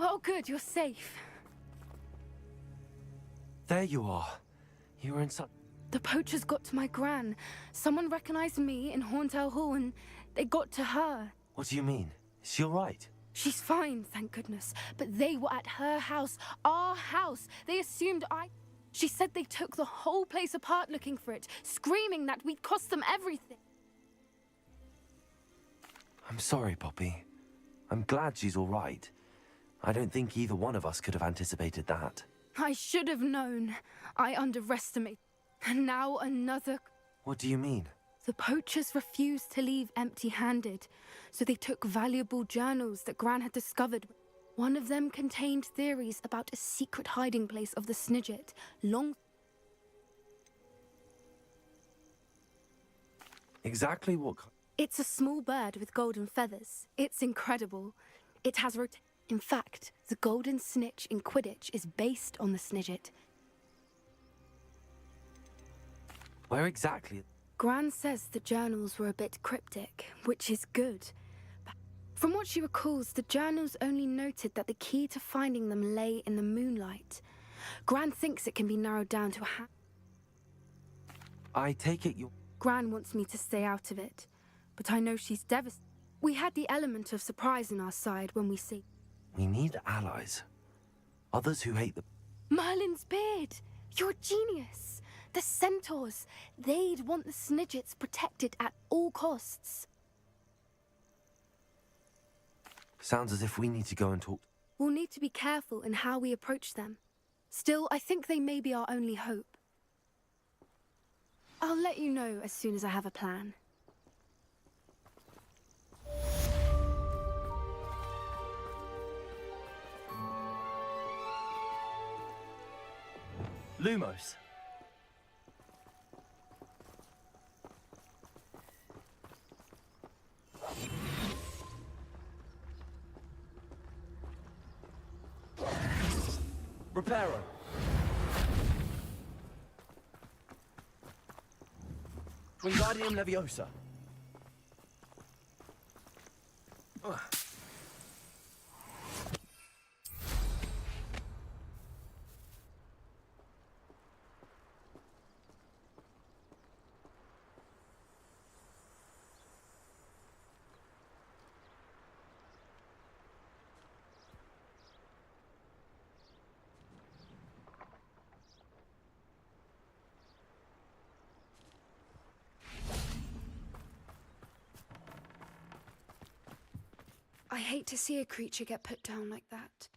Oh, good, you're safe. There you are. You were in such... The poachers got to my gran. Someone recognized me in Horntail Hall and they got to her. What do you mean? Is she all right? She's fine, thank goodness. But they were at her house, our house. They assumed She said they took the whole place apart looking for it, screaming that we'd cost them everything. I'm sorry, Poppy. I'm glad she's all right. I don't think either one of us could have anticipated that. I should have known. I underestimated. And now another... What do you mean? The poachers refused to leave empty-handed, so they took valuable journals that Gran had discovered. One of them contained theories about a secret hiding place of the Snidget, Exactly what... It's a small bird with golden feathers. It's incredible. It has In fact, the golden snitch in Quidditch is based on the Snidget. Where exactly? Gran says the journals were a bit cryptic, which is good. From what she recalls, the journals only noted that the key to finding them lay in the moonlight. Gran thinks it can be narrowed down to a I take it you... Gran wants me to stay out of it, but I know she's devastated. We had the element of surprise on our side when we see... We need allies. Others who hate the... Merlin's beard! You're a genius! The centaurs! They'd want the Snidgets protected at all costs. Sounds as if we need to go and talk... We'll need to be careful in how we approach them. Still, I think they may be our only hope. I'll let you know as soon as I have a plan. Lumos. Preparo. Wingardium Leviosa. I hate to see a creature get put down like that.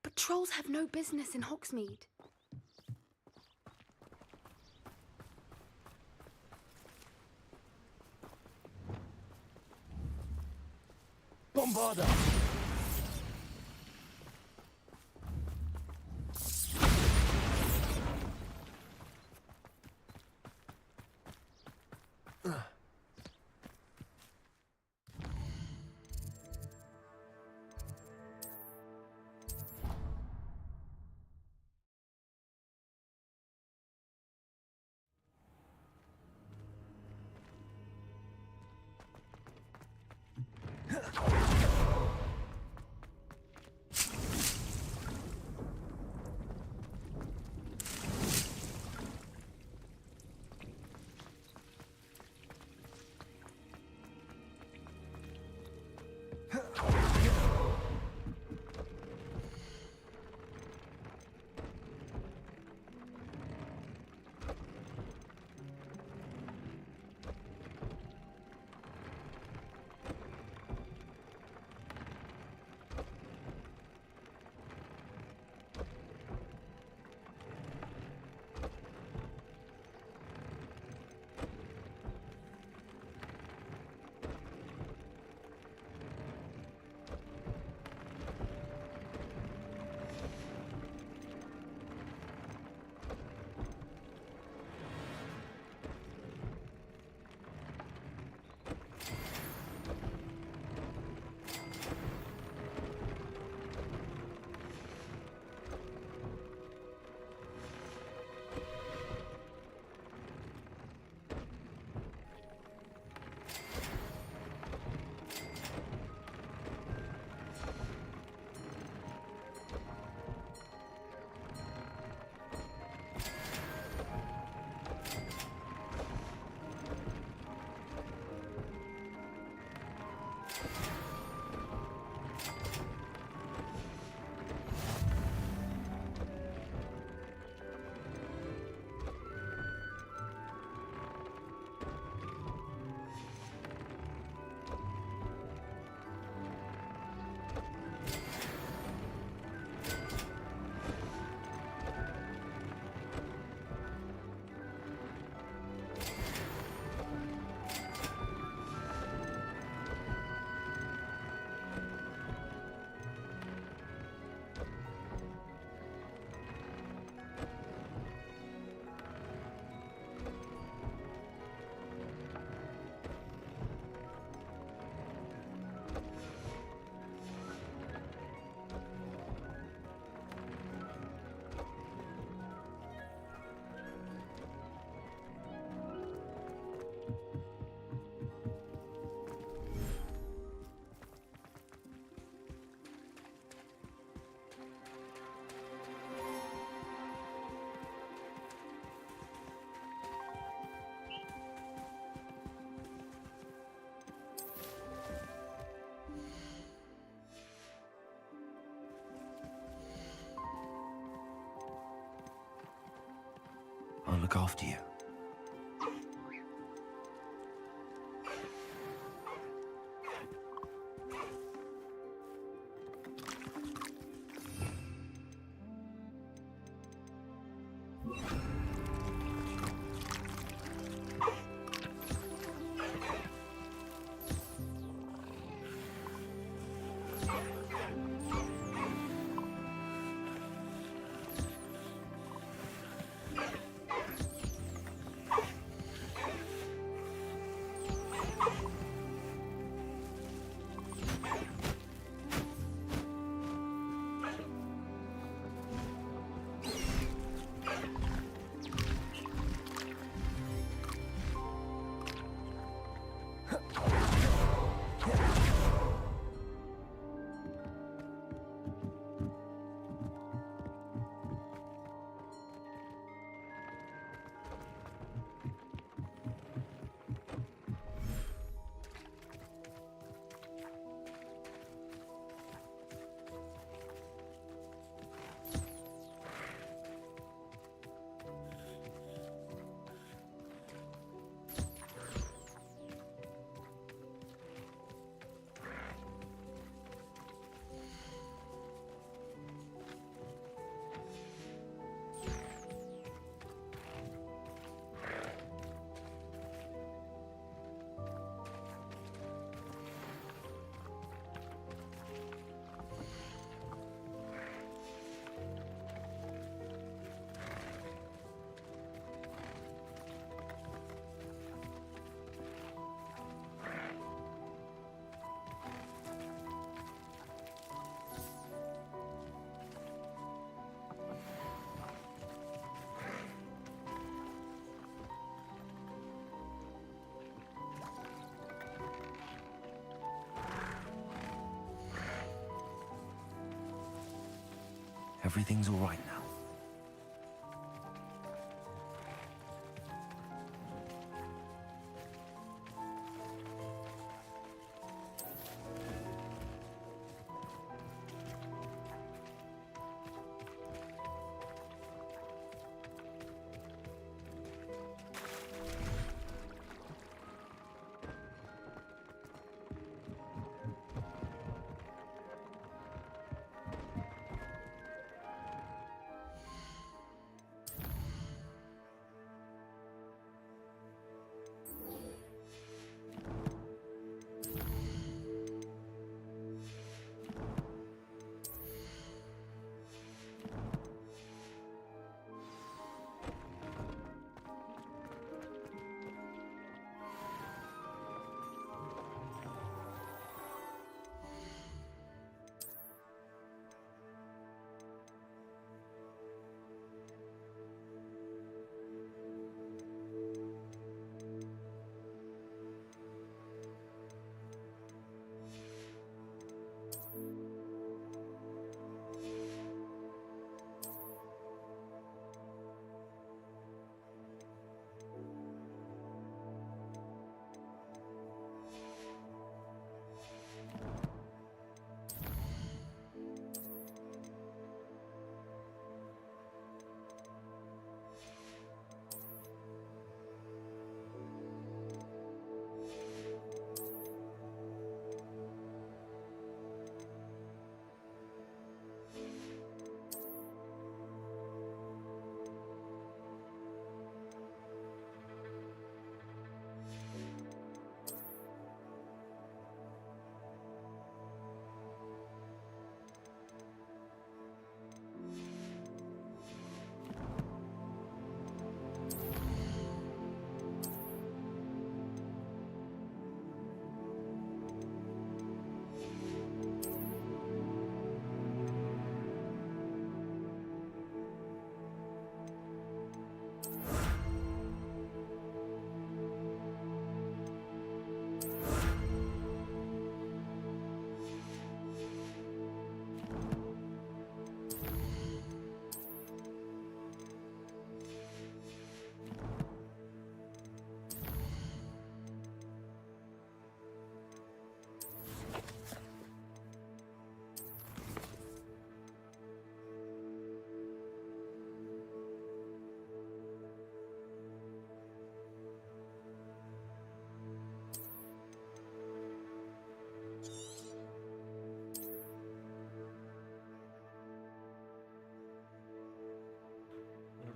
But trolls have no business in Hogsmeade. Bombarda. I'll look after you. everything's all right now.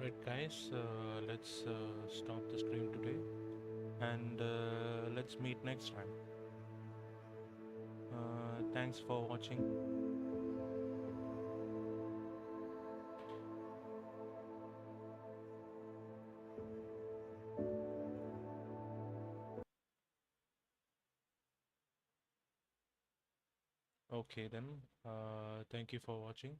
Alright guys, let's stop the stream today and let's meet next time. Thanks for watching. Okay then, thank you for watching.